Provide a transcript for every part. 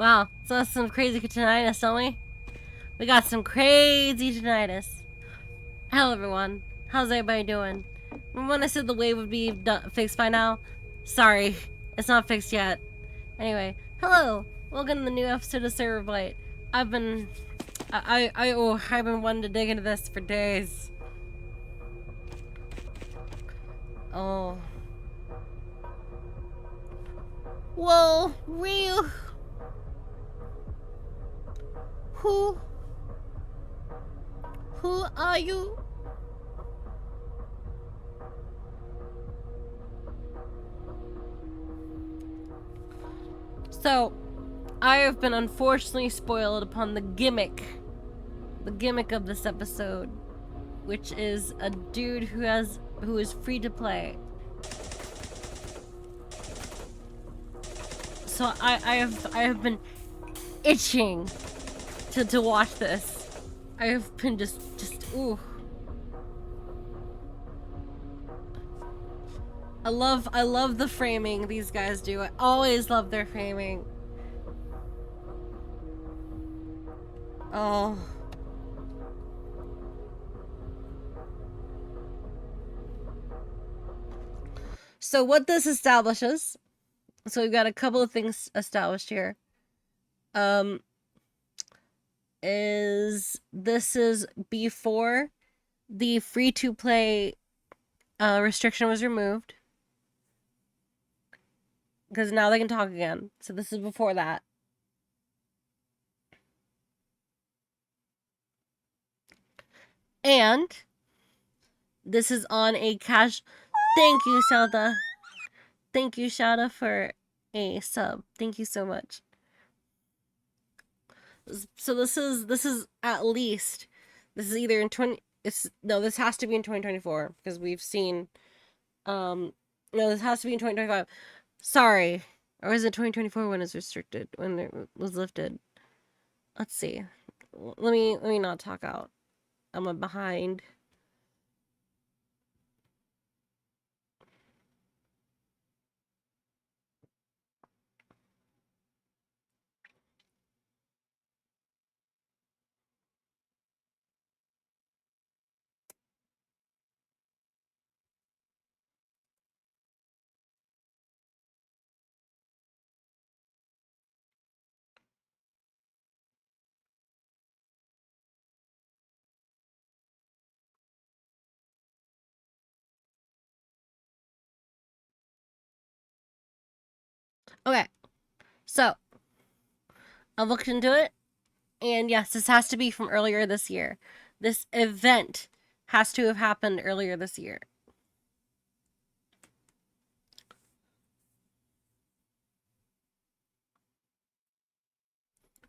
Wow, so that's some crazy tinnitus, don't we? We got some crazy tinnitus. Hello, everyone. How's everybody doing? Remember when I said the wave would be fixed by now? Sorry, it's not fixed yet. Anyway, hello. Welcome to the new episode of Server Blight. I've been wanting to dig into this for days. Oh. Whoa, Ryu. Who are you? So, I have been unfortunately spoiled upon the gimmick of this episode, which is a dude who is free to play. So I have been itching to watch this. I have been just ooh. I love the framing these guys do. I always love their framing. Oh. So what this establishes, so we've got a couple of things established here. This is before the free to play restriction was removed. Because now they can talk again. So this is before that. And this is on a cash. Thank you, Shelda. Thank you, Shelda, for a sub. Thank you so much. So this is at least, this is either in this has to be in 2024 because we've seen no, this has to be in 2025. Sorry. Or is it 2024 when it's restricted, when it was lifted? Let's see. Let me not talk out. I'm behind. Okay. So, I looked into it, and yes, this has to be from earlier this year. This event has to have happened earlier this year.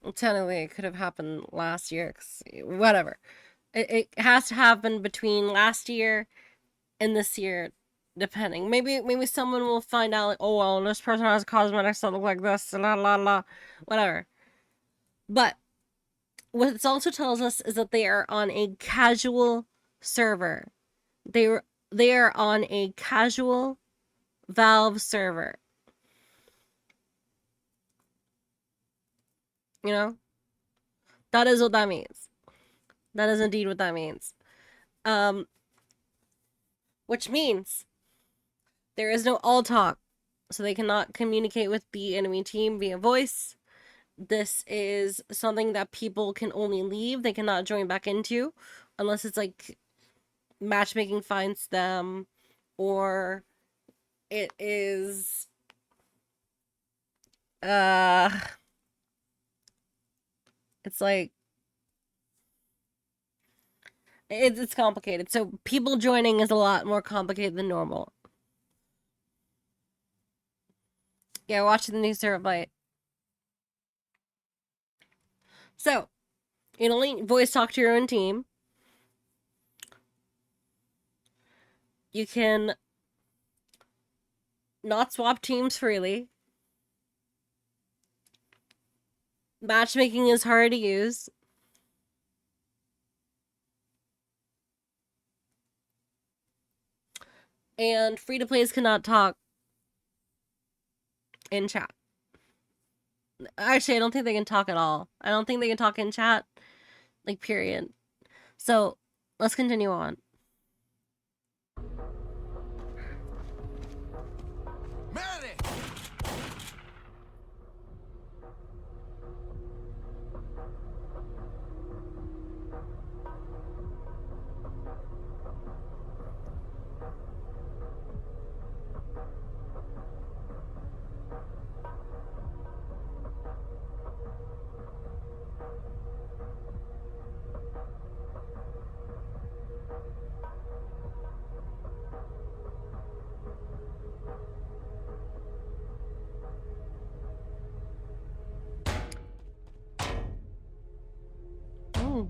Well, technically, it could have happened last year. Whatever. It has to happen between last year and this year, depending. Maybe someone will find out, like, oh, well, this person has cosmetics that look like this, la la la, whatever. But what this also tells us is that they are on a casual server. They are on a casual Valve server. You know? That is what that means. That is indeed what that means. Which means there is no all talk. So they cannot communicate with the enemy team via voice. This is something that people can only leave. They cannot join back into unless it's like matchmaking finds them, or it is it's like it's complicated. So people joining is a lot more complicated than normal. Yeah, watching the new Server Blight. So, you can only voice talk to your own team. You can not swap teams freely. Matchmaking is hard to use. And free-to-plays cannot talk in chat. Actually, I don't think they can talk at all. I don't think they can talk in chat. Like, period. So, let's continue on. Melanie! Ooh.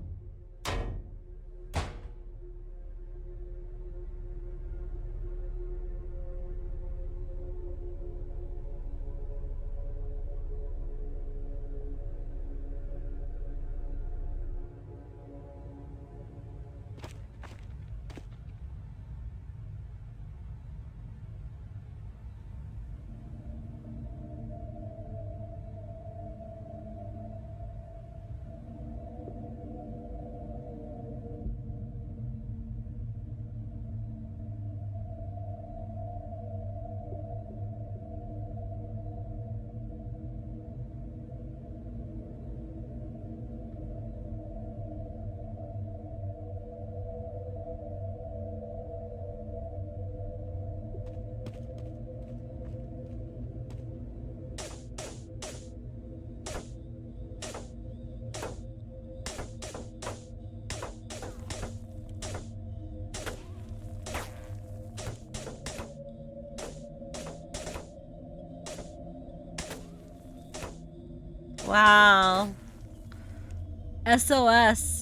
Wow. SOS.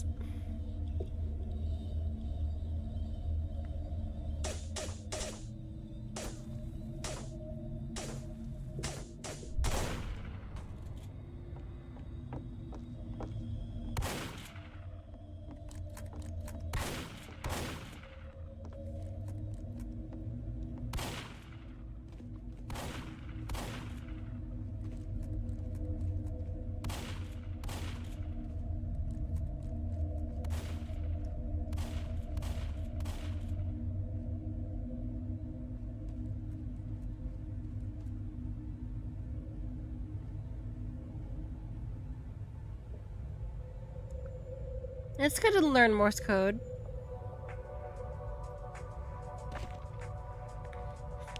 It's good to learn Morse code.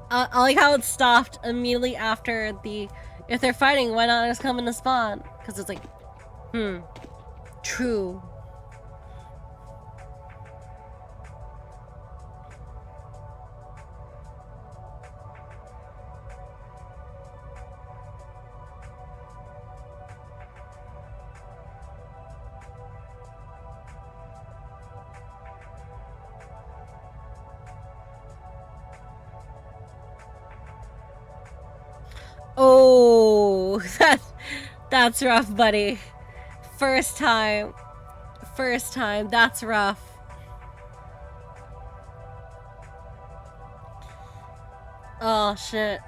I like how it stopped immediately after the. If they're fighting, why not just come in the spawn? Because it's like, true. Oh, that's rough, buddy. First time. That's rough. Oh shit.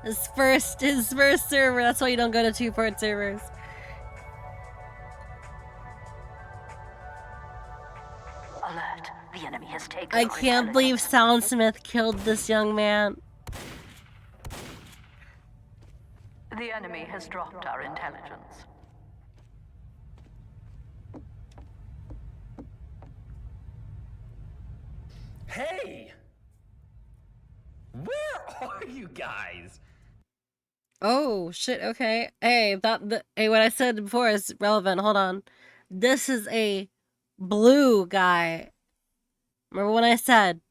His first server. That's why you don't go to two-port servers. Alert. The enemy has taken I can't believe Soundsmith killed this young man. The enemy has dropped our intelligence. Hey! Where are you guys? Oh shit. Okay. Hey, hey, what I said before is relevant. Hold on. This is a blue guy. Remember what I said?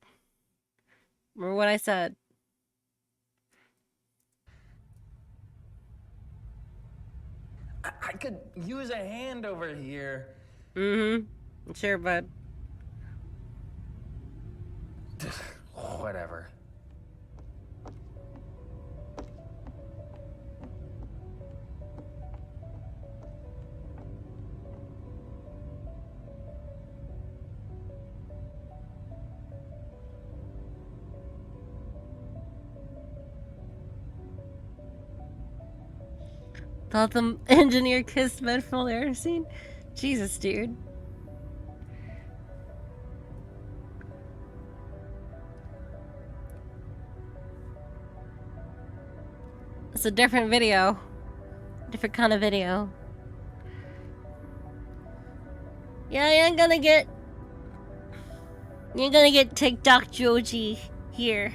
Remember what I said? I could use a hand over here. Mm-hmm. Sure, bud. Whatever. Thought the engineer kissed men from the scene? Jesus, dude. It's a different video. Different kind of video. Yeah, you ain't gonna get TikTok Joji here.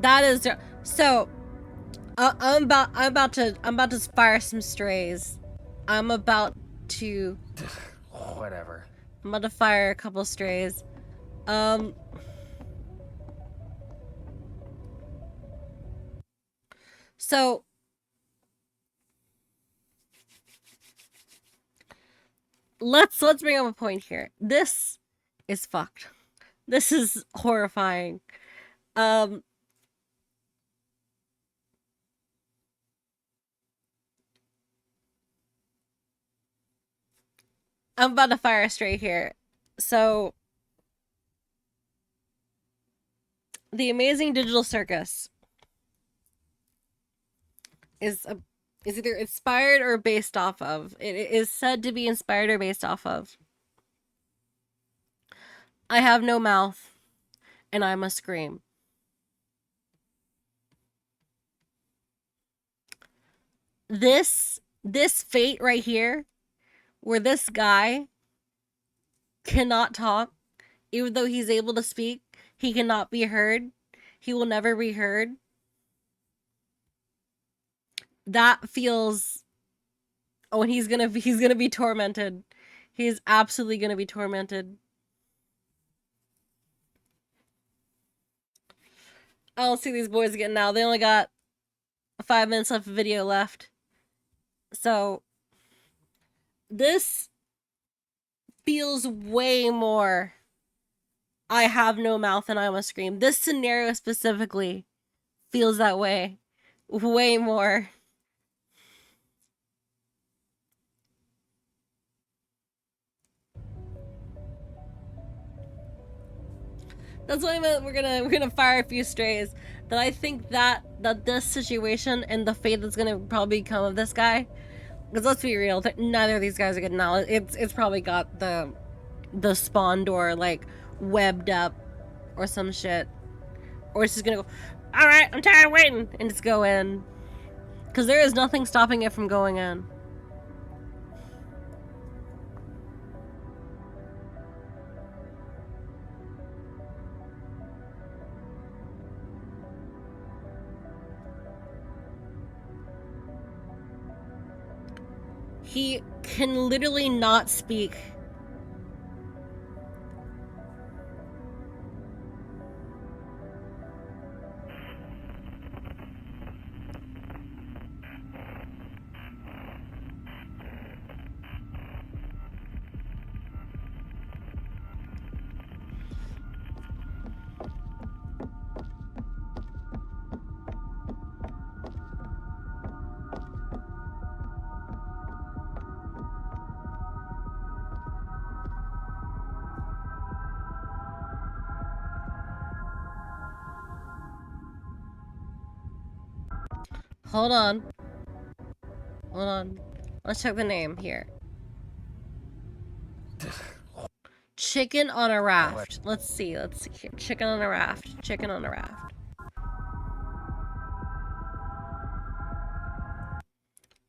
That is so. I'm about to fire some strays. I'm about to Whatever. fire a couple strays. So let's bring up a point here. This is fucked. This is horrifying. I'm about to fire a stray here. So the Amazing Digital Circus is either inspired or based off of. It is said to be inspired or based off of I Have No Mouth and I Must Scream. This fate right here, where this guy cannot talk, even though he's able to speak, he cannot be heard. He will never be heard. That feels. Oh, and he's gonna be tormented. He's absolutely gonna be tormented. I don't see these boys again now. They only got 5 minutes of video left. So this feels way more I Have No Mouth and I Must Scream. This scenario specifically feels that way. Way more. That's why we're gonna fire a few strays. That I think that this situation and the fate that's gonna probably come of this guy, because let's be real, neither of these guys are good now. It's probably got the spawn door like webbed up or some shit, or it's just gonna go. All right, I'm tired of waiting, and just go in, because there is nothing stopping it from going in. He can literally not speak. Hold on. Hold on. Let's check the name here. Chicken on a raft. Let's see here. Chicken on a raft. Chicken on a raft.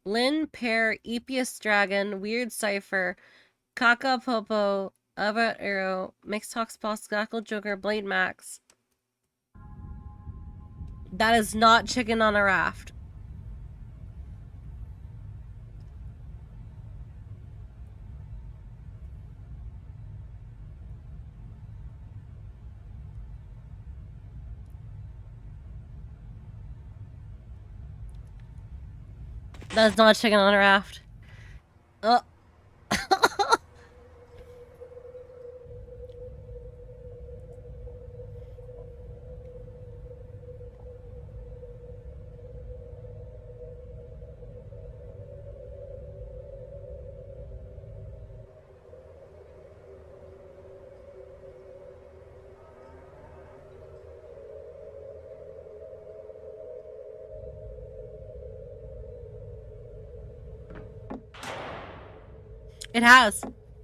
Lynn, Pear, Epius Dragon, Weird Cipher, Kaka Popo, Ava Arrow, Mixed Boss, Gackle Joker, Blade Max. That is not Chicken on a Raft. That's not Chicken on a Raft. It has.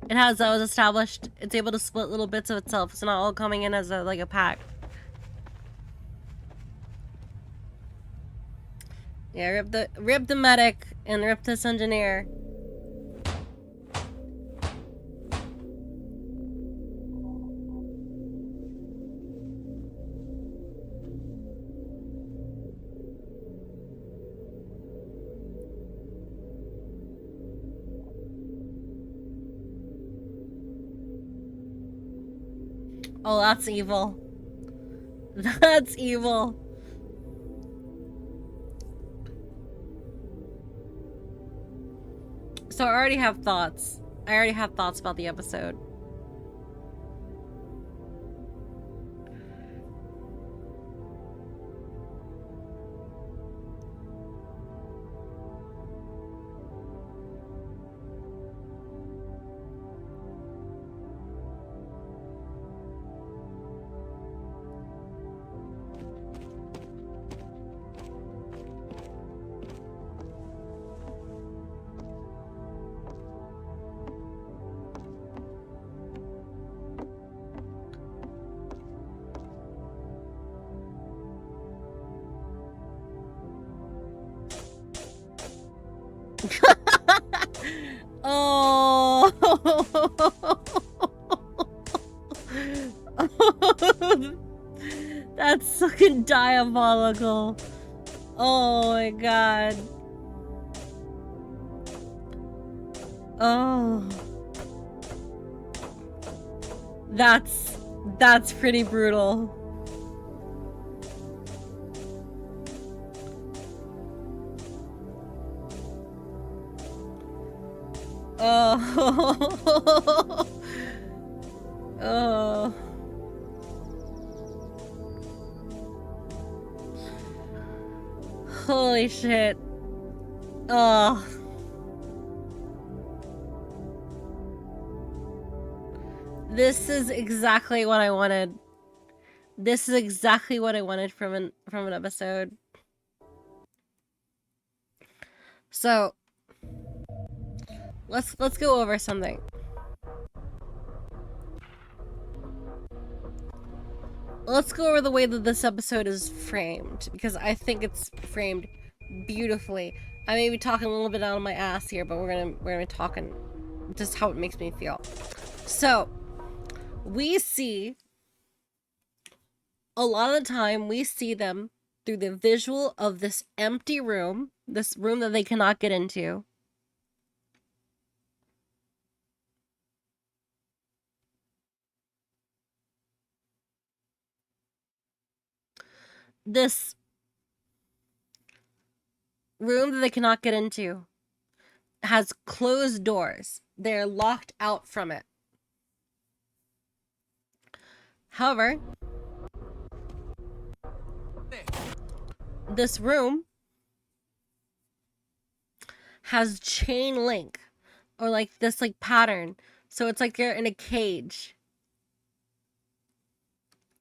It has. That was established. It's able to split little bits of itself. It's not all coming in as a pack. Yeah, rip the medic and rip this engineer. Oh, that's evil. That's evil. So I already have thoughts. I already have thoughts about the episode. Oh. That's fucking diabolical. Oh my god. Oh. That's pretty brutal. Oh. Oh. Holy shit. Oh. This is exactly what I wanted. This is exactly what I wanted from an episode. So, let's go over something. Let's go over the way that this episode is framed, because I think it's framed beautifully. I may be talking a little bit out of my ass here, but we're gonna be talking just how it makes me feel. So, we see a lot of the time we see them through the visual of this empty room, this room that they cannot get into. This room that they cannot get into has closed doors. They're locked out from it. However, this room has chain link, or like this like pattern. So it's like they're in a cage.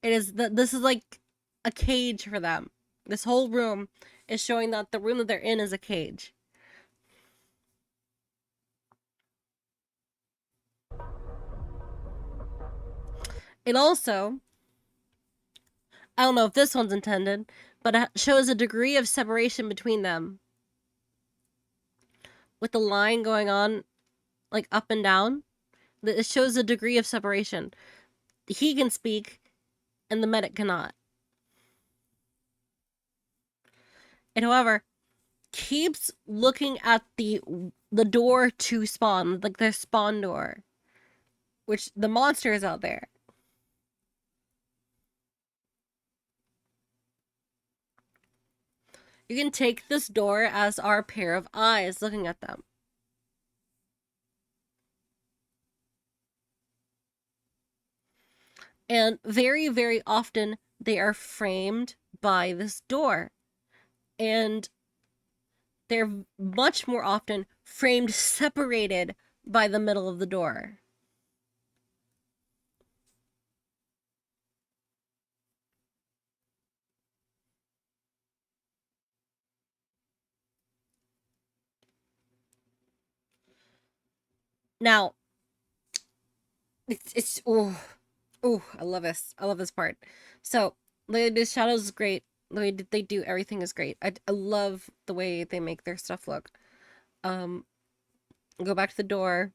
This is like a cage for them. This whole room is showing that the room that they're in is a cage. It also, I don't know if this one's intended, but it shows a degree of separation between them. With the line going on, like up and down, it shows a degree of separation. He can speak, and the medic cannot. And however, keeps looking at the door to spawn, like their spawn door, which the monster is out there. You can take this door as our pair of eyes looking at them. And very, very often they are framed by this door. And they're much more often framed separated by the middle of the door. Now, it's oh, I love this. I love this part. So, the shadows is great. The way they do everything is great. I love the way they make their stuff look. Um, go back to the door.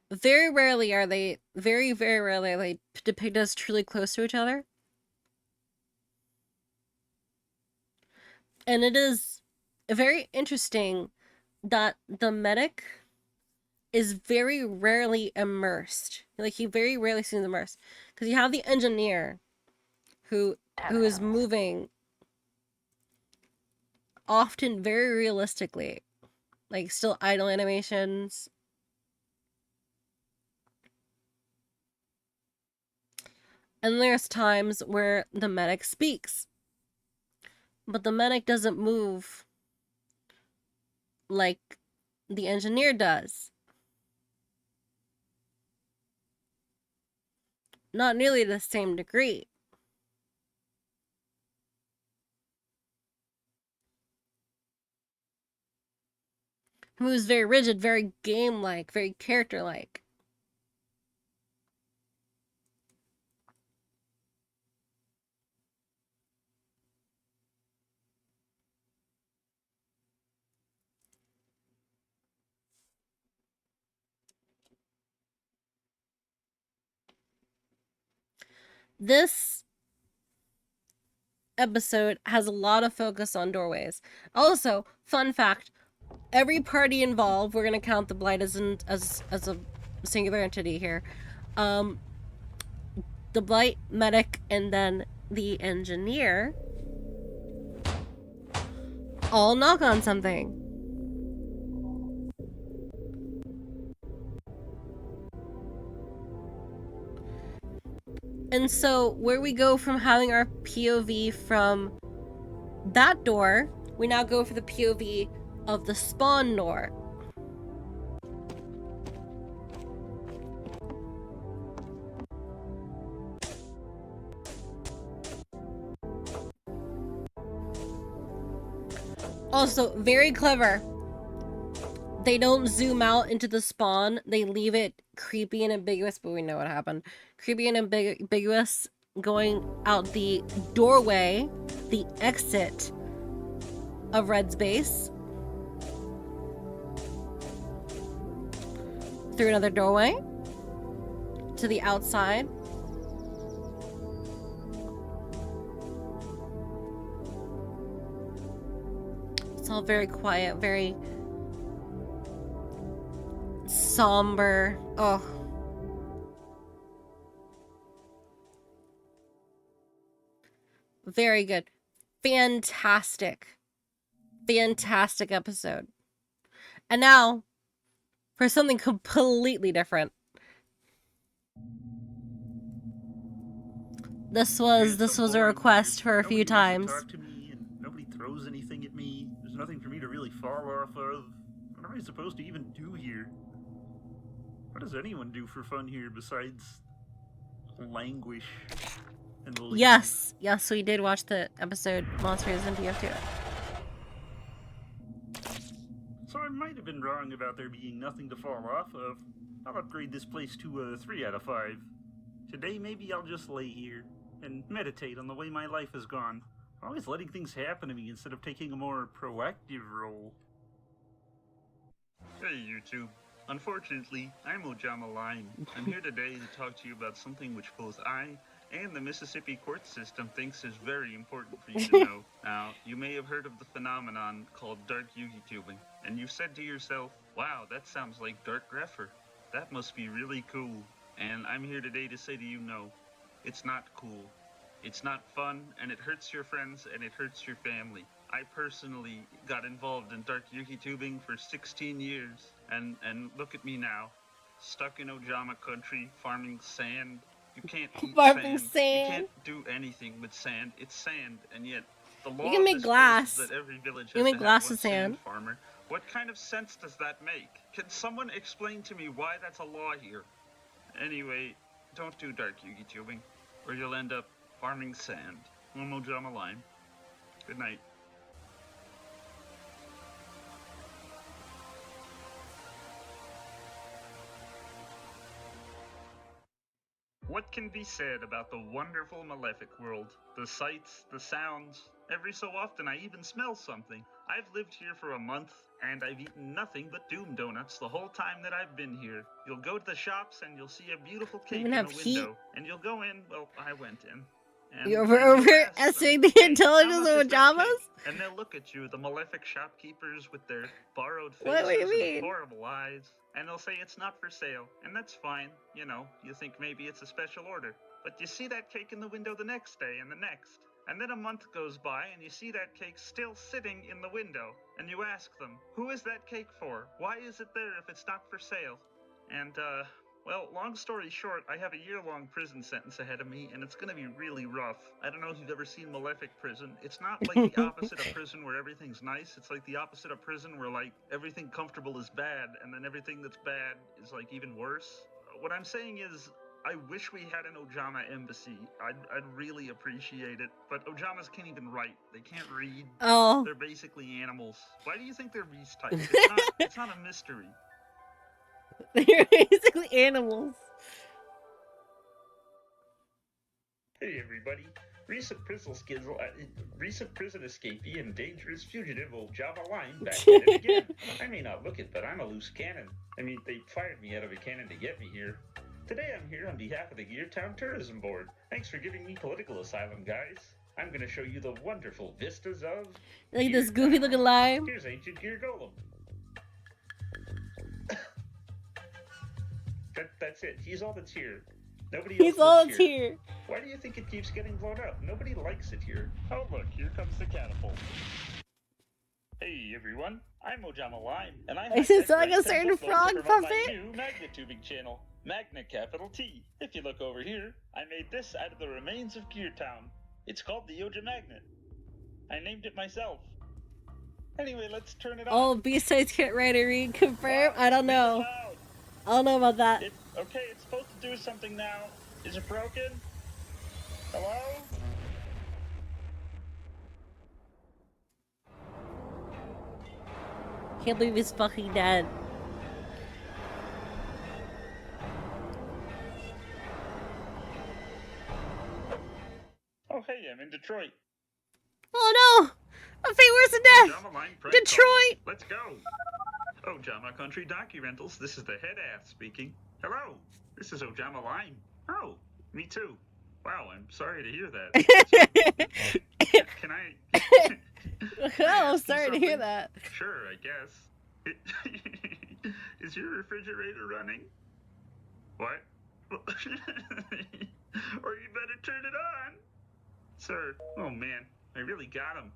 Very rarely are they depicted as truly close to each other. And it is very interesting that the medic is very rarely immersed. Like, he very rarely seems immersed. Because you have the engineer who is moving often very realistically. Like, still idle animations. And there's times where the medic speaks. But the medic doesn't move like the engineer does. Not nearly the same degree. He moves very rigid, very game-like, very character-like. This episode has a lot of focus on doorways. Also, fun fact, every party involved, we're gonna count the blight as a singular entity here. The blight, medic, and then the engineer all knock on something. And so where we go from having our POV from that door, we now go for the POV of the spawn door. Also, very clever. They don't zoom out into the spawn. They leave it creepy and ambiguous, but we know what happened. Creepy and ambiguous, going out the doorway, the exit of Red's base. Through another doorway. To the outside. It's all very quiet, very somber. Oh. Very good. Fantastic. Fantastic episode. And now, for something completely different. This was a request for a few times. Talk to me and nobody throws anything at me. There's nothing for me to really fall off of. What am I supposed to even do here? What does anyone do for fun here besides languish and leave? Yes, we did watch the episode Monsters in TF2. So I might have been wrong about there being nothing to fall off of. I'll upgrade this place to a 3 out of 5. Today maybe I'll just lay here and meditate on the way my life has gone. I'm always letting things happen to me instead of taking a more proactive role. Hey YouTube. Unfortunately, I'm Ojama Line. I'm here today to talk to you about something which both I and the Mississippi court system thinks is very important for you to know. Now, you may have heard of the phenomenon called dark Yugi-tubing, and you've said to yourself, wow, that sounds like Dark Grepher. That must be really cool. And I'm here today to say to you, no, it's not cool. It's not fun, and it hurts your friends, and it hurts your family. I personally got involved in dark Yugi-tubing for 16 years, and look at me now. Stuck in Ojama country, farming sand. You can't eat Farming sand. You can't do anything with sand. It's sand, and yet the law You can make glass. that every village You has make to glass have with one sand. farmer. What kind of sense does that make? Can someone explain to me why that's a law here? Anyway, don't do dark Yugi-tubing, or you'll end up farming sand. I'm Ojama Lime. Good night. What can be said about the wonderful Malefic world? The sights, the sounds. Every so often I even smell something. I've lived here for a month, and I've eaten nothing but Doom Donuts the whole time that I've been here. You'll go to the shops and you'll see a beautiful cake even in have the heat. window. And you'll go in, well, I went in. And You're you'll ask estimating them, the "Hey, how intelligence much of is that Ojamas? cake?" And they'll look at you, the Malefic shopkeepers with their borrowed What do you faces and mean? horrible eyes. And they'll say it's not for sale. And that's fine. You know, you think maybe it's a special order. But you see that cake in the window the next day and the next. And then a month goes by and you see that cake still sitting in the window. And you ask them, who is that cake for? Why is it there if it's not for sale? And, well, long story short, I have a year-long prison sentence ahead of me, and it's gonna be really rough. I don't know if you've ever seen Malefic Prison. It's not like the opposite of prison where everything's nice. It's like the opposite of prison where, like, everything comfortable is bad, and then everything that's bad is, like, even worse. What I'm saying is, I wish we had an Ojama embassy. I'd really appreciate it. But Ojamas can't even write. They can't read. Oh. They're basically animals. Why do you think they're beast type? It's not a mystery. They're basically animals. Hey everybody. Recent prison escapee and dangerous fugitive Ojama Line back at it again. I may not look it, but I'm a loose cannon. I mean, they fired me out of a cannon to get me here. Today I'm here on behalf of the Geartown Tourism Board. Thanks for giving me political asylum, guys. I'm going to show you the wonderful vistas of Like this Geartown. goofy looking lime. Here's ancient Gear Golem. That's it. He's all that's here. Nobody else He's all lives that's here. here. Why do you think it keeps getting blown up? Nobody likes it here. Oh look, here comes the catapult. Hey everyone, I'm Ojama Lime, and I Is it like a certain frog my puppet? new magnetubing channel, Magna capital T. If you look over here, I made this out of the remains of Geartown. It's called the Oja Magnet. I named it myself. Anyway, let's turn it on. Oh, B-sides can't write a read confirm? Wow, I don't it's know. loud. I don't know about that. Okay, it's supposed to do something now. Is it broken? Hello? Can't believe he's fucking dead. Oh hey, I'm in Detroit. Oh no! A fate worse than death! Ojama Line prank Detroit! call. Let's go! Ojama Country Donkey Rentals, this is the head ass speaking. Hello, this is Ojama Line. Oh, me too. Wow, I'm sorry to hear that. Can I... Oh, sorry to hear that. Sure, I guess. Is your refrigerator running? What? Or you better turn it on. Sir, oh man, I really got him.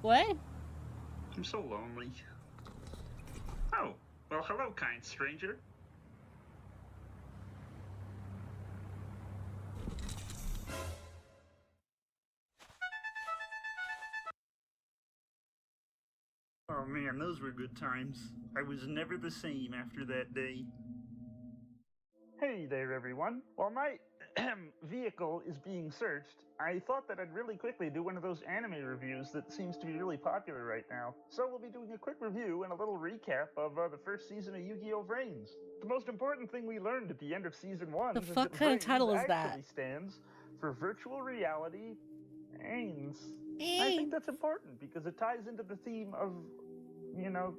What? I'm so lonely. Oh, well hello, kind stranger. Oh man, those were good times. I was never the same after that day. Hey there, everyone. While my vehicle is being searched, I thought that I'd really quickly do one of those anime reviews that seems to be really popular right now. So we'll be doing a quick review and a little recap of the first season of Yu-Gi-Oh! Vrains. The most important thing we learned at the end of season 1 The is fuck that kind of Vrains title is that? actually stands for Virtual Reality Ains. I think that's important because it ties into the theme of, you know,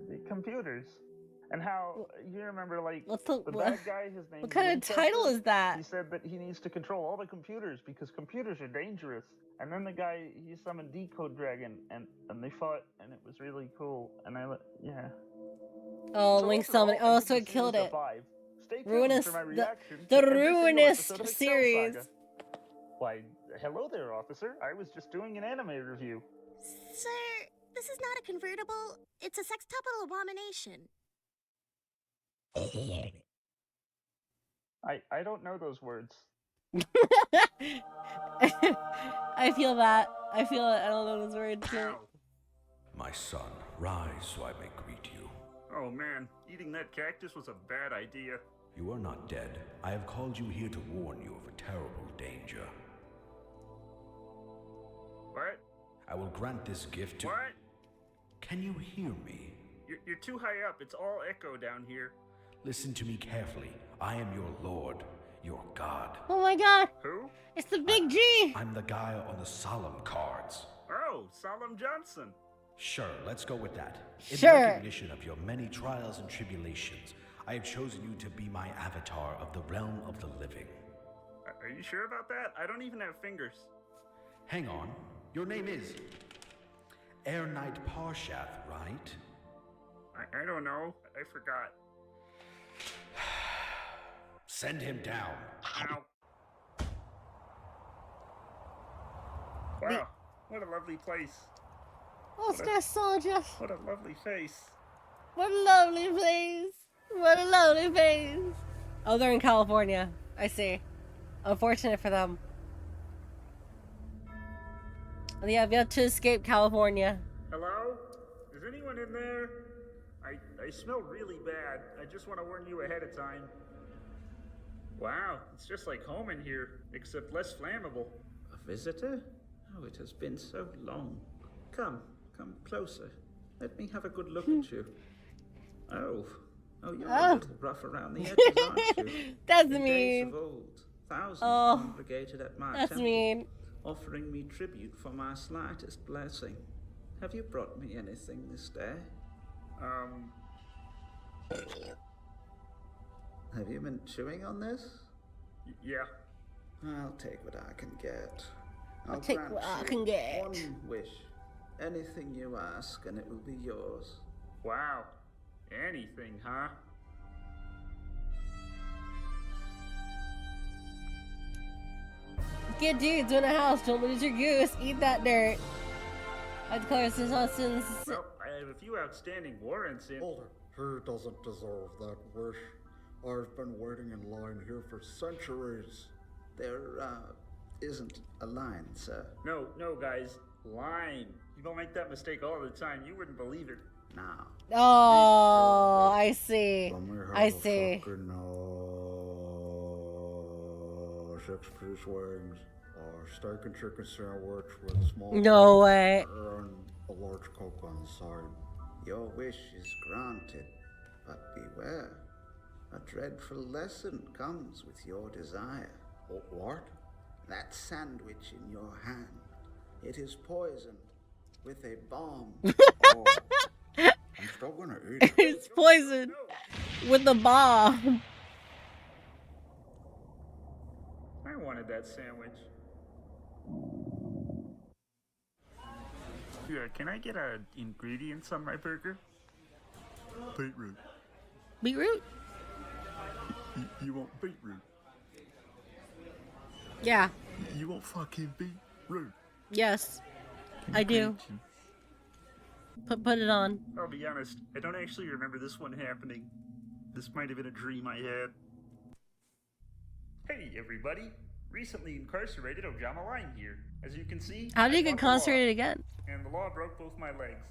the computers. And how, you remember, like, the bad guy, his name what kind of title is that? He said that he needs to control all the computers because computers are dangerous. And then the guy, he summoned Decode Dragon, and they fought, and it was really cool. And yeah. Oh, So Link overall, summoning. I Oh, give so the it killed series a it. 5. Stay tuned Ruinous. for my reaction The to every single ruinous episode of Excel series. Saga. Why, hello there, officer. I was just doing an anime review. Sir, this is not a convertible. It's a sextuple abomination. I don't know those words. I feel that. I feel it. I don't know those words. My son, rise so I may greet you. Oh man, eating that cactus was a bad idea. You are not dead. I have called you here to warn you of a terrible danger. What? I will grant this gift to... What? Can you hear me? You're too high up. It's all echo down here. Listen to me carefully. I am your lord, your god. Oh my god! Who? It's the big G! I'm the guy on the solemn cards. Oh, Solemn Johnson. Sure, let's go with that. In Sure. recognition of your many trials and tribulations, I have chosen you to be my avatar of the realm of the living. Are you sure about that? I don't even have fingers. Hang on. Your name is... Air Knight Parshath, right? I don't know. I forgot. Send him down. Ow. Wow, what a lovely place. What's that, soldier? What a lovely face. What a lovely place. What a lovely face. Oh, they're in California. I see. Unfortunate for them. They have yet to escape California. Hello? Is anyone in there? I smell really bad. I just want to warn you ahead of time. Wow, it's just like home in here, except less flammable. A visitor? Oh, it has been so long. Come closer. Let me have a good look at you. Oh, you're a little rough around the edges, aren't you? That's In days mean. of old, thousands Oh, congregated at my That's temple, mean. offering me tribute for my slightest blessing. Have you brought me anything this day? Have you been chewing on this? Yeah. I'll take what I can get. I'll take grant what I you can get. one wish. Anything you ask, and it will be yours. Wow. Anything, huh? Get dudes in a house. Don't lose your goose. Eat that dirt. I declare this nonsense. Well, I have a few outstanding warrants in. Older. He doesn't deserve that wish. I've been waiting in line here for centuries. There, isn't a line, sir. No, guys. Line. People make that mistake all the time. You wouldn't believe it. Now. Oh, I see. Let me have I a see. fucking, 6-piece wings, steak and chicken sandwich with a small No Coke way. and a large Coke on the side. Your wish is granted, but beware. A dreadful lesson comes with your desire. What? That sandwich in your hand, it is poisoned with a bomb. Oh, I'm still gonna eat it. It's poisoned with the bomb. I wanted that sandwich. Yeah, can I get ingredients on my burger? Beetroot. Beetroot? You want beetroot? Yeah. You want fucking beetroot? Yes. I do. Put it on. I'll be honest, I don't actually remember this one happening. This might have been a dream I had. Hey everybody! Recently incarcerated Ojama Line here. As you can see, How do you I get fought the law, concentrated again? and the law broke both my legs.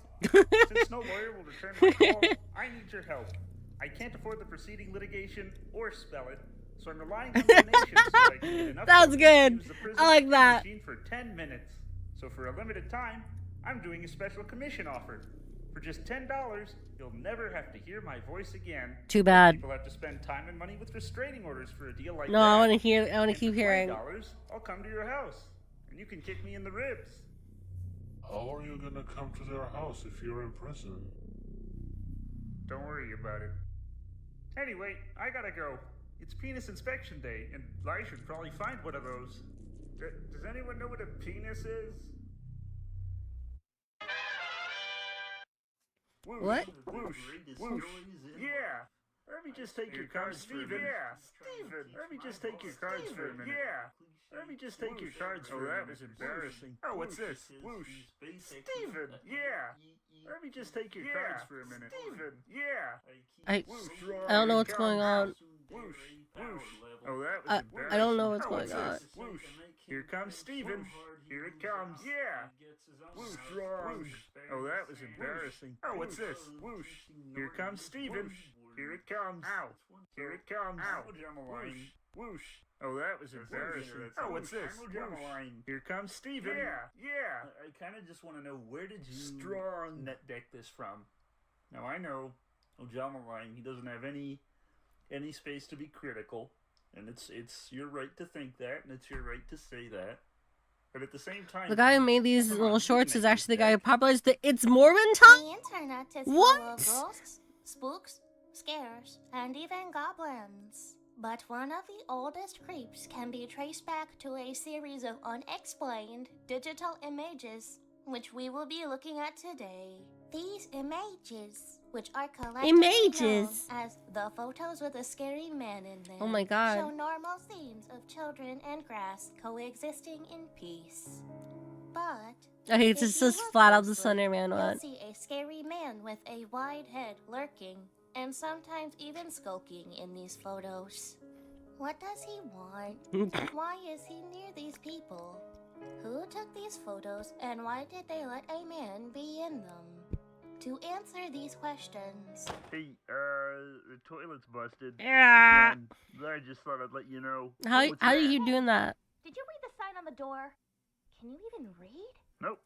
Since no lawyer will return my call, I need your help. I can't afford the preceding litigation or spell it, so I'm relying on donations so I can get enough That's to good. use the prison I like that. machine for 10 minutes. So for a limited time, I'm doing a special commission offer. For just $10, you'll never have to hear my voice again. Too bad. People have to spend time and money with restraining orders for a deal like No, that. I want to hear. I want to And keep for hearing. $20, I'll come to your house, and you can kick me in the ribs. How are you gonna come to their house if you're in prison? Don't worry about it. Anyway, I gotta go. It's penis inspection day, and I should probably find one of those. Does anyone know what a penis is? Whoosh, What? Whoosh, whoosh. Yeah. Let me just take your cards for a minute. Yeah, Steven. Let me just take your cards for a minute. Yeah. Let me just take your cards for a minute. Oh, that was embarrassing. Oh, what's this? Whoosh. Steven. Yeah. Let me just take your cards for a minute. Steven. Yeah. I don't know what's going on. Whoosh. Whoosh. Oh, that was embarrassing. I don't know what's Oh, going on. this? Whoosh. Here comes Steven. Here it comes. Yeah. Whoosh. Whoosh. Oh, that was embarrassing. Oh, what's this? Whoosh. Here comes Steven. Here it comes. Ow. Here it comes. Ow. Whoosh. Whoosh. Oh, that was embarrassing. Oh, what's this? Whoosh. Here comes Steven. Yeah. I kind of just want to know, where did you net deck this from? Now, I know Ojamaline, he doesn't have any space to be critical, and it's your right to think that, and it's your right to say that. But at the same time, The guy who made these little shorts is actually the guy who popularized the It's Mormon Time? The internet is What? full of ghosts, spooks, scares, and even goblins. But one of the oldest creeps can be traced back to a series of unexplained digital images, which we will be looking at today. These images, which are collectively known as the photos with a scary man in them, Oh my god. show normal scenes of children and grass coexisting in peace. But It's if just you this look flat out the closely, Slender Man you'll one. see a scary man with a wide head lurking, and sometimes even skulking in these photos. What does he want? Why is he near these people? Who took these photos, and why did they let a man be in them? To answer these questions, hey, the toilet's busted. Yeah. And I just thought I'd let you know. How Oh, what's are that? you doing that? did you read the sign on the door? Can you even read? Nope.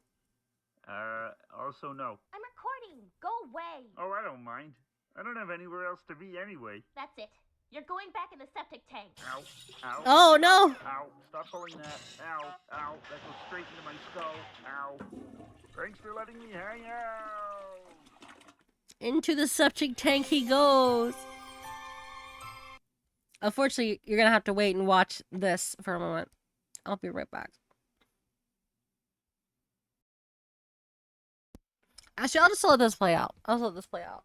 Also no. I'm recording. Go away. Oh, I don't mind. I don't have anywhere else to be anyway. That's it. You're going back in the septic tank. Ow. Ow. Oh no! Ow. Stop pulling that. Ow. Ow. That goes straight into my skull. Ow. Thanks for letting me hang out. Into the septic tank he goes. Unfortunately, you're gonna have to wait and watch this for a moment. I'll be right back. Actually, I'll just let this play out. I'll just let this play out.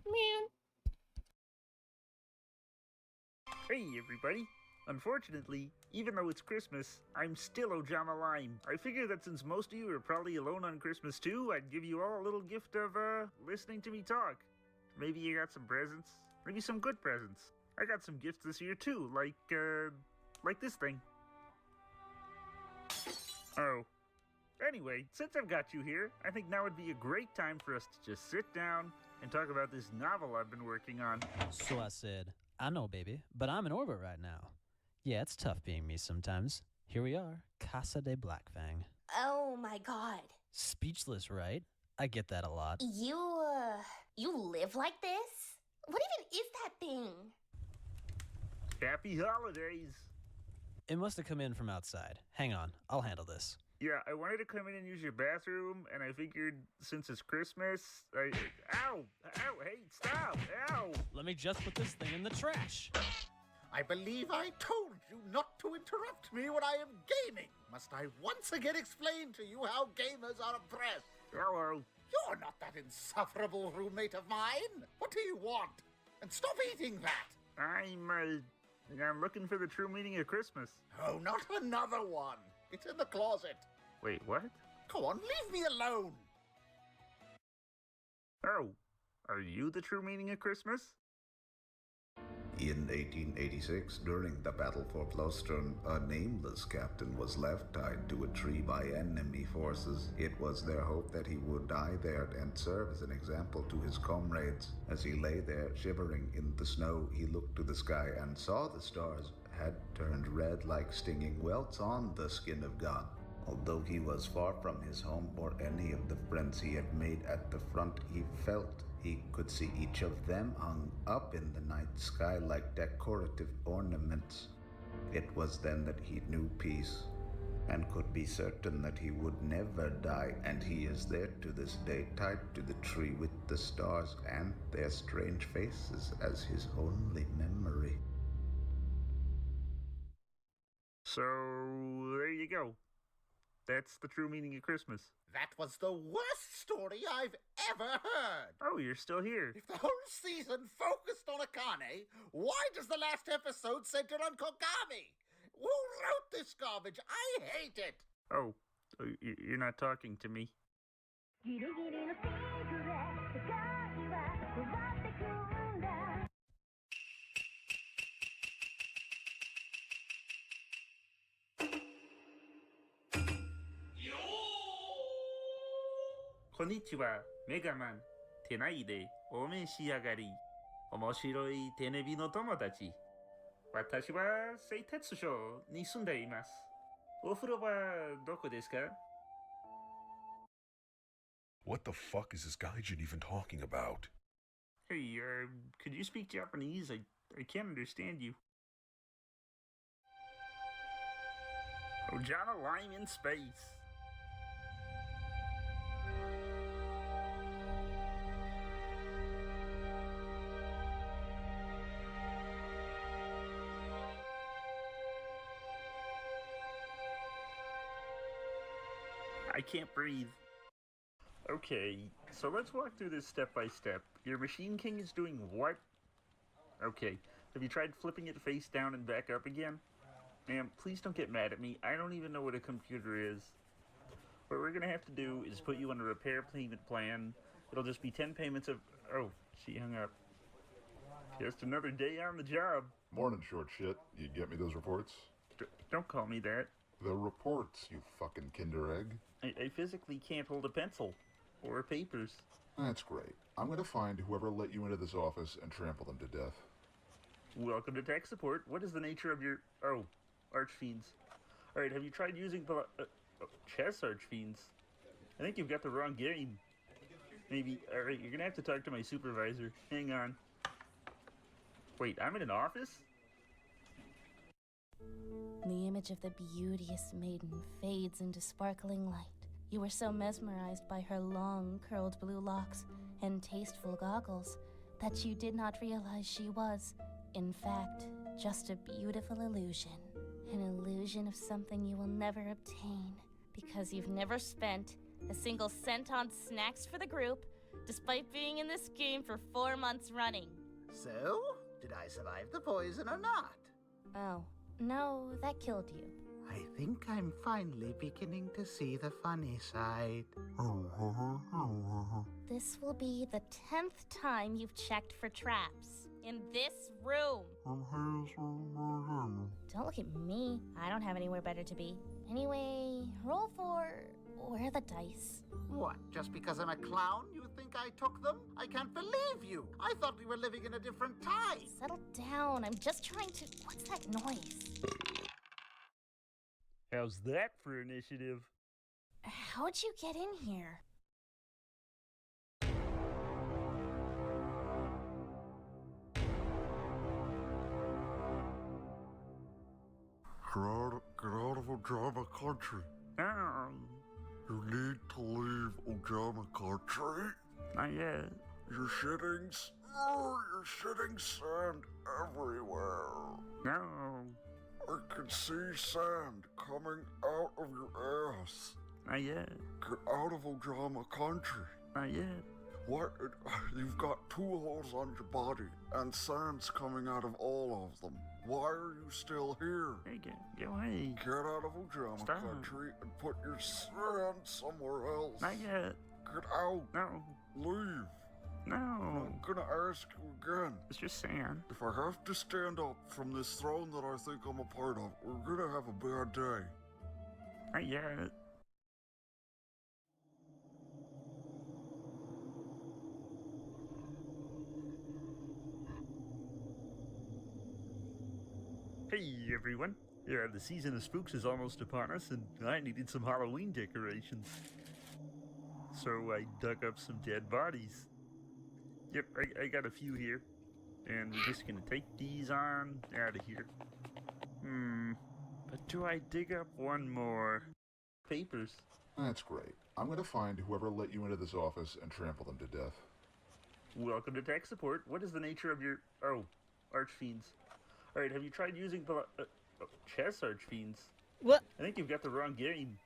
Man. Hey, everybody. Unfortunately, even though it's Christmas, I'm still Ojamaline. I figure that since most of you are probably alone on Christmas too, I'd give you all a little gift of, listening to me talk. Maybe you got some presents. Maybe some good presents. I got some gifts this year too, like this thing. Oh. Anyway, since I've got you here, I think now would be a great time for us to just sit down and talk about this novel I've been working on. So I said, I know, baby, but I'm in orbit right now. Yeah, it's tough being me sometimes. Here we are, Casa de Blackfang. Oh my god. Speechless, right? I get that a lot. You live like this? What even is that thing? Happy holidays! It must have come in from outside. Hang on, I'll handle this. Yeah, I wanted to come in and use your bathroom, and I figured since it's Christmas, Ow! Ow! Hey, stop! Ow! Let me just put this thing in the trash. I believe I told you not to interrupt me when I am gaming. Must I once again explain to you how gamers are oppressed? Hello. You're not that insufferable roommate of mine. What do you want? And stop eating that. I'm looking for the true meaning of Christmas. Oh, not another one. It's in the closet. Wait, what? Go on, leave me alone. Oh, are you the true meaning of Christmas? In 1886, during the Battle for Blostern, a nameless captain was left tied to a tree by enemy forces. It was their hope that he would die there and serve as an example to his comrades. As he lay there, shivering in the snow, he looked to the sky and saw the stars had turned red like stinging welts on the skin of God. Although he was far from his home or any of the friends he had made at the front, he felt he could see each of them hung up in the night sky like decorative ornaments. It was then that he knew peace and could be certain that he would never die, and he is there to this day, tied to the tree with the stars and their strange faces as his only memory. So, there you go. That's the true meaning of Christmas. That was the worst story I've ever heard. Oh, you're still here. If the whole season focused on Akane, why does the last episode center on Kogami? Who wrote this garbage? I hate it. Oh, so you're not talking to me. Konnichiwa, Megaman. Tenai de ome shiagari. Omoshiroi tenebi no tomodachi. Watashi wa Seitetsu sho ni sunde imasu. Ofuro wa doko desu ka? What the fuck is this gaijin even talking about? Hey, could you speak Japanese? I can't understand you. Ojama Lime in space. I can't breathe. Okay, so let's walk through this step by step. Your Machine King is doing what? Okay, have you tried flipping it face down and back up again? Ma'am, please don't get mad at me. I don't even know what a computer is. What we're gonna have to do is put you on a repair payment plan. It'll just be 10 payments of... Oh, she hung up. Just another day on the job. Morning, short shit. You get me those reports? Don't call me that. The reports, you fucking Kinder Egg. I physically can't hold a pencil. Or papers. That's great. I'm gonna find whoever let you into this office and trample them to death. Welcome to tech support. What is the nature of your... Oh, archfiends. Alright, have you tried using chess archfiends? I think you've got the wrong game. Maybe... Alright, you're gonna have to talk to my supervisor. Hang on. Wait, I'm in an office? The image of the beauteous maiden fades into sparkling light. You were so mesmerized by her long, curled blue locks and tasteful goggles that you did not realize she was, in fact, just a beautiful illusion. An illusion of something you will never obtain because you've never spent a single cent on snacks for the group, despite being in this game for 4 months running. So, did I survive the poison or not? Oh, no, that killed you. I think I'm finally beginning to see the funny side. This will be the 10th time you've checked for traps. In this room. Don't look at me. I don't have anywhere better to be. Anyway, roll for... where are the dice? What, just because I'm a clown, you think I took them? I can't believe you! I thought we were living in a different time! Settle down, I'm just trying to... What's that noise? How's that for initiative? How'd you get in here? Get out of Ojama Country. You need to leave Ojama Country. Not yet. You're shitting sand everywhere. No. I can see sand coming out of your ass. Not yet. Get out of Ojama Country. Not yet. What? You've got 2 holes on your body, and sand's coming out of all of them. Why are you still here? Hey, get away. Get out of Ojama Stop. Country and put your sand somewhere else. Not yet. Get out. No. Leave. No. I'm gonna ask you again. It's just sand. If I have to stand up from this throne that I think I'm a part of, we're gonna have a bad day. Not yet. Hey everyone. Yeah, the season of spooks is almost upon us and I needed some Halloween decorations. So I dug up some dead bodies. Yep, I got a few here. And we're just gonna take these on out of here. But do I dig up one more? Papers. That's great. I'm gonna find whoever let you into this office and trample them to death. Welcome to tech support. What is the nature of your... Oh, archfiends. Alright, have you tried using chess archfiends? What? I think you've got the wrong game.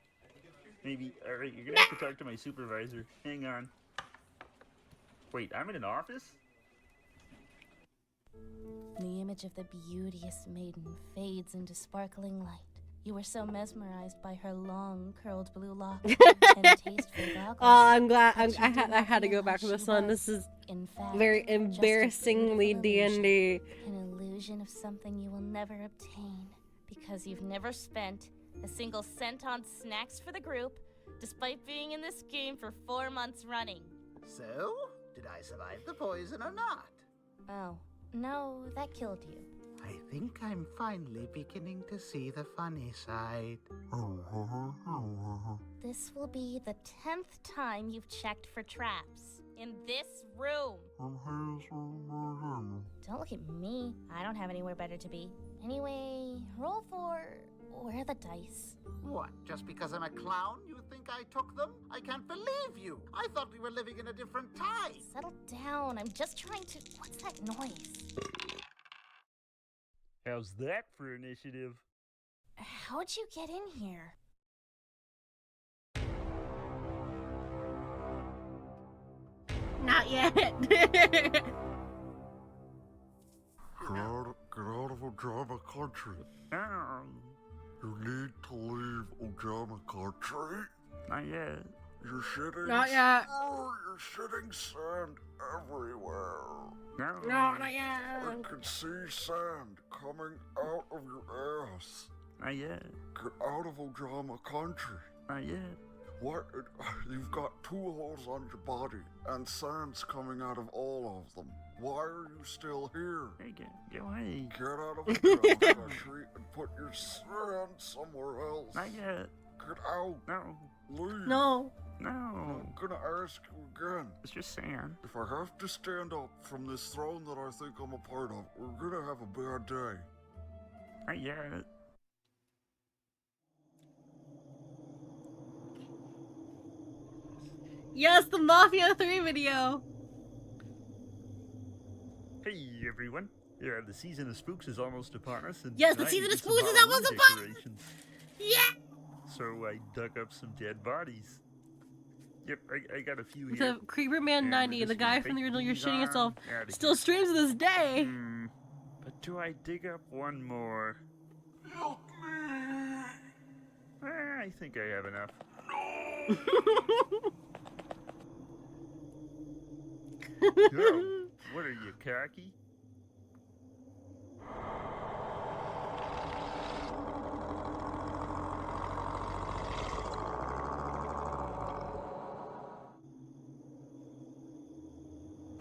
Maybe... Alright, you're gonna have to talk to my supervisor. Hang on. Wait, I'm in an office? The image of the beauteous maiden fades into sparkling light. You were so mesmerized by her long, curled blue locks and tasteful goggles. Oh, I'm glad I had to go back to this one. This is in fact, very embarrassingly D&D. An illusion of something you will never obtain because you've never spent a single cent on snacks for the group, despite being in this game for 4 months running. So, did I survive the poison or not? Oh, no, that killed you. I think I'm finally beginning to see the funny side. This will be the 10th time you've checked for traps. In this room. Don't look at me. I don't have anywhere better to be. Anyway, roll for... where are the dice? What, just because I'm a clown, you think I took them? I can't believe you! I thought we were living in a different time! Settle down, I'm just trying to... What's that noise? How's that for initiative? How'd you get in here? Not yet. Get out of Ojama Country. You need to leave Ojama Country. Not yet. You're shitting. Not yet. Oh, you're shitting sand everywhere. No. No, not yet. I can see sand coming out of your ass. Not yet. Get out of Ojama Country. Not yet. What? You've got 2 holes on your body, and sand's coming out of all of them. Why are you still here? Hey, get away. Get out of Ojama Country and put your sand somewhere else. Not yet. Get out. No. Leave. No. No. I'm gonna ask you again. It's just sand. If I have to stand up from this throne that I think I'm a part of, we're gonna have a bad day. Not yet. Yes, the Mafia 3 video. Hey everyone. Yeah, the season of spooks is almost upon us, and Yes, the tonight season we of did some spooks is almost Halloween upon us. decorations. Yeah. So I dug up some dead bodies. Yep, I got a few here. The Creeper Man And 90, we're the just guy gonna from the bake original You're these Shitting on Yourself, outta still here. streams to this day. But do I dig up one more? Help me! I think I have enough. Yo, what are you, cocky?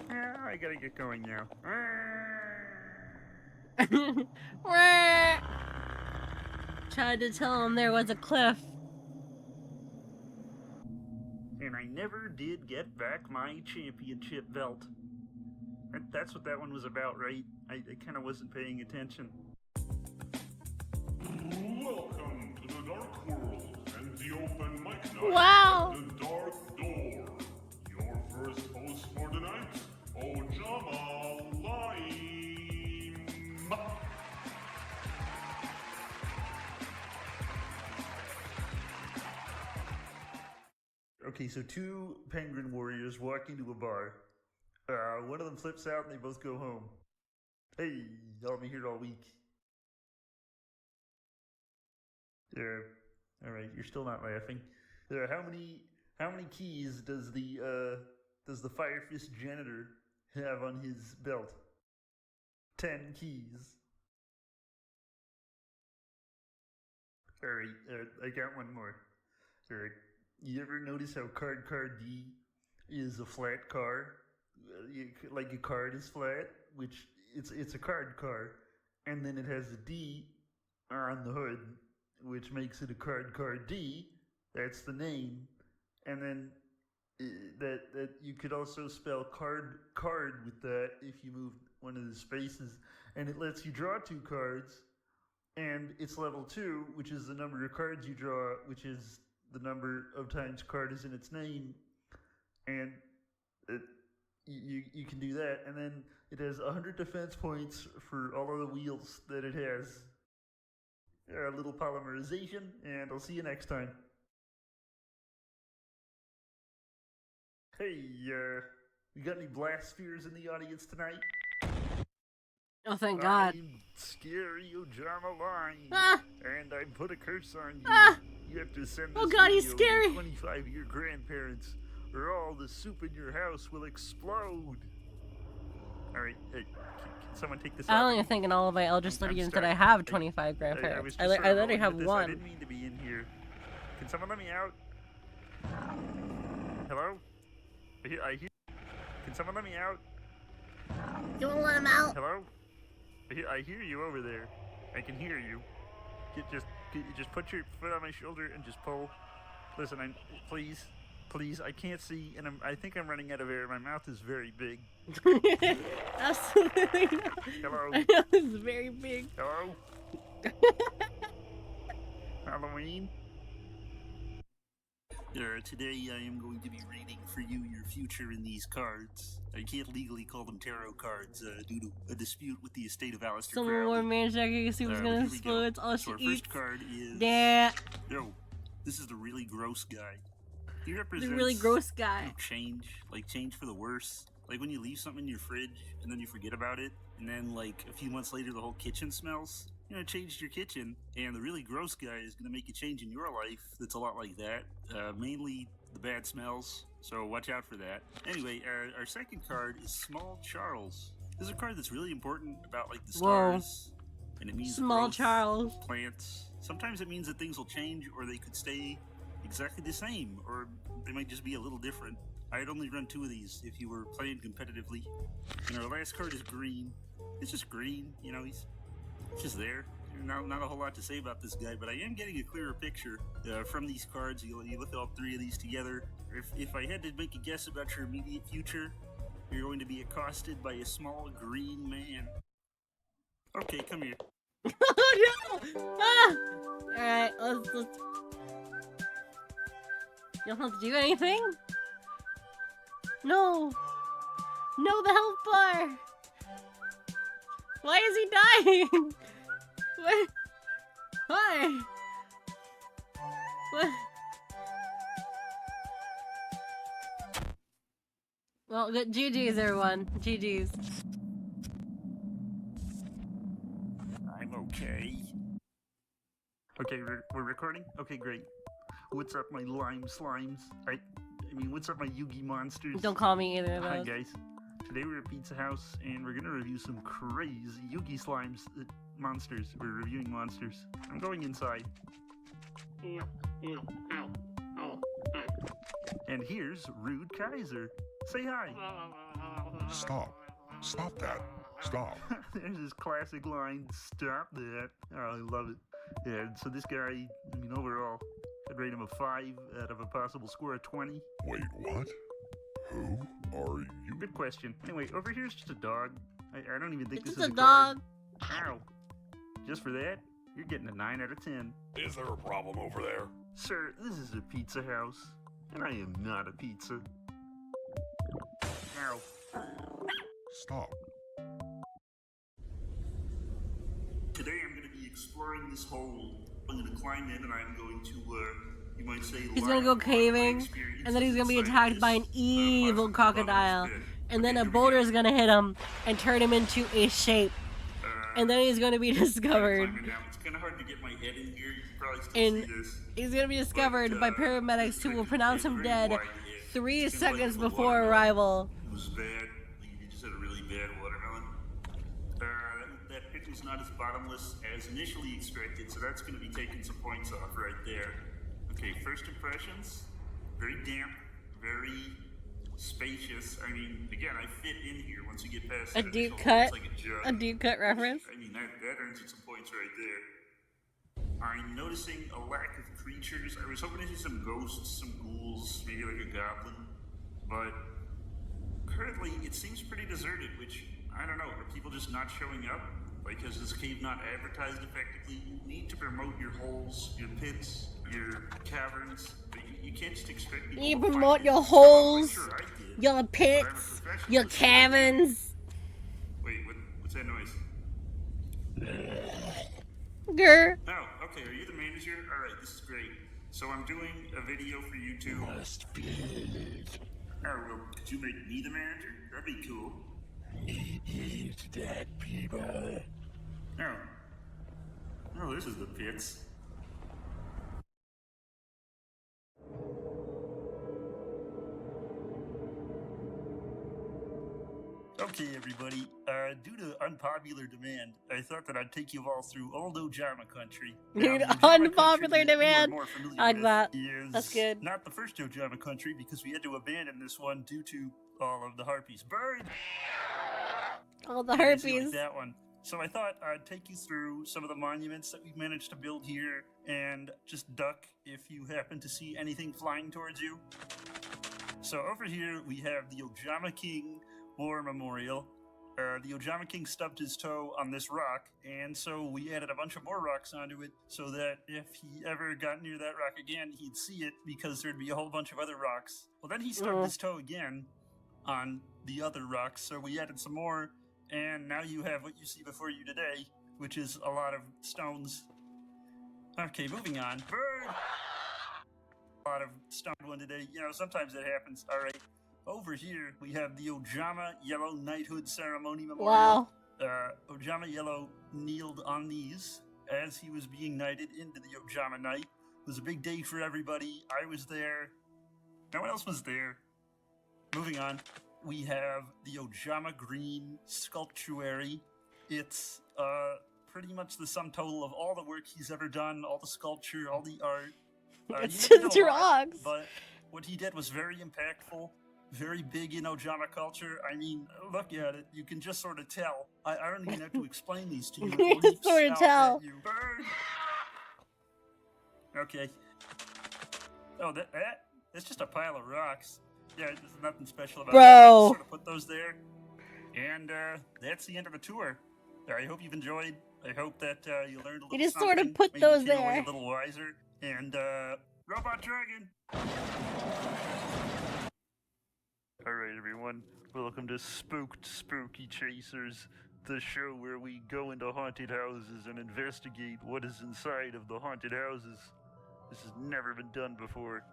Yeah, I gotta get going now. Tried to tell him there was a cliff. And I never did get back my championship belt. That's what that one was about, right? I kind of wasn't paying attention. Welcome to the Dark World and the Open Mic Night Wow. at the Dark Door. Your first host for tonight, Ojama Lime. Okay, so 2 penguin warriors walk into a bar. One of them flips out and they both go home. Hey, y'all been here all week. Yeah, alright, you're still not laughing. How many keys does the Fire Fist janitor have on his belt? 10 keys. Alright, I got one more. Alright. You ever notice how card D is a flat car? Like a card is flat, which it's a card car, and then it has a D on the hood, which makes it a card D. That's the name, and then that you could also spell card with that if you move one of the spaces, and it lets you draw 2 cards, and it's level 2, which is the number of cards you draw, which is the number of times card is in its name, and you can do that, and then it has 100 defense points for all of the wheels that it has. A little polymerization, and I'll see you next time. Hey, we got any blast spheres in the audience tonight? Oh, thank God. I'm scary Ojama Line, Ah. and I put a curse on you. Ah. You have to send this Oh God, he's video scary. to 25 of your grandparents, or all the soup in your house will explode. Alright, hey, can someone take this I out? don't even think in all of my Eldritch I'm Litigants that sorry. I have Hey, 25 I grandparents. was I just sort of literally rolling have with this. I one. didn't mean to be in here. Can someone let me out? Hello? I hear. Can someone let me out? You wanna let him out? Hello? I hear you over there. I can hear you. Just put your foot on my shoulder and just pull. Listen, please, I can't see, and I think I'm running out of air. My mouth is very big. Absolutely not. Hello? I know it's very big. Hello? Halloween? Today I am going to be reading for you your future in these cards. I can't legally call them tarot cards due to a dispute with the estate of Aleister Someone Crowley. more man checking see what's gonna Here we go. explode. It's all So our she eats. first card is... Yeah. No, this is the really gross guy. He The represents... really gross guy. change. Like, change for the worse. Like when you leave something in your fridge, and then you forget about it, and then, like, a few months later the whole kitchen smells. You know, changed your kitchen, and the really gross guy is going to make a change in your life that's a lot like that. Mainly the bad smells, so watch out for that. Anyway, our second card is Small Charles. This is a card that's really important about, like, the stars. Whoa. And it means Small growth, Charles. plants. Sometimes it means that things will change, or they could stay exactly the same, or they might just be a little different. I'd only run 2 of these if you were playing competitively. And our last card is green. It's just green, you know, he's just there. Not a whole lot to say about this guy, but I am getting a clearer picture from these cards. You look at all 3 of these together. If I had to make a guess about your immediate future, you're going to be accosted by a small green man. Okay, come here. Oh no! Ah! Alright, let's... You don't have to do anything? No! No, the health bar! Why is he dying? What? Why? What? Well, good GG's everyone. GG's. I'm okay. Okay, we're recording? Okay, great. What's up, my lime slimes? I mean, what's up, my Yugi monsters? Don't call me either of Hi, those. guys. Today we're at Pizza House, and we're gonna review some crazy Yugi slimes. Monsters. We're reviewing monsters. I'm going inside. And here's Rude Kaiser. Say hi. Stop. Stop that. Stop. There's this classic line, stop that. Oh, I love it. Yeah, so this guy, I mean, overall, I'd rate him a 5 out of a possible score of 20. Wait, what? Who are you? Good question. Anyway, over here's just a dog. I don't even think It's this just is a dog. Ow. Just for that, you're getting a 9 out of 10. Is there a problem over there? Sir, this is a pizza house, and I am not a pizza. Ow. Stop. Today I'm going to be exploring this hole. I'm going to climb in and I'm going to, you might say, He's gonna go caving, and then he's gonna be attacked by an evil crocodile. And then a boulder is gonna hit him and turn him into a shape. And then he's gonna be discovered. It's kind of hard to get my head in here. You can probably still see And this. he's gonna be discovered by paramedics who will pronounce him dead 3 seconds before arrival. It was bad. You just had a really bad watermelon. That pit was not as bottomless as initially expected, so that's going to be taking some points off right there. Okay, first impressions. Very damp, very spacious. I mean, again, I fit in here once you get past A that deep initial- cut? it's like a jug. A deep cut reference? I mean, that earns you some points right there. I'm noticing a lack of creatures. I was hoping to see some ghosts, some ghouls, maybe like a goblin. But currently, it seems pretty deserted, which, I don't know, are people just not showing up? Like, has this cave not advertised effectively? You need to promote your holes, your pits, your caverns. But you can't just expect people You to find promote it. your I'm holes, sure I did. your But I'm a pits, professional. your caverns. Wait, what's that noise? Grr. Oh, okay, are you the manager? Alright, this is great. So I'm doing a video for YouTube. Must feed. Oh, well, could you make me the manager? That'd be cool. Eat that, people. Oh. Oh, this is the pits. Okay, everybody. Due to unpopular demand, I thought that I'd take you all through old Ojama country. Dude, the Ojama unpopular country that you are demand. more familiar I like with that. is That's good. not the first Ojama country because we had to abandon this one due to all of the harpies. Bird! All the Yeah, see, like harpies. that one. So I thought I'd take you through some of the monuments that we've managed to build here and just duck if you happen to see anything flying towards you. So over here we have the Ojama King War Memorial. The Ojama King stubbed his toe on this rock, and so we added a bunch of more rocks onto it so that if he ever got near that rock again, he'd see it because there'd be a whole bunch of other rocks. Well, then he stubbed his toe again on the other rocks, so we added some more, and now you have what you see before you today, which is a lot of stones. Okay, moving on. Bird! A lot of stone one today. You know, sometimes that happens. All right. Over here, we have the Ojama Yellow Knighthood Ceremony Memorial. Wow. Ojama Yellow kneeled on these as he was being knighted into the Ojama Knight. It was a big day for everybody. I was there. No one else was there. Moving on, we have the Ojama Green Sculptuary. It's pretty much the sum total of all the work he's ever done, all the sculpture, all the art. It's He did just a lot, rocks. but what he did was very impactful, very big in Ojama culture. I mean, look at it. You can just sort of tell. I don't even have to explain these to you. You It can leaps sort of out tell. at you. Bird! Okay. Oh, that's just a pile of rocks. Yeah, there's nothing special about that. I Bro. just sort of put those there. And that's the end of the tour. I hope you've enjoyed. I hope that you learned a little You just something. sort of put maybe those came away there. a little wiser. And Robot Dragon! Alright, everyone. Welcome to Spooked Spooky Chasers, the show where we go into haunted houses and investigate what is inside of the haunted houses. This has never been done before.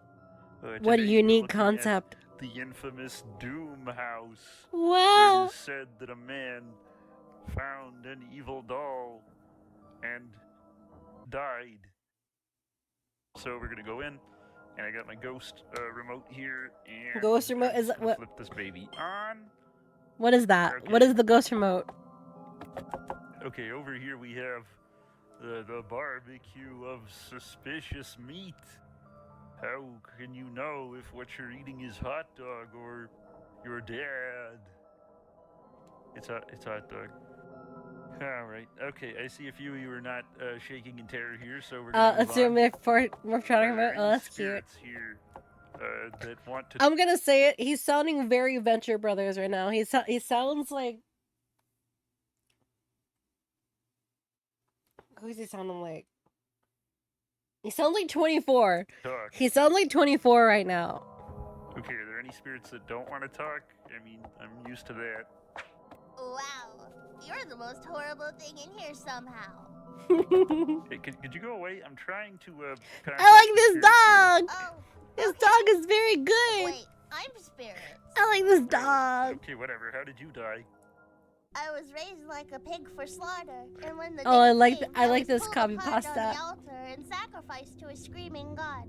What a Today unique we're looking concept. at the infamous Doom House. Wow. It is said that a man found an evil doll and died. So we're gonna go in, and I got my ghost remote here, and Ghost remote is I'm gonna what? flip this baby on. What is that? Okay. What is the ghost remote? Okay, over here we have the barbecue of suspicious meat. How can you know if what you're eating is hot dog or your dad? It's hot dog. All right. Okay, I see a few of you are not shaking in terror here, so we're gonna Let's do a more trying about. Oh, that's cute. here that want to. I'm gonna say it. He's sounding very Venture Brothers right now. He sounds like. Who's he sounding like? He sounds like 24. Talk. He sounds like 24 right now. Okay, are there any spirits that don't want to talk? I mean, I'm used to that. Wow, you're the most horrible thing in here somehow. Hey, could you go away? I'm trying to. I like this dog. Oh, This dog is very good. wait, I'm Spirit. I like this dog. Okay, whatever. How did you die? I was raised like a pig for slaughter, and when the Oh, I day like came, I like was this pulled copy apart pasta. on the altar and sacrificed to a screaming god.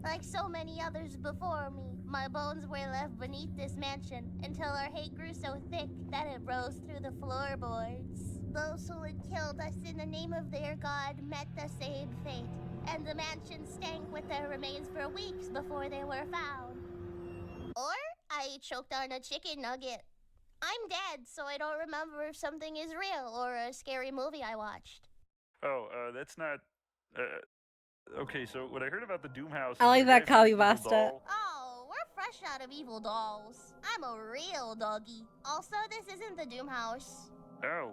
Like so many others before me, my bones were left beneath this mansion until our hate grew so thick that it rose through the floorboards. Those who had killed us in the name of their god met the same fate, and the mansion stank with their remains for weeks before they were found. Or I choked on a chicken nugget. I'm dead, so I don't remember if something is real or a scary movie I watched. Oh, that's not. Okay, so what I heard about the Doom House. I is like the guy that found copy an evil pasta. doll. Oh, we're fresh out of evil dolls. I'm a real doggy. Also, this isn't the Doom House. Oh,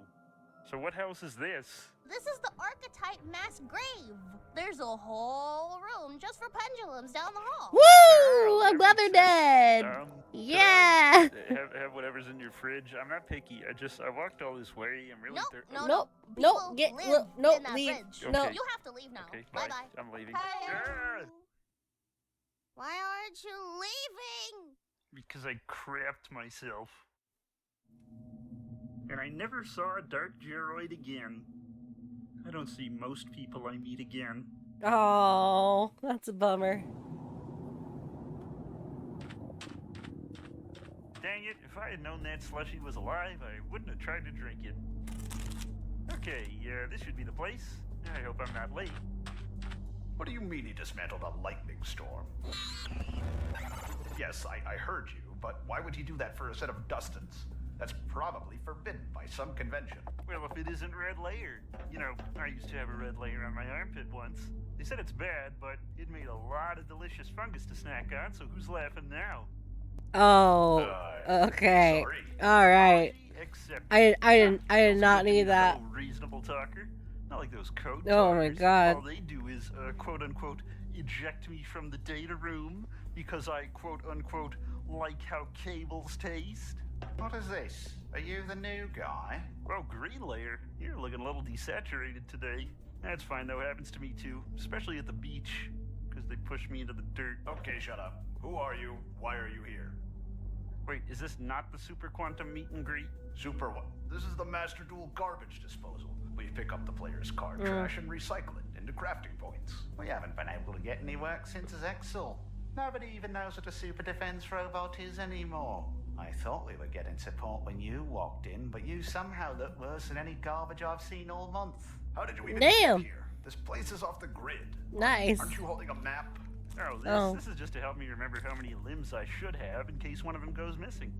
so what house is this? This is the archetype mass grave. There's a whole room just for pendulums down the hall. Woo! I'm glad they're dead. Yeah. Have whatever's in your fridge. I'm not picky. I walked all this way. I'm really thirsty. Nope. People Nope. Get live nope. in that Leave. fridge. No. Okay. You have to leave now. Okay, Bye bye. bye. I'm leaving. Hey. Ah! Why aren't you leaving? Because I crapped myself. And I never saw a dark Geroid again. I don't see most people I meet again. Oh, that's a bummer. Dang dang it, if I had known that slushy was alive, I wouldn't have tried to drink it. Okay, this should be the place. I hope I'm not late. What do you mean he dismantled a lightning storm? Yes, I heard you, but why would he do that for a set of Dustins? That's probably forbidden by some convention. Well, if it isn't red layer. You know, I used to have a red layer on my armpit once. They said it's bad, but it made a lot of delicious fungus to snack on, so who's laughing now? Oh, okay. All right. I did not need that. Reasonable talker. Not like those code Oh my talkers. god. All they do is, quote unquote, eject me from the data room because I, quote unquote, like how cables taste. What is this? Are you the new guy? Oh, green layer. You're looking a little desaturated today. That's fine though, happens to me too. Especially at the beach. Because they push me into the dirt. Okay, shut up. Who are you? Why are you here? Wait, is this not the Super Quantum meet and greet? Super what? This is the Master Duel garbage disposal. We pick up the player's card trash and recycle it into crafting points. We haven't been able to get any work since Zexel. Nobody even knows what a super defense robot is anymore. I thought we were getting support when you walked in, but you somehow look worse than any garbage I've seen all month. How did you even Damn. get here? This place is off the grid. Nice. Aren't you holding a map? Oh, this is just to help me remember how many limbs I should have in case one of them goes missing.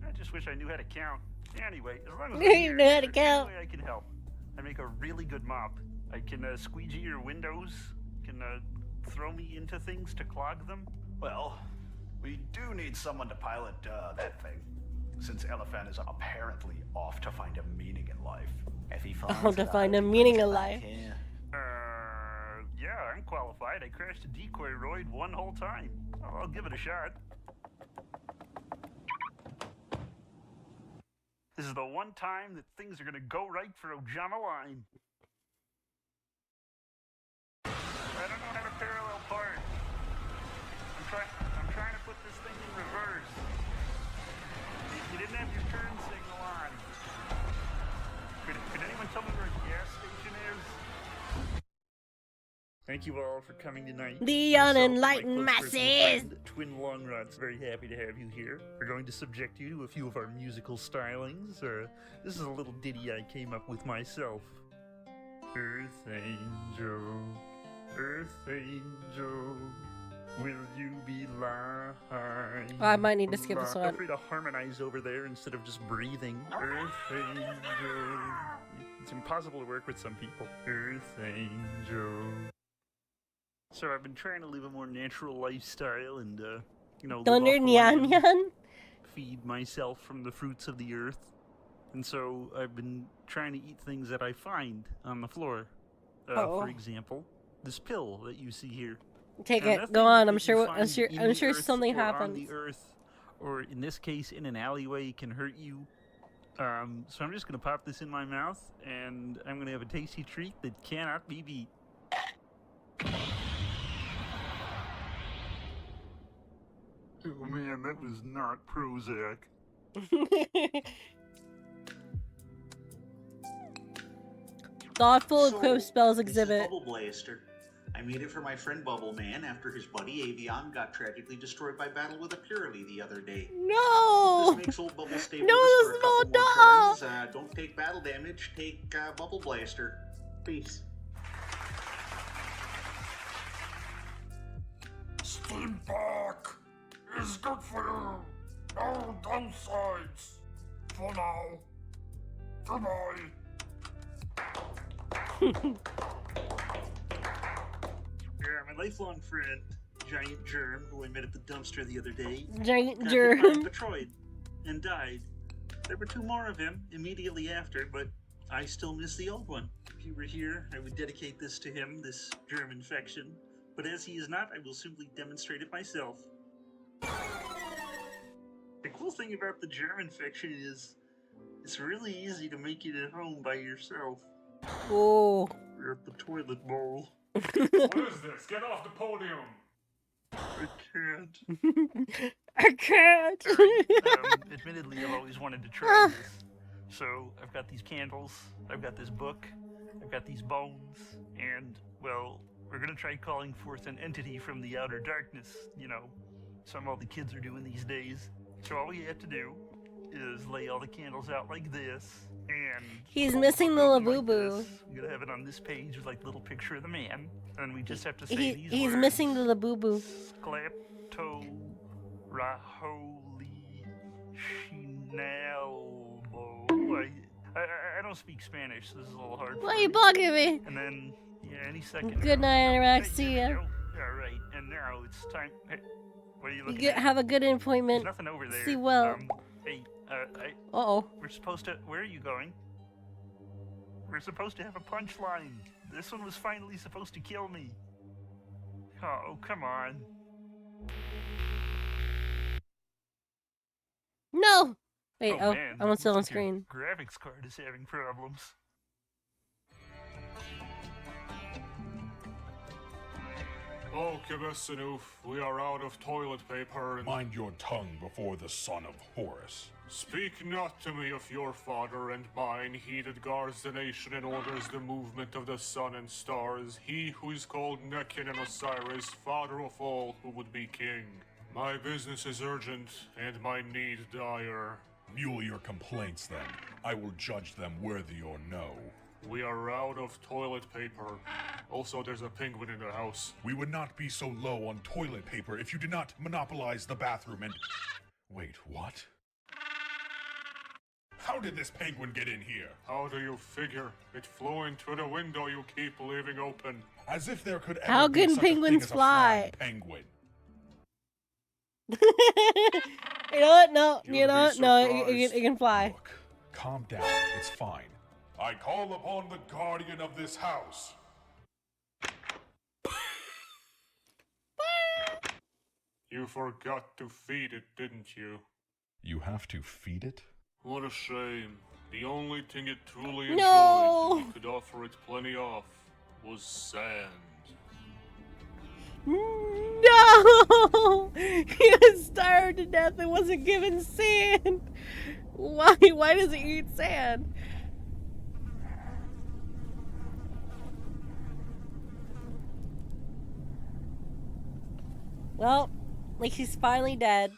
I just wish I knew how to count. Anyway, as long as I'm here, know how to there's count. any way I can help. I make a really good mop. I can squeegee your windows, can throw me into things to clog them. Well, we do need someone to pilot that thing, since Elephant is apparently off to find a meaning in life. If he finds Oh, to find a meaning in life. Yeah, I'm qualified. I crashed a decoy roid one whole time. I'll give it a shot. This is the one time that things are gonna go right for Ojama Line. I don't know how to parallel park. I'm trying to put this thing in reverse. You didn't have your turn signal on. Could anyone tell me where a gas station is? Thank you all for coming tonight. The unenlightened masses! Twin Longrods, very happy to have you here. We're going to subject you to a few of our musical stylings. This is a little ditty I came up with myself. Earth Angel, Earth Angel, will you be lying? Oh, I might need to skip this one. Feel free to harmonize over there instead of just breathing. Earth Angel. It's impossible to work with some people. Earth Angel. So I've been trying to live a more natural lifestyle and, live Thunder off the Nyan land, Nyan? feed myself from the fruits of the earth. And so I've been trying to eat things that I find on the floor. For example, this pill that you see here. Take Now, it. nothing Go on. that I'm you sure. find I'm sure. in I'm the sure earth something or on happens. the earth, or in this case, in an alleyway, can hurt you. So I'm just gonna pop this in my mouth, and I'm gonna have a tasty treat that cannot be beat. Oh man, that was not Prozac. Thoughtful equipped spells exhibit. Bubble Blaster. I made it for my friend Bubble Man after his buddy Avion got tragically destroyed by battle with a Purely the other day. No! This makes old Bubble stay No, with us for a this couple is more not turns. Don't take battle damage, take Bubble Blaster. Peace. Steam Park is good for you. No downsides. For now. Goodbye. Yeah, my lifelong friend, Giant Germ, who I met at the dumpster the other day, Giant got Germ. hit by a Metroid and died. There were two more of him immediately after, but I still miss the old one. If he were here, I would dedicate this to him, this germ infection. But as he is not, I will simply demonstrate it myself. The cool thing about the germ infection is it's really easy to make it at home by yourself. Oh. Or at the toilet bowl. What is this? Get off the podium! I can't. I can't. Admittedly, I've always wanted to try this. So, I've got these candles, I've got this book, I've got these bones, and, well, we're gonna try calling forth an entity from the outer darkness, something all the kids are doing these days. So all we have to do is lay all the candles out like this, and He's missing the Labubu. I'm gonna have it on this page with like little picture of the man, and we just have to say these He's words. missing the Labubu. Sklepto Raholi Shinelmo. I don't speak Spanish, so this is a little hard. Why are you bugging me? And then, yeah, any second. Good night, Araxia. Alright, and now it's time. Hey, what are you looking at? Have a good appointment. There's nothing over there. See well. Hey, Uh-oh. We're supposed to. Where are you going? We're supposed to have a punchline. This one was finally supposed to kill me. Oh, come on. No! Wait, Man, I'm still on looks like your screen. Graphics card is having problems. Okay, Bessanoof, we are out of toilet paper and... Mind your tongue before the son of Horus. Speak not to me of your father and mine, he that guards the nation and orders the movement of the sun and stars, he who is called Nechin and Osiris, father of all who would be king. My business is urgent, and my need dire. Mule your complaints, then. I will judge them worthy or no. We are out of toilet paper. Also, there's a penguin in the house. We would not be so low on toilet paper if you did not monopolize the bathroom and... Wait, what? How did this penguin get in here? How do you figure? It flew in through the window you keep leaving open. As if there could ever How be can such a thing penguins as a fly? flying penguin. You know what? No, You'd you know be what? No, surprised. it can fly. Look, calm down. It's fine. I call upon the guardian of this house. You forgot to feed it, didn't you? You have to feed it? What a shame. The only thing it truly No! enjoyed, and you could offer it plenty of, was sand. No! He was starved to death and wasn't given sand. Why? Why does he eat sand? Well, like he's finally dead.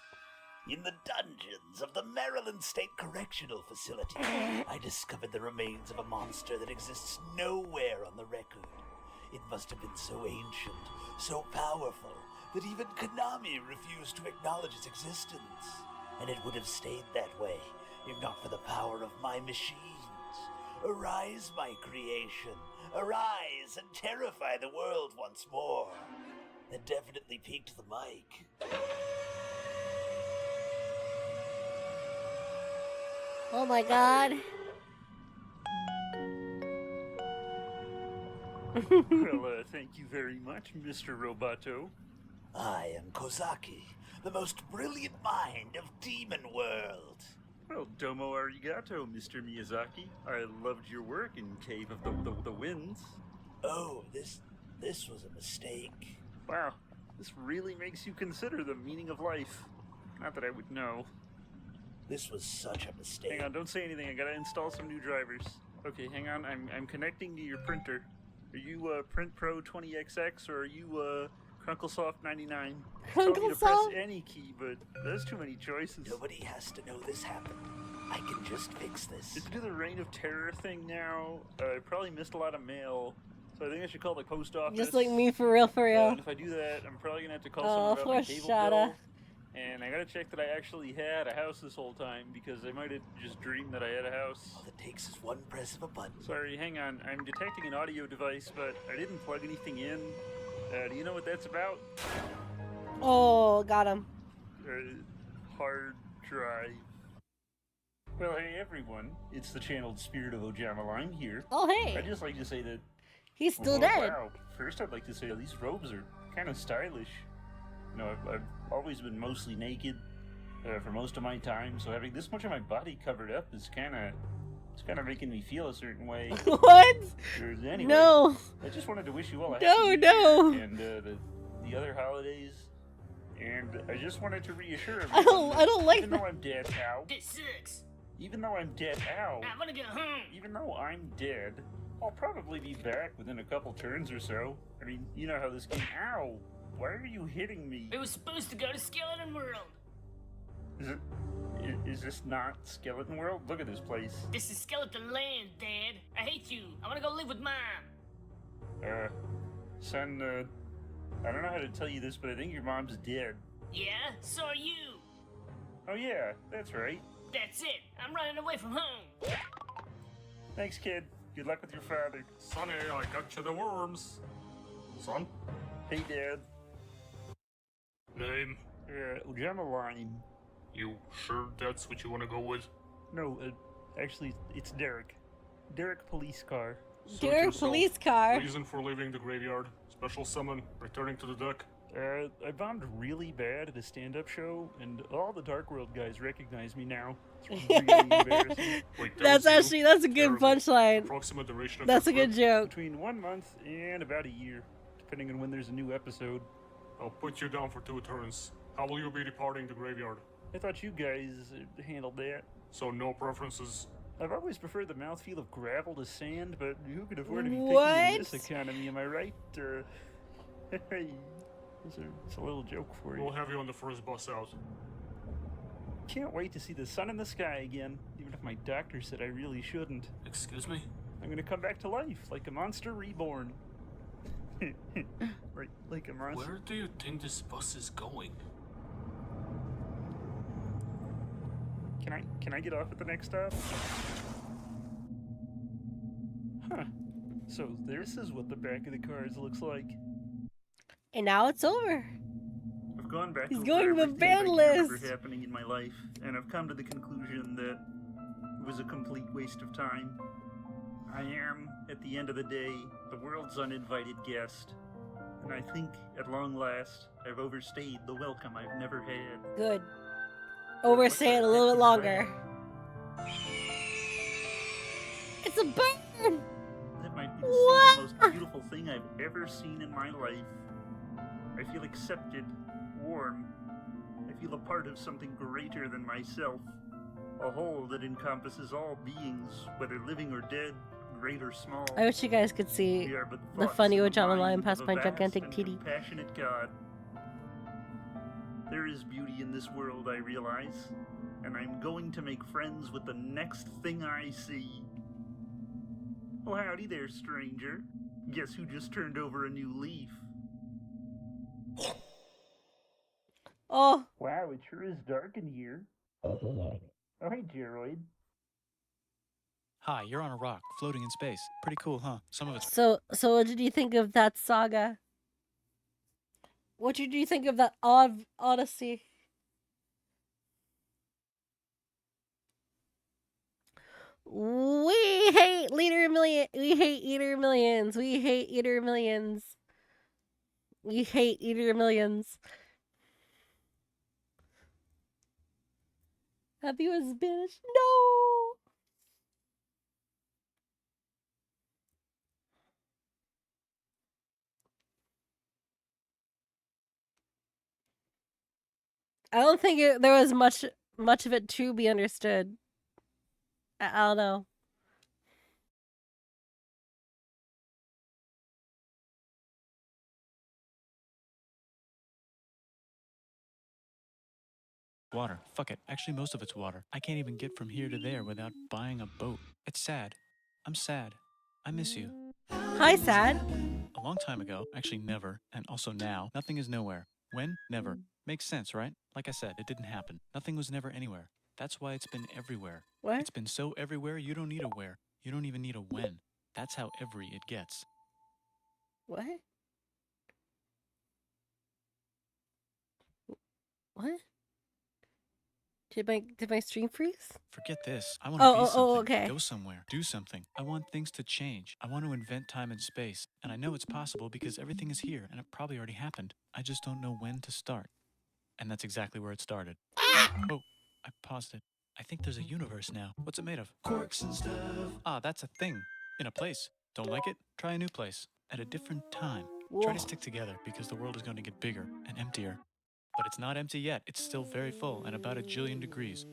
In the dungeons of the Maryland State Correctional Facility, I discovered the remains of a monster that exists nowhere on the record. It must have been so ancient, so powerful, that even Konami refused to acknowledge its existence. And it would have stayed that way, if not for the power of my machines. Arise, my creation. Arise and terrify the world once more. That definitely peaked the mic. Oh my god. Well, thank you very much, Mr. Roboto. I am Kozaki, the most brilliant mind of Demon World. Well, domo arigato, Mr. Miyazaki. I loved your work in Cave of the Winds. Oh, this was a mistake. Wow, this really makes you consider the meaning of life. Not that I would know. This was such a mistake. Hang on, don't say anything. I gotta install some new drivers. Okay, hang on. I'm connecting to your printer. Are you Print Pro 20XX or are you Crunklesoft 99? Tell me to press any key, but there's too many choices. Nobody has to know this happened. I can just fix this. Did you do the Reign of Terror thing now? I probably missed a lot of mail, so I think I should call the post office. Just like me, for real, for real. And if I do that, I'm probably gonna have to call someone about my cable bill. And I gotta check that I actually had a house this whole time, because I might have just dreamed that I had a house. All it takes is one press of a button. Sorry, hang on. I'm detecting an audio device, but I didn't plug anything in. Do you know what that's about? Oh, got him. Hard drive. Well, hey everyone. It's the channeled Spirit of Ojama Line here. Oh, hey. I'd just like to say that... He's still dead. Wow. First, I'd like to say these robes are kind of stylish. You know, I've always been mostly naked for most of my time, so having this much of my body covered up is kind of making me feel a certain way. What? Anyway, no. I just wanted to wish you all a No, happy no. New Year and the other holidays, and I just wanted to reassure everyone. I don't like even though I'm dead, ow. This sucks. Even though I'm dead, ow. I wanna go home. Even though I'm dead, I'll probably be back within a couple turns or so. I mean, you know how this game. Ow. Why are you hitting me? It was supposed to go to Skeleton World. Is this not Skeleton World? Look at this place. This is Skeleton Land, Dad. I hate you. I want to go live with Mom. Son, I don't know how to tell you this, but I think your mom's dead. Yeah? So are you. Oh yeah, that's right. That's it. I'm running away from home. Thanks, kid. Good luck with your father. Sonny, I got you the worms. Son? Hey, Dad. Name? Ujama Line. You sure that's what you want to go with? No, actually, it's Derek. Derek Police Car. Derek Police Car? Reason for leaving the graveyard. Special summon. Returning to the deck. I bombed really bad at a stand-up show, and all the Dark World guys recognize me now. It's really embarrassing. Wait, that's a good punchline. Approximate duration of That's a good joke. Between 1 month and about a year, depending on when there's a new episode. I'll put you down for 2 turns. How will you be departing the graveyard? I thought you guys handled that. So no preferences? I've always preferred the mouthfeel of gravel to sand, but who could afford to be What? picky in this economy, am I right? It's a little joke for you. We'll have you on the first bus out. Can't wait to see the sun in the sky again, even if my doctor said I really shouldn't. Excuse me? I'm gonna come back to life, like a monster reborn. Right, like a monster. Where do you think this bus is going? Can I get off at the next stop? Huh. So this is what the back of the cars looks like. And now it's over. I've gone back. He's over going to the everything ban I list. remember happening in my life, and I've come to the conclusion that it was a complete waste of time. I am, at the end of the day, the world's uninvited guest, and I think, at long last, I've overstayed the welcome I've never had. Good. Overstay it a little bit longer. It's a bird! That might be the single most beautiful thing I've ever seen in my life. I feel accepted, warm. I feel a part of something greater than myself. A whole that encompasses all beings, whether living or dead, great or small. I wish you guys could see We are but the thoughts funny in the Ojama line mind past of my a vast gigantic and titty. compassionate God. There is beauty in this world, I realize, and I'm going to make friends with the next thing I see. Well, howdy there, stranger. Guess who just turned over a new leaf? Oh. Wow, it sure is dark in here. Oh, hey, Geroid. Hi, you're on a rock, floating in space. Pretty cool, huh? Some of it's... So what did you think of that saga? What did you think of that Odyssey? We hate Leader Million. We hate Eater Millions. We hate Eater Millions. We hate Eater Millions. Happy was Spanish. No. I don't think there was much of it to be understood. I don't know. Water. Fuck it. Actually, most of it's water. I can't even get from here to there without buying a boat. It's sad. I'm sad. I miss you. Hi, sad. A long time ago, actually never, and also now, nothing is nowhere. When? Never. Makes sense, right? Like I said, it didn't happen. Nothing was never anywhere. That's why it's been everywhere. What? It's been so everywhere, you don't need a where. You don't even need a when. That's how every it gets. What? What? Did my stream freeze? Forget this. I want to be something. Okay. Go somewhere. Do something. I want things to change. I want to invent time and space. And I know it's possible because everything is here and it probably already happened. I just don't know when to start. And that's exactly where it started. Oh, I paused it. I think there's a universe now. What's it made of? Quarks and stuff. Ah, that's a thing. In a place. Don't like it? Try a new place. At a different time. Try to stick together because the world is going to get bigger and emptier. But it's not empty yet. It's still very full and about 1 jillion degrees.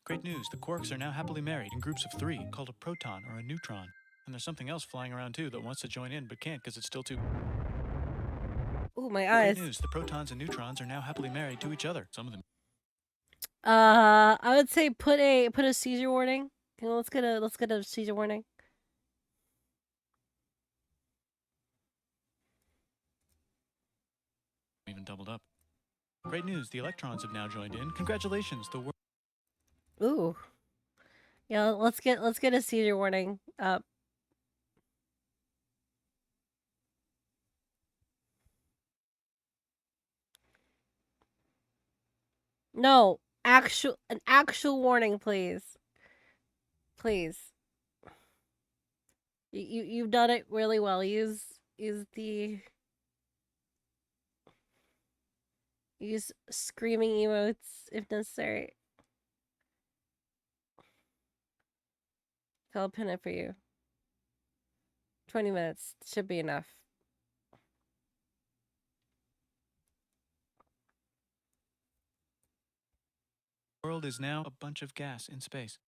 Great news. The quarks are now happily married in groups of 3 called a proton or a neutron. And there's something else flying around too that wants to join in but can't because it's still too... Ooh, my eyes. Great news. The protons and neutrons are now happily married to each other. Some of them... I would say put a seizure warning. Let's get a seizure warning. Even doubled up. Great news, the electrons have now joined in. Congratulations, the world. Ooh. Yeah, let's get a seizure warning up. No, an actual warning, please. Please. You've done it really well. Use screaming emotes if necessary. I'll pin it for you. 20 minutes should be enough. The world is now a bunch of gas in space.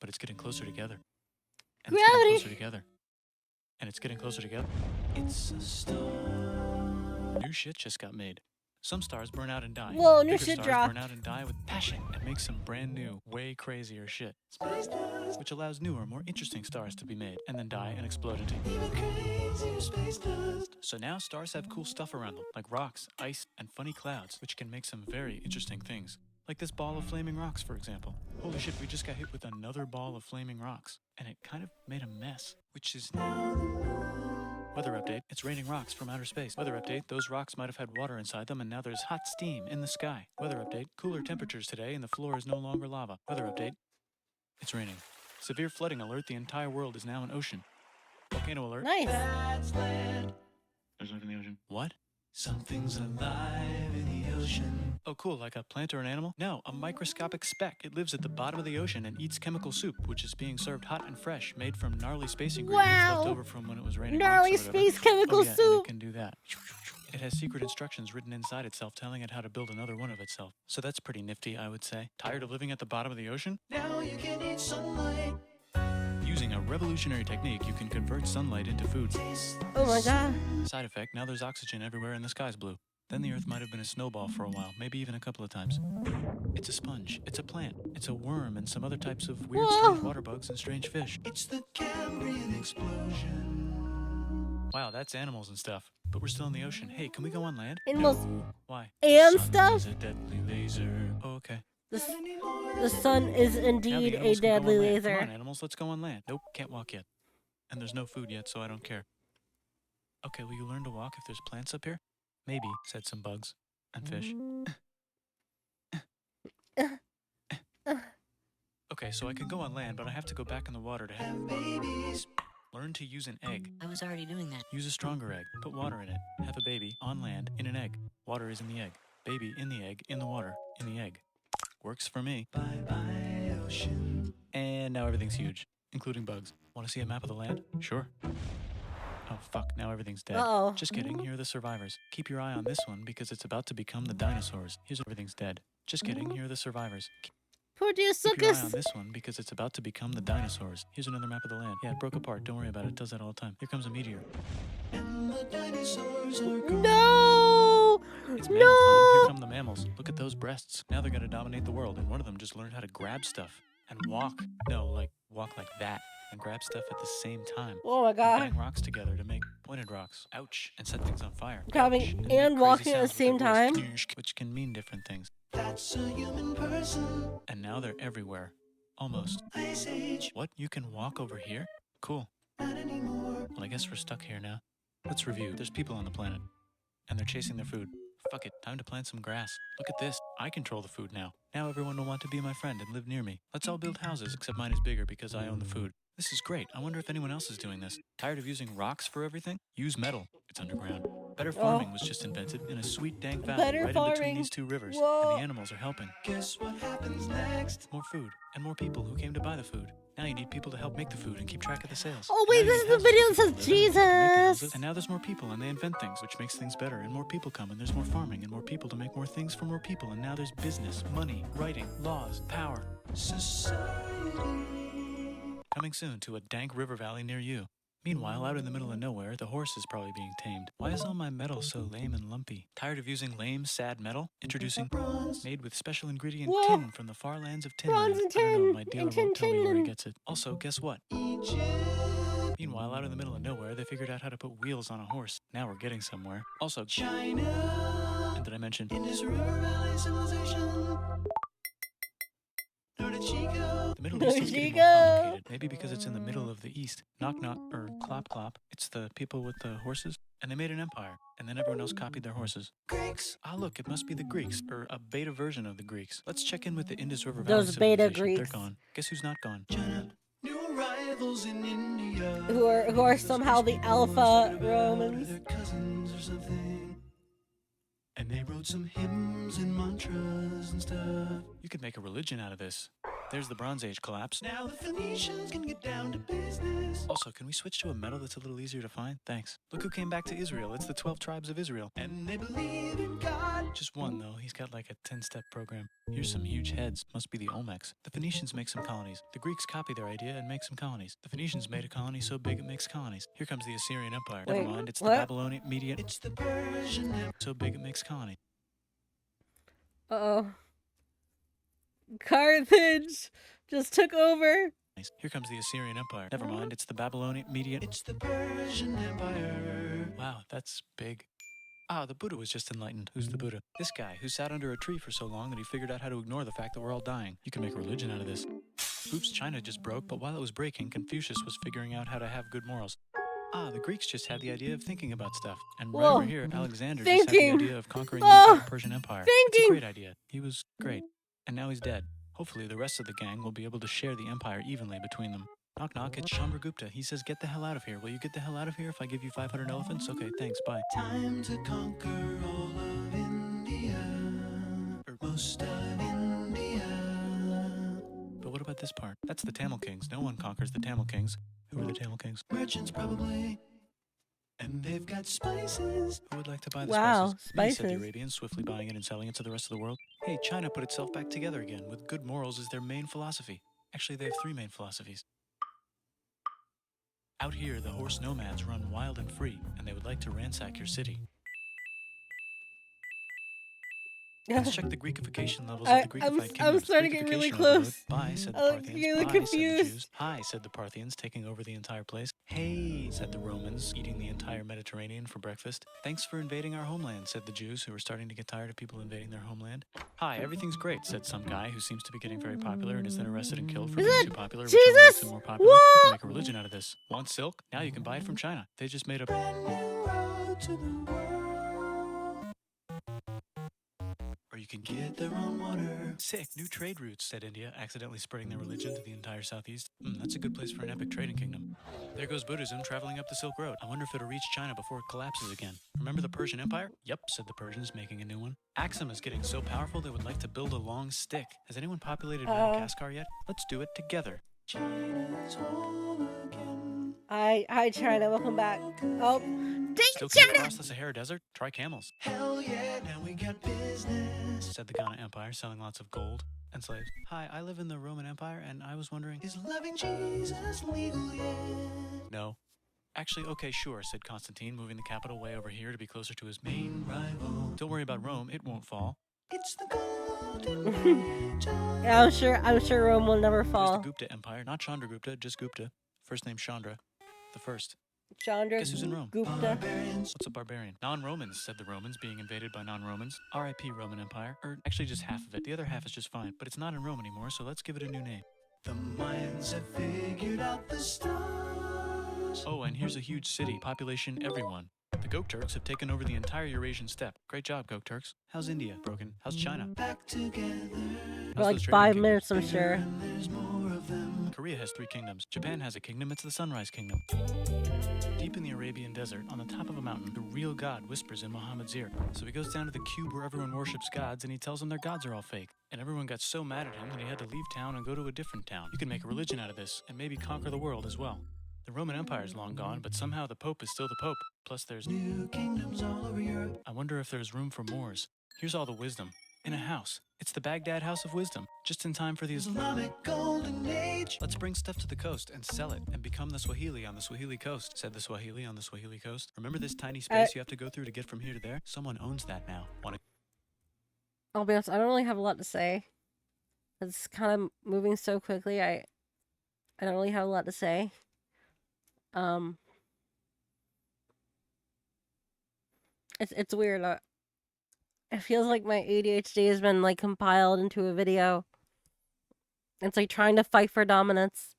But it's getting closer together. And Gravity. it's getting closer together. And it's getting closer together. It's a star. New shit just got made. Some stars burn out and die. Whoa, new Bigger shit stars dropped. burn out and die with passion and make some brand new, way crazier shit. Which allows newer, more interesting stars to be made and then die and explode into even crazier space dust. So now stars have cool stuff around them, like rocks, ice, and funny clouds, which can make some very interesting things. Like this ball of flaming rocks, for example. Holy shit, we just got hit with another ball of flaming rocks. And it kind of made a mess, which is now the moon. Weather update, it's raining rocks from outer space. Weather update, those rocks might have had water inside them and now there's hot steam in the sky. Weather update, cooler temperatures today and the floor is no longer lava. Weather update, it's raining. Severe flooding alert, the entire world is now an ocean. Volcano alert. Nice. There's life in the ocean. What? Something's alive in the ocean. Oh, cool, like a plant or an animal? No, a microscopic speck. It lives at the bottom of the ocean and eats chemical soup, which is being served hot and fresh, made from gnarly space ingredients left over from when it was raining Gnarly rocks or whatever. space chemical oh, yeah, soup. And it can do that. It has secret instructions written inside itself telling it how to build another one of itself. So that's pretty nifty, I would say. Tired of living at the bottom of the ocean? Now you can eat sunlight. Using a revolutionary technique, you can convert sunlight into food. Oh my god. Side effect, now there's oxygen everywhere and the sky's blue. Then the Earth might have been a snowball for a while, maybe even a couple of times. It's a sponge, it's a plant, it's a worm and some other types of weird strange water bugs and strange fish. It's the Cambrian explosion. Wow, that's animals and stuff. But we're still in the ocean. Hey, can we go on land? Animals. No. Why? And Sun stuff? is a deadly laser. Oh, okay. The sun is Now the indeed a animals can go on deadly land. laser. Come on, animals, let's go on land. Nope, can't walk yet. And there's no food yet, so I don't care. Okay, will you learn to walk if there's plants up here? Maybe, said some bugs. And fish. Okay, so I can go on land, but I have to go back in the water to have babies. Learn to use an egg. I was already doing that. Use a stronger egg. Put water in it. Have a baby on land in an egg. Water is in the egg. Baby in the egg, in the water, in the egg. Works for me. Bye-bye, ocean. And now everything's huge, including bugs. Want to see a map of the land? Sure. Oh, fuck, now everything's dead. Uh-oh. Just kidding, here are the survivors. Keep your eye on this one because it's about to become the dinosaurs. Here's everything's dead. Just kidding, here are the survivors. Keep your eye on Portuguese. this one because it's about to become the dinosaurs. Here's another map of the land. Yeah, it broke apart, don't worry about it, it does that all the time. Here comes a meteor. And the dinosaurs are gone. No! It's mammal time. Here come the mammals. Look at those breasts. Now they're gonna dominate the world, and one of them just learned how to grab stuff and walk. No, like walk like that and grab stuff at the same time. Oh my And god. bang rocks together to make pointed rocks. Ouch! And set things on fire. Grabbing Ouch, make and crazy walking at the sounds with same their voice, time? which can mean different things. That's a human person. And now they're everywhere. Almost. Ice Age. What? You can walk over here? Cool. Not anymore. Well, I guess we're stuck here now. Let's review. There's people on the planet. And they're chasing their food. Fuck it, time to plant some grass. Look at this. I control the food now. Now everyone will want to be my friend and live near me. Let's all build houses, except mine is bigger because I own the food. This is great. I wonder if anyone else is doing this. Tired of using rocks for everything? Use metal. It's underground. Better farming was just invented in a sweet dank valley Better right in between farming. these two rivers. Whoa. And the animals are helping. Guess what happens next? More food and more people who came to buy the food. Now you need people to help make the food and keep track of the sales. Oh wait, Now you this is need the houses video for that people says to live in, to make the Jesus. houses. And now there's more people and they invent things, which makes things better. And more people come and there's more farming and more people to make more things for more people. And now there's business, money, writing, laws, power. Society. Coming soon to a dank river valley near you. Meanwhile, out in the middle of nowhere, the horse is probably being tamed. Why is all my metal so lame and lumpy? Tired of using lame, sad metal? Introducing bronze, made with special ingredient Whoa. tin from the far lands of Bronze Tinland. and I don't know, tin. my dealer And won't tell me where he tin. gets it. Also, guess what? Meanwhile, out in the middle of nowhere, they figured out how to put wheels on a horse. Now we're getting somewhere. Also, China. And did I mention Indus River Valley civilization? The Middle East is getting more complicated. Maybe because it's in the middle of the East. Knock knock, or clop clop. It's the people with the horses. And they made an empire. And then everyone else copied their horses. Greeks! Ah, look, it must be the Greeks. Or a beta version of the Greeks. Let's check in with the Indus River Valley Those beta civilization. Greeks. They're gone. Guess who's not gone? China. New arrivals in India. Who are somehow the alpha Romans. Their cousins or something. And they wrote some hymns and mantras and stuff. You could make a religion out of this. There's the Bronze Age collapse. Now the Phoenicians can get down to business. Also, can we switch to a metal that's a little easier to find? Thanks. Look who came back to Israel. It's the 12 tribes of Israel. And they believe in God. Just one, though. He's got like a 10-step program. Here's some huge heads. Must be the Olmecs. The Phoenicians make some colonies. The Greeks copy their idea and make some colonies. The Phoenicians made a colony so big it makes colonies. Here comes the Assyrian Empire. Wait, Never mind, it's what? the Babylonian Median. It's the Persian Empire. So big it makes colonies. Uh-oh. Carthage just took over. Here comes the Assyrian Empire. Never mind, it's the Babylonian Median. It's the Persian Empire. Wow, that's big. Ah, the Buddha was just enlightened. Who's the Buddha? This guy who sat under a tree for so long that he figured out how to ignore the fact that we're all dying. You can make a religion out of this. Oops, China just broke, but while it was breaking, Confucius was figuring out how to have good morals. Ah, the Greeks just had the idea of thinking about stuff. And right Whoa. over here, Alexander just had Thinking. the idea of conquering the Oh. entire Persian Empire. It's a Thinking. great idea. He was great. And now he's dead. Hopefully the rest of the gang will be able to share the empire evenly between them. Knock knock, it's Chandragupta. He says, get the hell out of here. Will you get the hell out of here if I give you 500 elephants? Okay, thanks, bye. Time to conquer all of India. Or most of India. But what about this part? That's the Tamil Kings. No one conquers the Tamil Kings. Who are the Tamil Kings? Merchants, probably. And they've got spices. Who would like to buy the Wow, spices? Me, said the spices. Arabians, swiftly buying it and selling it to the rest of the world. Hey, China put itself back together again, with good morals as their main philosophy. Actually, they have 3 main philosophies. Out here, the horse nomads run wild and free, and they would like to ransack your city. Let's check the Greekification levels of the Greekified kingdoms. I'm starting to get really Greekification overload. close. Bye, said the I look Parthians. really Bye, said the confused. Jews. Hi, said the Parthians, taking over the entire place. Hey, said the Romans, eating the entire Mediterranean for breakfast. Thanks for invading our homeland, said the Jews, who were starting to get tired of people invading their homeland. Hi, everything's great, said some guy who seems to be getting very popular and is then arrested and killed for Is being it too popular, which only makes Jesus? him more popular. You What? can make a religion out of this. Want silk? Now you can buy it from China. They just made a brand new road to the world. Or you can get their own water. Sick, new trade routes, said India, accidentally spreading their religion to the entire southeast. That's a good place for an epic trading kingdom. There goes Buddhism traveling up the Silk Road. I wonder if it'll reach China before it collapses again. Remember the Persian Empire? Yep, said the Persians, making a new one. Axum is getting so powerful they would like to build a long stick. Has anyone populated Madagascar yet? Let's do it together. China's home again. Hi, China. Welcome back. Oh, Still can't cross the Sahara Desert? Try camels. Hell yeah, now we got business, said the Ghana Empire, selling lots of gold and slaves. Hi, I live in the Roman Empire, and I was wondering, is loving Jesus legal yet? No. Actually, okay, sure, said Constantine, moving the capital way over here to be closer to his main rival. Don't worry about Rome, it won't fall. It's the golden age. yeah, I'm sure Rome will never There's fall. the Gupta Empire, not Chandragupta, just Gupta. First name Chandra, the first. Chandra Guess who's in Rome? Gupta. What's a barbarian? Non-Romans, said the Romans, being invaded by non-Romans. R.I.P. Roman Empire. Or actually just half of it. The other half is just fine. But it's not in Rome anymore, so let's give it a new name. The minds have figured out the stars. Oh, and here's a huge city. Population everyone. The Gok Turks have taken over the entire Eurasian steppe. Great job, Gok Turks. How's India? Broken. How's China? Back together. For like 5 minutes, I'm sure. There's more of them. Korea has 3 kingdoms. Japan has a kingdom. It's the Sunrise Kingdom. Deep in the Arabian desert, on the top of a mountain, the real God whispers in Muhammad's ear. So he goes down to the cube where everyone worships gods, and he tells them their gods are all fake. And everyone got so mad at him that he had to leave town and go to a different town. You can make a religion out of this, and maybe conquer the world as well. The Roman Empire is long gone, but somehow the Pope is still the Pope. Plus there's new kingdoms all over Europe. I wonder if there's room for Moors. Here's all the wisdom. In a house. It's the Baghdad House of Wisdom, just in time for the Islamic Golden Age. Let's bring stuff to the coast and sell it and become the Swahili on the Swahili coast, said the Swahili on the Swahili coast. Remember this tiny space you have to go through to get from here to there? Someone owns that now. I'll be honest, I don't really have a lot to say. It's kind of moving so quickly, I don't really have a lot to say. It's weird. It feels like my ADHD has been like compiled into a video. It's like trying to fight for dominance.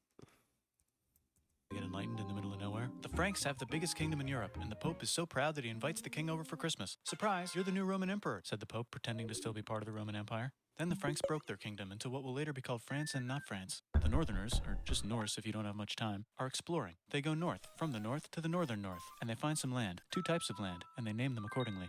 Get enlightened in the middle of nowhere. The Franks have the biggest kingdom in Europe, and the Pope is so proud that he invites the king over for Christmas. Surprise, you're the new Roman emperor, said the Pope, pretending to still be part of the Roman Empire. Then the Franks broke their kingdom into what will later be called France and not France. The Northerners, or just Norse if you don't have much time, are exploring. They go north, from the north to the northern north, and they find some land, 2 types of land, and they name them accordingly.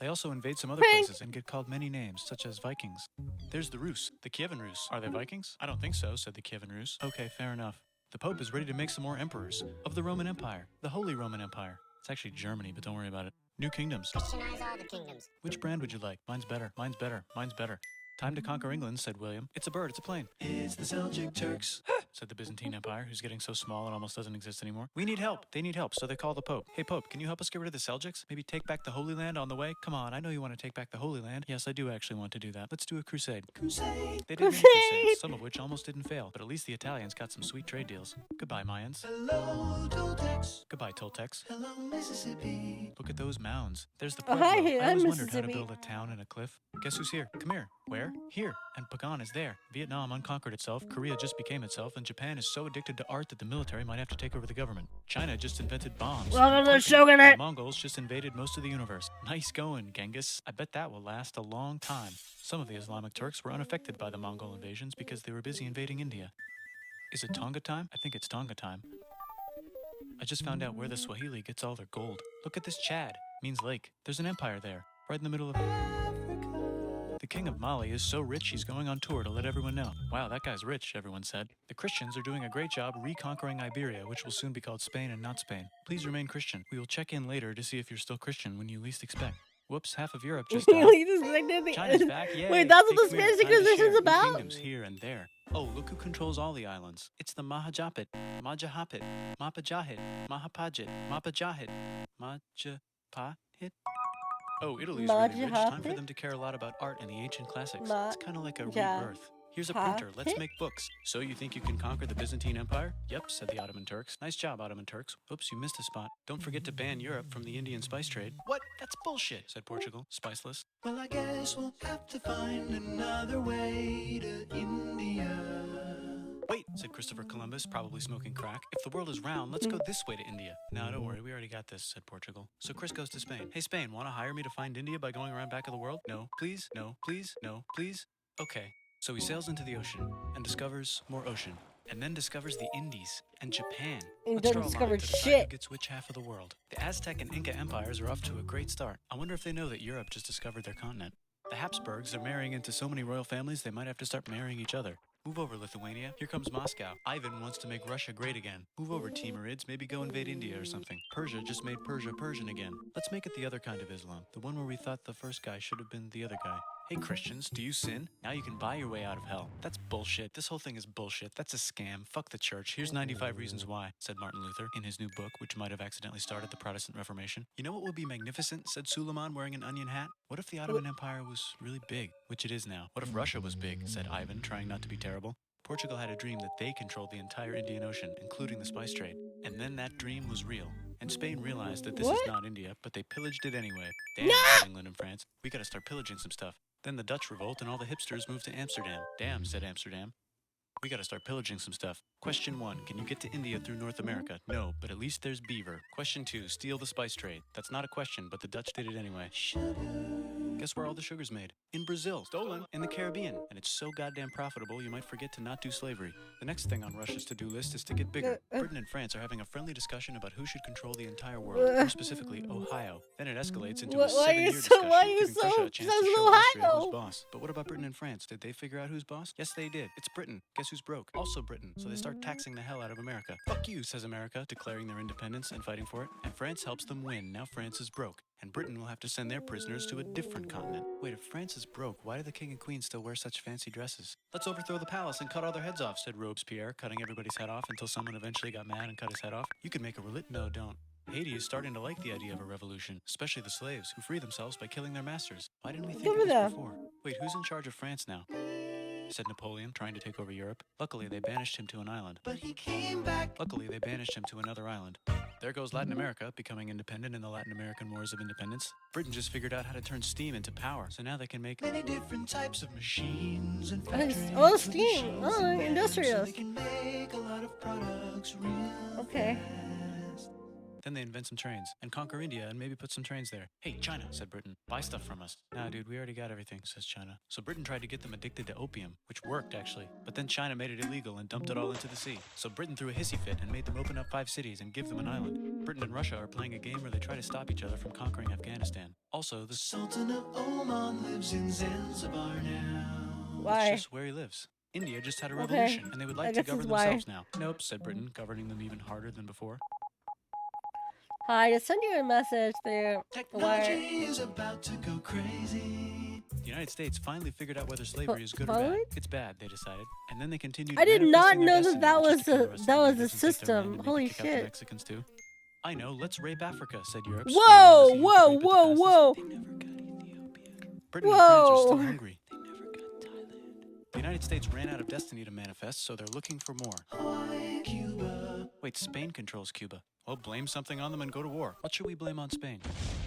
They also invade some other places and get called many names, such as Vikings. There's the Rus, the Kievan Rus. Are they Vikings? I don't think so, said the Kievan Rus. Okay, fair enough. The Pope is ready to make some more emperors of the Roman Empire, the Holy Roman Empire. It's actually Germany, but don't worry about it. New kingdoms. Christianize all the kingdoms. Which brand would you like? Mine's better, mine's better, mine's better. Time to conquer England, said William. It's a bird, it's a plane. It's the Seljuk Turks, said the Byzantine Empire, who's getting so small it almost doesn't exist anymore. We need help. They need help, so they call the Pope. Hey, Pope, can you help us get rid of the Seljuks? Maybe take back the Holy Land on the way? Come on, I know you want to take back the Holy Land. Yes, I do actually want to do that. Let's do a crusade. Crusade! They did many crusades, some of which almost didn't fail, but at least the Italians got some sweet trade deals. Goodbye, Mayans. Hello, Toltecs. Goodbye, Toltecs. Hello, Mississippi. Look at those mounds. There's the Pueblo. Hi, I always I'm wondered how to Mississippi. build a town in a cliff. Guess who's here? Come here. Where? Here. And Pagan is there. Vietnam unconquered itself, Korea just became itself, and Japan is so addicted to art that the military might have to take over the government. China just invented bombs. Welcome to the The Shogunate! Mongols just invaded most of the universe. Nice going, Genghis. I bet that will last a long time. Some of the Islamic Turks were unaffected by the Mongol invasions because they were busy invading India. Is it Tonga time? I think it's Tonga time. I just found out where the Swahili gets all their gold. Look at this Chad. Means lake. There's an empire there, right in the middle of Africa. The king of Mali is so rich he's going on tour to let everyone know. Wow, that guy's rich, everyone said. The Christians are doing a great job reconquering Iberia, which will soon be called Spain and not Spain. Please remain Christian. We will check in later to see if you're still Christian when you least expect. Whoops, half of Europe just died. China's back, yay! Wait, that's what Hey, the come here, Spanish time to share. Inquisition's New about? Kingdoms here and there. Oh, look who controls all the islands. It's the Mahajapit, Majapahit, Mapajahit, Mahapajit, Mapajahit, Majapahit. Oh, Italy's really rich. Time for them to care a lot about art and the ancient classics. It's kind of like a rebirth. Here's a printer. Let's make books. So you think you can conquer the Byzantine Empire? Yep, said the Ottoman Turks. Nice job, Ottoman Turks. Oops, you missed a spot. Don't forget to ban Europe from the Indian spice trade. What? That's bullshit, said Portugal, spiceless. Well, I guess we'll have to find another way to India. Wait, said Christopher Columbus, probably smoking crack. If the world is round, let's go this way to India. No, don't worry, we already got this, said Portugal. So Chris goes to Spain. Hey, Spain, want to hire me to find India by going around back of the world? No, please, no, please, no, please. Okay. So he sails into the ocean and discovers more ocean, and then discovers the Indies and Japan. And Let's then draw a line discovered to decide who shit. gets which half of the world. The Aztec and Inca empires are off to a great start. I wonder if they know that Europe just discovered their continent. The Habsburgs are marrying into so many royal families they might have to start marrying each other. Move over, Lithuania. Here comes Moscow. Ivan wants to make Russia great again. Move over, Timurids. Maybe go invade India or something. Persia just made Persia Persian again. Let's make it the other kind of Islam. The one where we thought the first guy should have been the other guy. Hey, Christians, do you sin? Now you can buy your way out of hell. That's bullshit. This whole thing is bullshit. That's a scam. Fuck the church. Here's 95 Reasons Why, said Martin Luther in his new book, which might have accidentally started the Protestant Reformation. You know what would be magnificent, said Suleiman wearing an onion hat? What if the Ottoman Empire was really big, which it is now? What if Russia was big, said Ivan, trying not to be terrible? Portugal had a dream that they controlled the entire Indian Ocean, including the spice trade. And then that dream was real. And Spain realized that this is not India, but they pillaged it anyway. Damn, said England and France. We gotta start pillaging some stuff. Then the Dutch revolt and all the hipsters moved to Amsterdam. Damn, said Amsterdam. We gotta start pillaging some stuff. Question 1, can you get to India through North America? No, but at least there's beaver. Question 2, steal the spice trade. That's not a question, but the Dutch did it anyway. Guess where all the sugar's made? In Brazil. Stolen. In the Caribbean. And it's so goddamn profitable you might forget to not do slavery. The next thing on Russia's to-do list is to get bigger. Britain and France are having a friendly discussion about who should control the entire world, more specifically Ohio. Then it escalates into a 7-year discussion, giving Prussia a chance to show Austria who's boss. But what about Britain and France? Did they figure out who's boss? Yes, they did. It's Britain. Guess who's broke? Also Britain. So they start taxing the hell out of America. Fuck you, says America, declaring their independence and fighting for it. And France helps them win. Now France is broke. And Britain will have to send their prisoners to a different continent. Wait, if France is broke, why do the king and queen still wear such fancy dresses? Let's overthrow the palace and cut all their heads off, said Robespierre, cutting everybody's head off until someone eventually got mad and cut his head off. You could make a No, don't. Haiti is starting to like the idea of a revolution, especially the slaves, who free themselves by killing their masters. Why didn't we think of this before? Wait, who's in charge of France now? Said Napoleon, trying to take over Europe. Luckily, they banished him to an island. But he came back. Luckily, they banished him to another island. There goes Latin America, becoming independent in the Latin American Wars of Independence. Britain just figured out how to turn steam into power, so now they can make many different types of machines and factories. Oh, steam. Oh, industrial. So they can make a lot of products real Okay. fast. Then they invent some trains and conquer India and maybe put some trains there. Hey, China, said Britain, buy stuff from us. Nah, dude, we already got everything, says China. So Britain tried to get them addicted to opium, which worked, actually. But then China made it illegal and dumped it all into the sea. So Britain threw a hissy fit and made them open up 5 cities and give them an island. Britain and Russia are playing a game where they try to stop each other from conquering Afghanistan. Also, the Sultan of Oman lives in Zanzibar now. Why? That's just where he lives. India just had a revolution, and they would like to govern themselves now. Nope, said Britain, governing them even harder than before. Hi, just send you a message through Technology is about to go crazy. The United States finally figured out whether slavery is good or bad. It's bad, they decided, and then they continued. I did not manifesting their know destiny, that which is to kill the was rest a of the natives and take their system. land and maybe Holy kick out the shit! Mexicans too. I know. Let's rape Africa, said Europe. Whoa, whoa, whoa, whoa! Britain and France are still hungry. They never got Thailand. The United States ran out of destiny to manifest, so they're looking for more. Hawaii, Cuba. Wait, Spain controls Cuba. Well, blame something on them and go to war. What should we blame on Spain?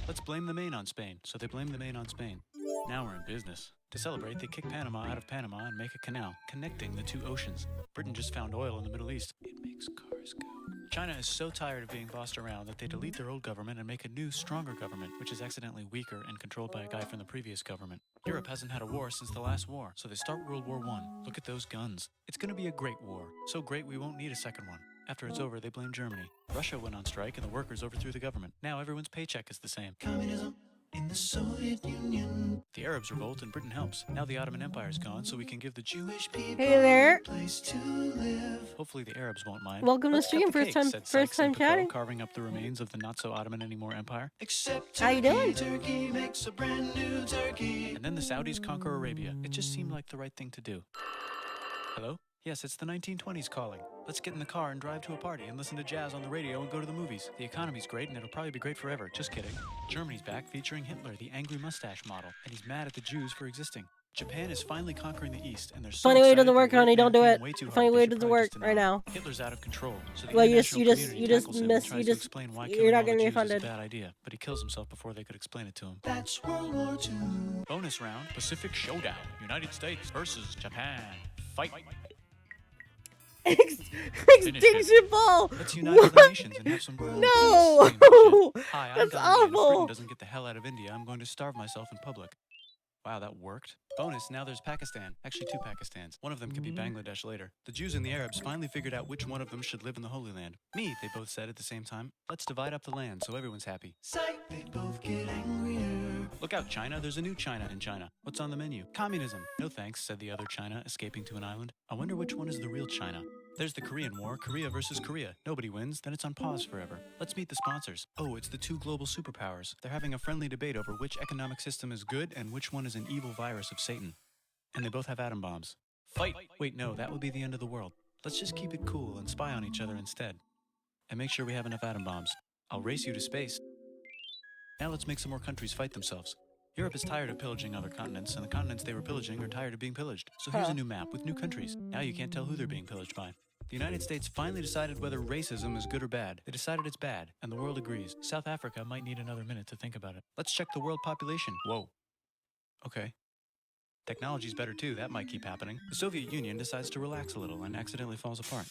Let's blame the Maine on Spain. So they blame the Maine on Spain. Now we're in business. To celebrate, they kick Panama out of Panama and make a canal, connecting the 2 oceans. Britain just found oil in the Middle East. It makes cars go. China is so tired of being bossed around that they delete their old government and make a new, stronger government, which is accidentally weaker and controlled by a guy from the previous government. Europe hasn't had a war since the last war, so they start World War I. Look at those guns. It's gonna be a great war. So great we won't need a second one. After it's over, they blame Germany. Russia went on strike and the workers overthrew the government. Now everyone's paycheck is the same. Communism in the Soviet Union. The Arabs revolt and Britain helps. Now the Ottoman Empire's gone, so we can give the Jewish people there. a place to live. Hopefully the Arabs won't mind. Welcome to Let's cut stream. the First cake, time- said first Sykes and time Picot, chatting. carving up the remains of the not-so-Ottoman anymore empire. Except How you doing? Turkey makes a brand new turkey. And then the Saudis conquer Arabia. It just seemed like the right thing to do. Hello? Yes, it's the 1920s calling. Let's get in the car and drive to a party and listen to jazz on the radio and go to the movies. The economy's great and it'll probably be great forever. Just kidding. Germany's back featuring Hitler, the angry mustache model, and he's mad at the Jews for existing. Japan is finally conquering the East, and they're so Funny way excited doesn't the work, white honey. man Don't do came it. way too hard. Funny They way should doesn't probably work just deny right it. now. Hitler's out of control. So the Well, you international community tackles him and tries to you're explain why not killing all getting the Jews refunded. is a bad idea, but he kills himself before they could explain it to him. That's World War II. Bonus round: Pacific Showdown. United States versus Japan. Fight. Extinction ball. Let's unite all the nations and have some world No. peace. Hi, I'm That's Gandhi, and if Britain awful. doesn't get the hell out of India, I'm going to starve myself in public. Wow, that worked. Bonus, now there's Pakistan. Actually, 2 Pakistans. One of them could be Bangladesh later. The Jews and the Arabs finally figured out which one of them should live in the Holy Land. Me, they both said at the same time. Let's divide up the land so everyone's happy. Psych, they both get angrier. Look out, China. There's a new China in China. What's on the menu? Communism. No thanks, said the other China, escaping to an island. I wonder which one is the real China. There's the Korean War, Korea versus Korea. Nobody wins, then it's on pause forever. Let's meet the sponsors. Oh, it's the 2 global superpowers. They're having a friendly debate over which economic system is good and which one is an evil virus of Satan. And they both have atom bombs. Fight! Wait, no, that would be the end of the world. Let's just keep it cool and spy on each other instead. And make sure we have enough atom bombs. I'll race you to space. Now let's make some more countries fight themselves. Europe is tired of pillaging other continents, and the continents they were pillaging are tired of being pillaged. So here's a new map with new countries. Now you can't tell who they're being pillaged by. The United States finally decided whether racism is good or bad. They decided it's bad, and the world agrees. South Africa might need another minute to think about it. Let's check the world population. Whoa. Okay. Technology's better too, that might keep happening. The Soviet Union decides to relax a little and accidentally falls apart.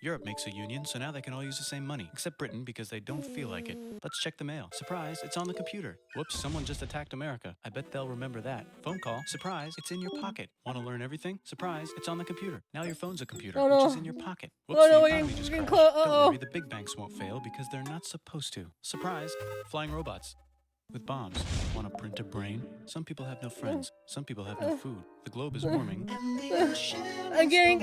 Europe makes a union, so now they can all use the same money, except Britain because they don't feel like it. Let's check the mail. Surprise, it's on the computer. Whoops, someone just attacked America. I bet they'll remember that. Phone call. Surprise, it's in your pocket. Want to learn everything? Surprise, it's on the computer. Now your phone's a computer, Oh, no. which is in your pocket. Whoops, Oh, no, the we're economy just getting crashed. close. Don't Uh-oh. worry, the big banks won't fail because they're not supposed to. Surprise, flying robots. with bombs. Want to print a brain? Some people have no friends. Some people have no food. The globe is warming. I'm getting.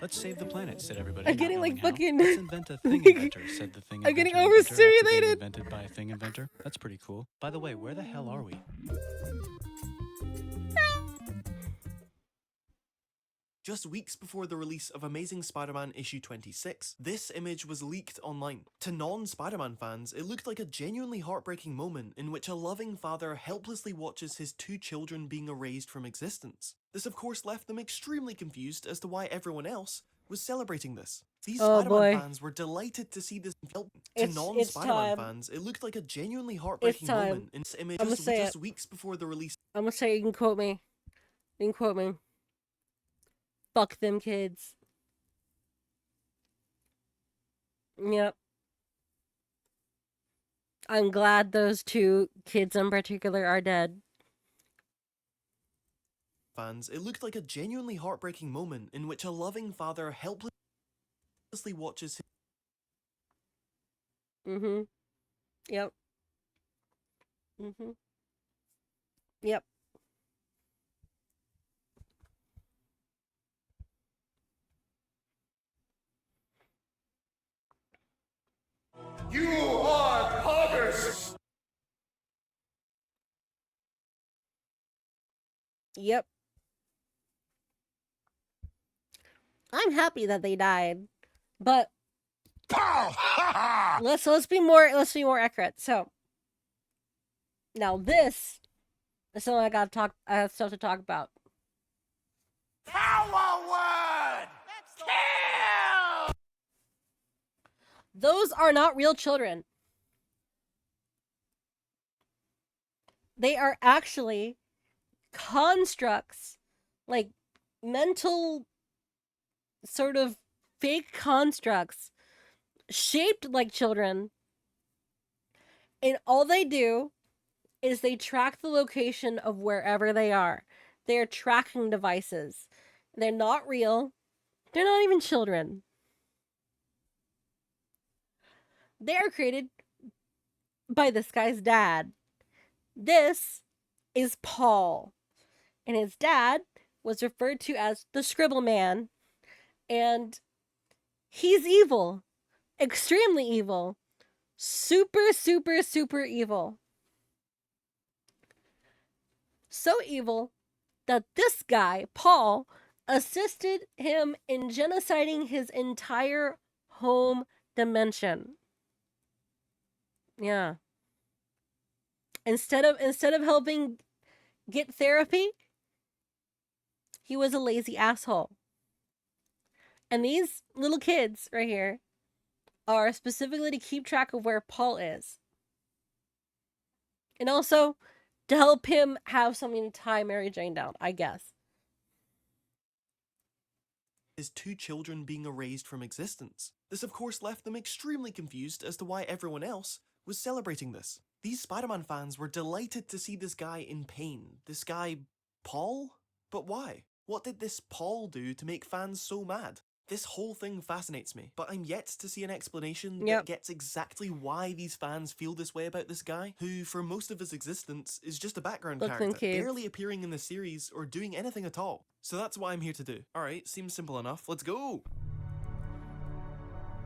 Let's save the planet, said everybody. I'm getting like fucking. Let's invent a thing inventor, said the thing I'm inventor. getting Inventor after being overstimulated. invented by a thing inventor. That's pretty cool. By the way, where the hell are we? Just weeks before the release of Amazing Spider-Man issue 26, this image was leaked online. To non-Spider-Man fans, it looked like a genuinely heartbreaking moment in which a loving father helplessly watches his 2 children being erased from existence. This of course left them extremely confused as to why everyone else was celebrating this. These Spider-Man fans were delighted to see this film. To non-Spider-Man fans, it looked like a genuinely heartbreaking moment in this image just weeks before the release. I'm gonna say, you can quote me. You can quote me. Fuck them kids. Yep. I'm glad those 2 kids in particular are dead. Fans, it looked like a genuinely heartbreaking moment in which a loving father helplessly watches his... Yep. Yep. You are poggers! Yep. I'm happy that they died, but let's be more accurate. So now this is something I have stuff to talk about. Power word! Kill! Those are not real children. They are actually constructs, like mental sort of fake constructs shaped like children, and all they do is they track the location of wherever they are. They're tracking devices. They're not real. They're not even children. They are created by this guy's dad. This is Paul, and his dad was referred to as the Scribble Man, and he's evil. Extremely evil. Super, super, super evil. So evil that this guy, Paul, assisted him in genociding his entire home dimension. Yeah. Instead of helping get therapy, he was a lazy asshole. And these little kids right here are specifically to keep track of where Paul is. And also to help him have something to tie Mary Jane down, I guess. His 2 children being erased from existence. This of course left them extremely confused as to why everyone else was celebrating this. These Spider-Man fans were delighted to see this guy in pain. This guy, Paul? But why? What did this Paul do to make fans so mad? This whole thing fascinates me, but I'm yet to see an explanation that gets exactly why these fans feel this way about this guy, who for most of his existence is just a background character, barely appearing in the series or doing anything at all. So that's what I'm here to do. Alright, seems simple enough, let's go!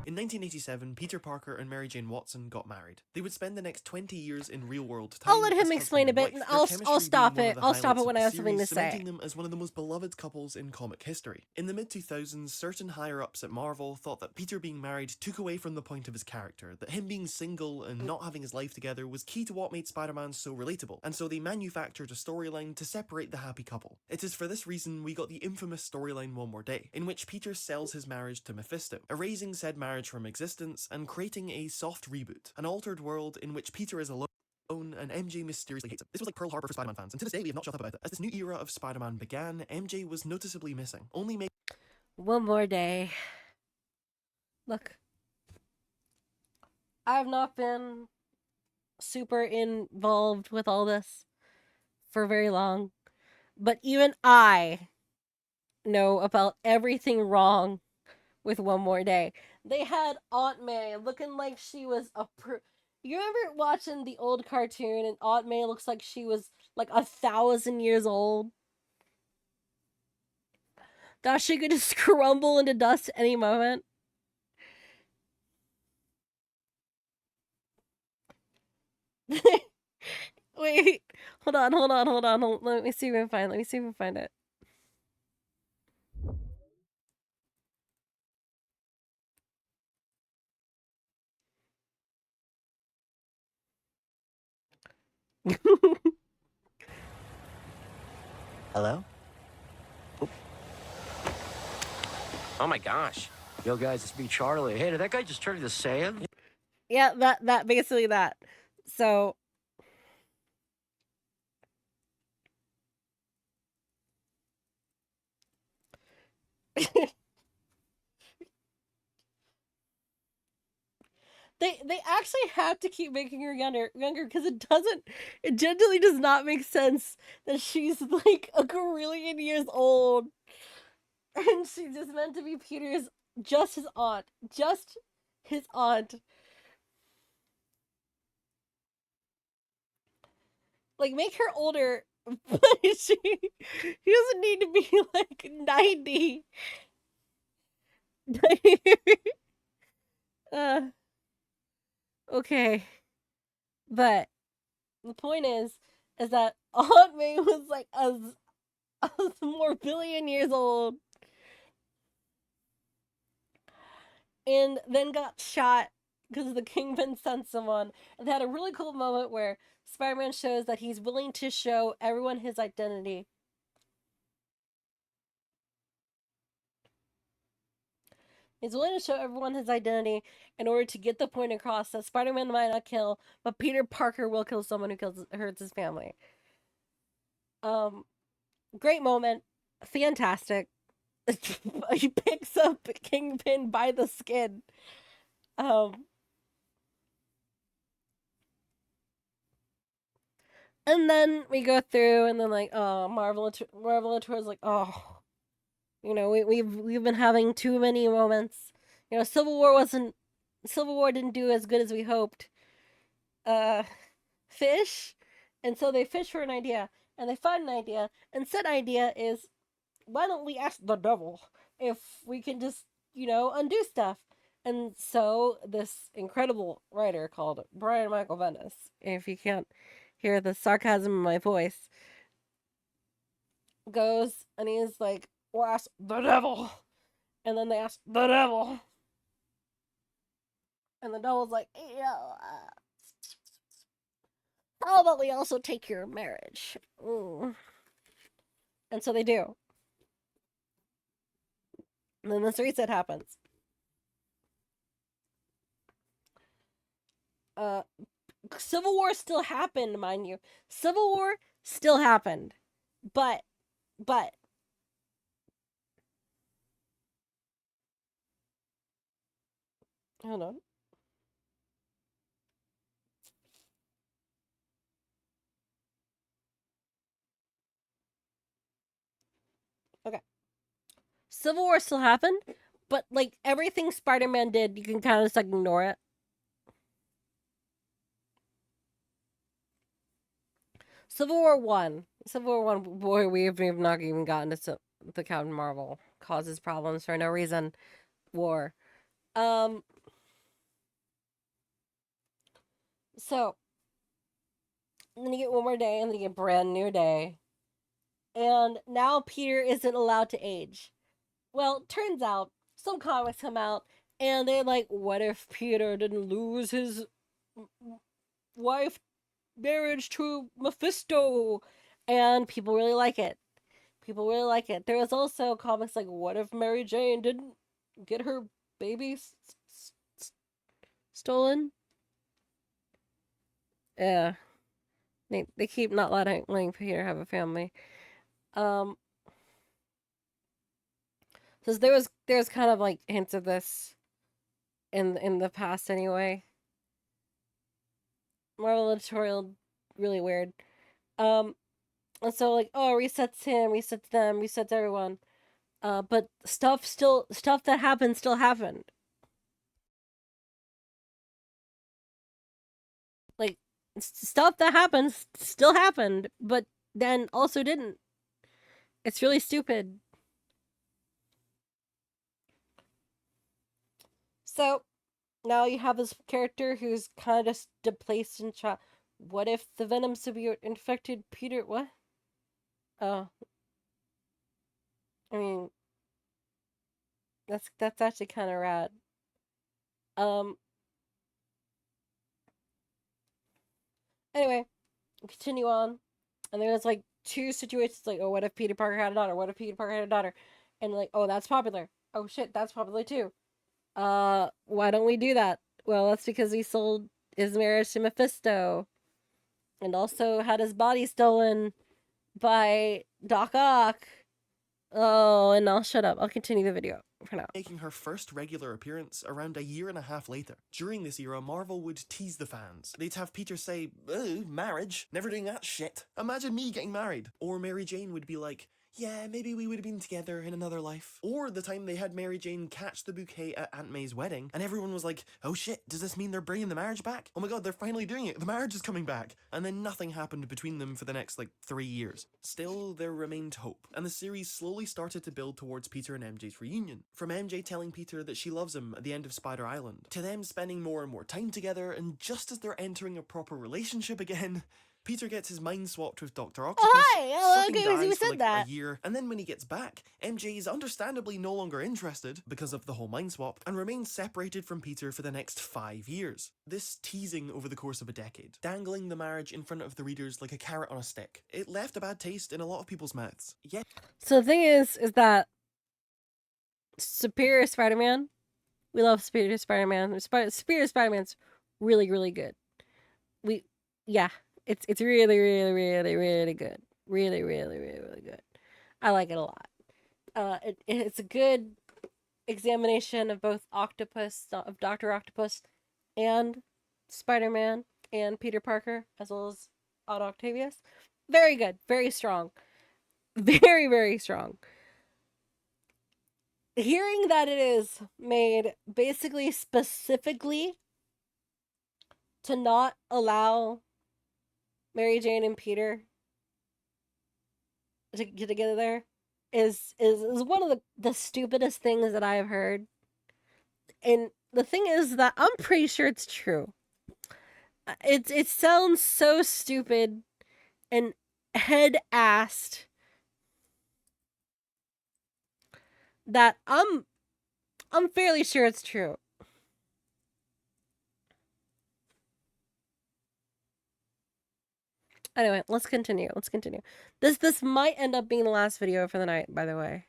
In 1987, Peter Parker and Mary Jane Watson got married. They would spend the next 20 years in real-world time. I'll let him explain a bit, and I'll stop it. I'll stop it when I have something to say. Cementing them as one of the most beloved couples in comic history. In the mid-2000s, certain higher-ups at Marvel thought that Peter being married took away from the point of his character, that him being single and not having his life together was key to what made Spider-Man so relatable, and so they manufactured a storyline to separate the happy couple. It is for this reason we got the infamous storyline One More Day, in which Peter sells his marriage to Mephisto, erasing said marriage from existence and creating a soft reboot, an altered world in which Peter is alone and MJ mysteriously hates him. This was like Pearl Harbor for Spider-Man fans, and to this day we have not shut up about it. As this new era of Spider-Man began, MJ was noticeably missing, only making One More Day. Look, I have not been super involved with all this for very long, but even I know about everything wrong with One More Day. They had Aunt May looking like she was You remember watching the old cartoon and Aunt May looks like she was like 1,000 years old? That she could just crumble into dust any moment. Wait, hold on. Let me see if I can find. Let me see if I can find it. Hello? Oh my gosh. Yo, guys, it's me, Charlie. Hey, did that guy just turn into sand? Yeah, that basically that. So they actually have to keep making her younger because it genuinely does not make sense that she's like a gazillion years old and she's just meant to be Peter's just his aunt. Like make her older, but she doesn't need to be like 90. uh okay. But the point is that Aunt May was like a more billion years old and then got shot because the Kingpin sent someone. And they had a really cool moment where Spider-Man shows that he's willing to show everyone his identity. He's willing to show everyone his identity in order to get the point across that Spider-Man might not kill, but Peter Parker will kill someone who hurts his family. Great moment, fantastic. He picks up Kingpin by the skin. And then we go through, and then like, oh, Marvel is like, oh, you know, we've been having too many moments. You know, Civil War didn't do as good as we hoped. Fish, and so they fish for an idea, and they find an idea, and said idea is, why don't we ask the devil if we can just, you know, undo stuff? And so this incredible writer called Brian Michael Bendis, if you can't hear the sarcasm in my voice, goes and he's like, we'll ask the devil. And then they ask the devil. And the devil's like, yeah, how about we also take your marriage? Ooh. And so they do. And then this reset happens. Civil War still happened, mind you. Civil War still happened. But hold on. Okay. Civil War still happened, but like everything Spider-Man did, you can kind of just like ignore it. Civil War 1. Civil War 1, boy, we've not even gotten to the Captain Marvel causes problems for no reason war. So then you get one more day, and then you get a brand new day. And now Peter isn't allowed to age. Well, turns out some comics come out and they're like, what if Peter didn't lose his wife marriage to Mephisto? And people really like it. People really like it. There was also comics like, what if Mary Jane didn't get her baby stolen? Yeah. They keep not letting Peter have a family. So there's kind of like hints of this in the past anyway. Marvel editorial, really weird. And so like, oh, resets him, resets them, resets everyone. But stuff that happened still happened. stuff that happens still happened, but then also didn't. It's really stupid. So now you have this character who's kind of displaced and shot. What if the Venom symbiote infected Peter? What? Oh, I mean, that's actually kind of rad. Um. Anyway, continue on, and there's like two situations like, oh, what if Peter Parker had a daughter? What if Peter Parker had a daughter? And like, oh, that's popular. Oh shit, that's popular too. Why don't we do that? Well, that's because he sold his marriage to Mephisto, and also had his body stolen by Doc Ock. Oh, and I'll shut up. I'll continue the video for now. Making her first regular appearance around a year and a half later. During this era, Marvel would tease the fans. They'd have Peter say, "Ooh, marriage? Never doing that shit. Imagine me getting married." Or Mary Jane would be like, "Yeah, maybe we would have been together in another life." Or the time they had Mary Jane catch the bouquet at Aunt May's wedding, and everyone was like, "Oh shit, does this mean they're bringing the marriage back? Oh my god, they're finally doing it. The marriage is coming back." And then nothing happened between them for the next, 3 years. Still, there remained hope, and the series slowly started to build towards Peter and MJ's reunion. From MJ telling Peter that she loves him at the end of Spider Island, to them spending more and more time together, and just as they're entering a proper relationship again, Peter gets his mind swapped with Dr. Octopus, fucking dies for a year, and then when he gets back, MJ is understandably no longer interested because of the whole mind swap, and remains separated from Peter for the next 5 years. This teasing over the course of a decade, dangling the marriage in front of the readers like a carrot on a stick, it left a bad taste in a lot of people's mouths. Yeah. So the thing is that Superior Spider-Man, we love Superior Spider-Man. Superior Spider-Man's really, really good. Yeah, it's really, really, really, really good. Really, really, really, really good. I like it a lot. It's a good examination of both of Dr. Octopus and Spider-Man and Peter Parker, as well as Otto Octavius. Very good. Very strong. Very, very strong. Hearing that it is made basically specifically to not allow Mary Jane and Peter to get together there is one of the stupidest things that I have heard. And the thing is that I'm pretty sure it's true. It sounds so stupid and head-assed that I'm fairly sure it's true. Anyway, let's continue. This might end up being the last video for the night, by the way.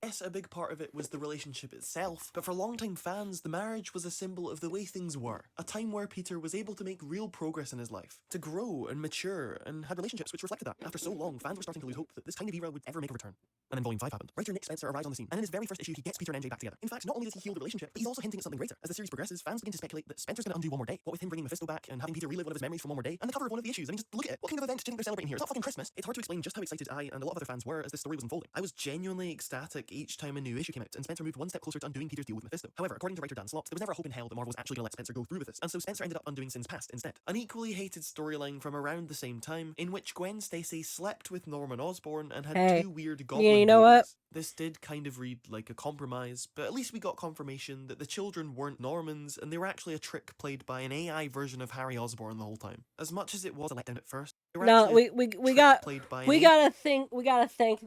Yes, a big part of it was the relationship itself, but for longtime fans, the marriage was a symbol of the way things were. A time where Peter was able to make real progress in his life, to grow and mature, and had relationships which reflected that. After so long, fans were starting to lose hope that this kind of era would ever make a return. And then Volume 5 happened. Writer Nick Spencer arrives on the scene, and in his very first issue, he gets Peter and MJ back together. In fact, not only does he heal the relationship, but he's also hinting at something greater. As the series progresses, fans begin to speculate that Spencer's going to undo One More Day. What with him bringing Mephisto back and having Peter relive one of his memories from One More Day, and the cover of one of the issues. I mean, just look at it. What kind of event do you think they're celebrating here? It's not fucking Christmas. It's hard to explain just how excited I and a lot of other fans were as this story was unfolding. I was genuinely ecstatic each time a new issue came out, and Spencer moved one step closer to undoing Peter's deal with Mephisto. However, according to writer Dan Slott, there was never a hope in hell that Marvel was actually going to let Spencer go through with this, and so Spencer ended up undoing Sins Past instead. An equally hated storyline from around the same time, in which Gwen Stacy slept with Norman Osborn and had two weird goblin you know babies. what? This did kind of read like a compromise, but at least we got confirmation that the children weren't Normans, and they were actually a trick played by an AI version of Harry Osborn the whole time. As much as it was a letdown at first, No, we gotta thank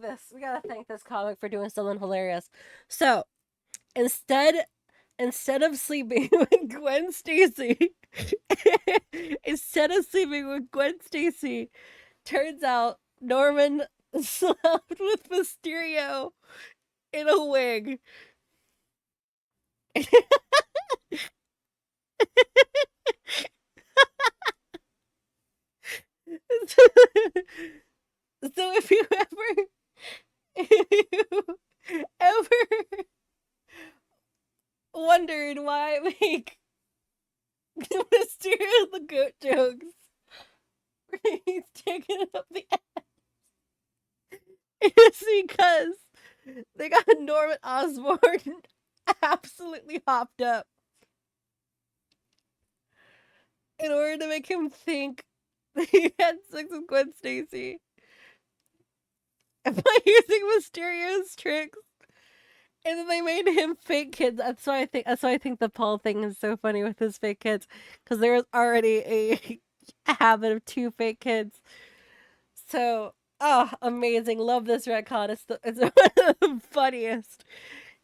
this comic for doing something hilarious. So instead of sleeping with Gwen Stacy, turns out Norman slept with Mysterio in a wig. So if you ever wondered why I make Mysterio the goat jokes, he's taking up the ass, it's because they got Norman Osborn absolutely hopped up. in order to make him think that he had sex with Gwen Stacy by using mysterious tricks. And then they made him fake kids. That's why I think the Paul thing is so funny with his fake kids, because there was already a habit of 2 fake kids. So, amazing! Love this retcon. It's one of the funniest.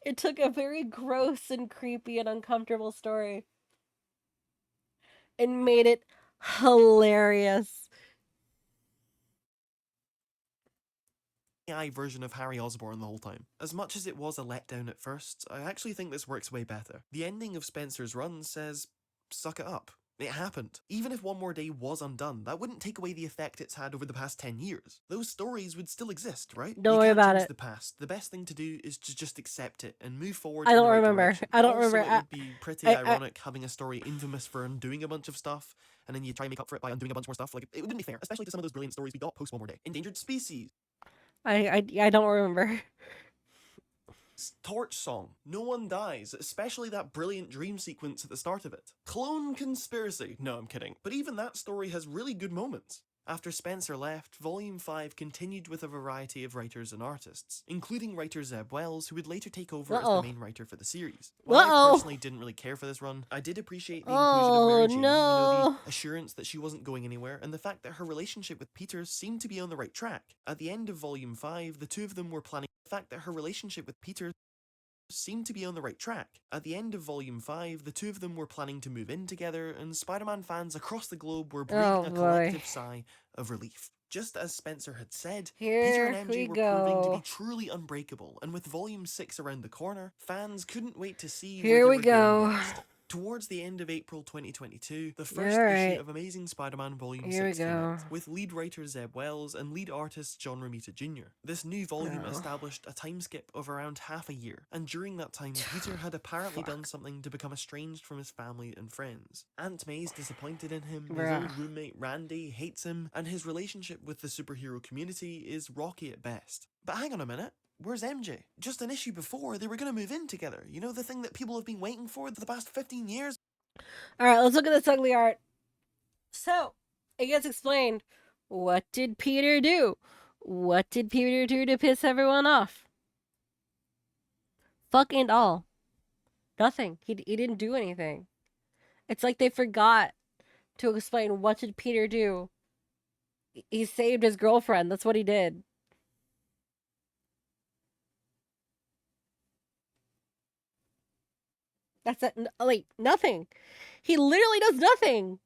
It took a very gross and creepy and uncomfortable story and made it hilarious. AI version of Harry Osborn the whole time. As much as it was a letdown at first, I actually think this works way better. The ending of Spencer's run says, suck it up. It happened. Even if One More Day was undone, that wouldn't take away the effect it's had over the past 10 years. Those stories would still exist, right? Don't You worry can't about change it. the past. The best thing to do is to just accept it and move forward I in the don't right remember. direction. I don't Also, remember. it would be pretty ironic having a story infamous for undoing a bunch of stuff, and then you try and make up for it by undoing a bunch more stuff. Like, it wouldn't be fair, especially to some of those brilliant stories we got post One More Day. Endangered Species. I don't remember. Torch Song. No one dies, especially that brilliant dream sequence at the start of it. Clone Conspiracy. No, I'm kidding. But even that story has really good moments. After Spencer left, Volume 5 continued with a variety of writers and artists, including writer Zeb Wells, who would later take over as the main writer for the series. While I personally didn't really care for this run, I did appreciate the inclusion of Mary Jane, you know, the assurance that she wasn't going anywhere, and the fact that her relationship with Peter seemed to be on the right track. At the end of Volume 5, the two of them were planning seemed to be on the right track. At the end of Volume 5, the two of them were planning to move in together, and Spider-Man fans across the globe were breathing a collective sigh of relief. Just as Spencer had said, Peter and MJ were proving to be truly unbreakable, and with Volume 6 around the corner, fans couldn't wait to see where they were going next. Towards the end of April 2022, the first issue of Amazing Spider-Man Volume 6 came out, with lead writer Zeb Wells and lead artist John Romita Jr. This new volume established a time skip of around half a year, and during that time, Peter had apparently done something to become estranged from his family and friends. Aunt May's disappointed in him, his old roommate Randy hates him, and his relationship with the superhero community is rocky at best. But hang on a minute. Where's MJ? Just an issue before, they were going to move in together. You know, the thing that people have been waiting for the past 15 years? Alright, let's look at this ugly art. So, it gets explained. What did Peter do? What did Peter do to piss everyone off? Fuck and all. Nothing. He didn't do anything. It's like they forgot to explain what did Peter do. He saved his girlfriend. That's what he did. That's it. Like, nothing. He literally does nothing.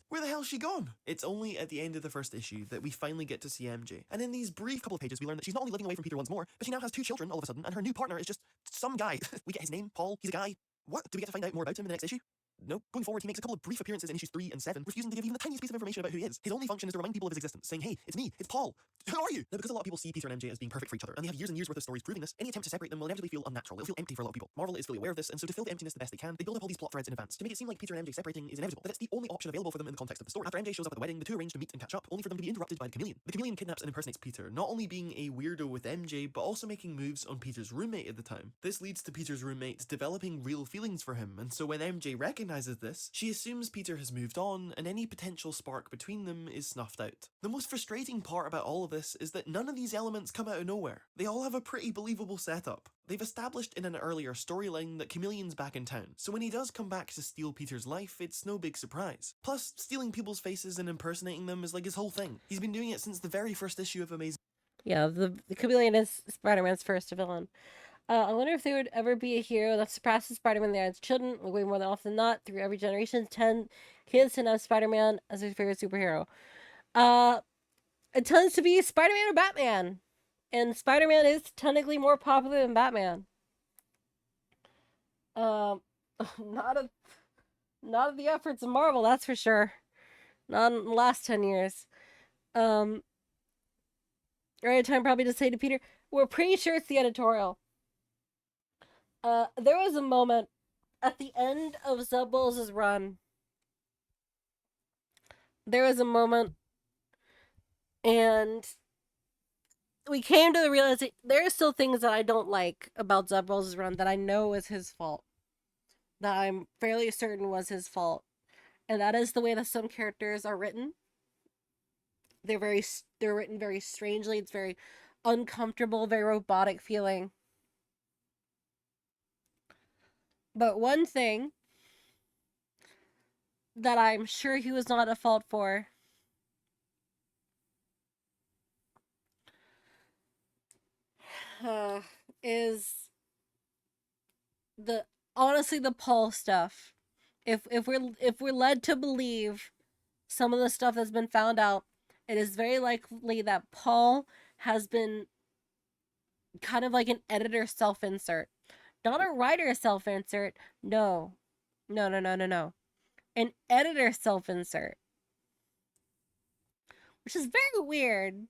Where the hell's she gone? It's only at the end of the first issue that we finally get to see MJ. And in these brief couple of pages, we learn that she's not only living away from Peter once more, but she now has 2 children all of a sudden, and her new partner is just some guy. We get his name, Paul. He's a guy. What? Do we get to find out more about him in the next issue? No. Going forward, he makes a couple of brief appearances in issues 3 and 7, refusing to give even the tiniest piece of information about who he is. His only function is to remind people of his existence, saying, hey, it's me, it's Paul. Who are you? Now, because a lot of people see Peter and MJ as being perfect for each other, and they have years and years worth of stories proving this, any attempt to separate them will inevitably feel unnatural. It'll feel empty for a lot of people. Marvel is fully aware of this, and so to fill the emptiness the best they can, they build up all these plot threads in advance to make it seem like Peter and MJ separating is inevitable, that it's the only option available for them in the context of the story. After MJ shows up at the wedding, the two arrange to meet and catch up, only for them to be interrupted by the Chameleon. The Chameleon kidnaps and impersonates Peter, not only being a weirdo with MJ, but also making moves on Peter's roommate at the time. This leads to Peter's roommate developing real feelings for him, and so when MJ recognizes this, she assumes Peter has moved on, and any potential spark between them is snuffed out. The most frustrating part about all of this is that none of these elements come out of nowhere. They all have a pretty believable setup. They've established in an earlier storyline that Chameleon's back in town, so when he does come back to steal Peter's life, it's no big surprise. Plus, stealing people's faces and impersonating them is like his whole thing. He's been doing it since the very first issue of Amazing. Yeah, the Chameleon is Spider-Man's first villain. I wonder if there would ever be a hero that surpasses Spider-Man in the eyes of children, way more than often than not. Through every generation, 10 kids tend to have Spider-Man as their favorite superhero. It tends to be Spider-Man or Batman. And Spider-Man is technically more popular than Batman. Not of the efforts of Marvel, that's for sure. Not in the last 10 years. Right time probably to say to Peter, we're pretty sure it's the editorial. There was a moment at the end of Zeb Wells' run. There was a moment, and we came to the realization there are still things that I don't like about Zeb Wells' run that I know is his fault. That I'm fairly certain was his fault. And that is the way that some characters are written. They're written very strangely. It's very uncomfortable, very robotic feeling. But one thing that I'm sure he was not at fault for is the honestly the Paul stuff. If we're led to believe some of the stuff that's been found out, it is very likely that Paul has been kind of like an editor self-insert. Not a writer self-insert. No. No. An editor self-insert. Which is very weird.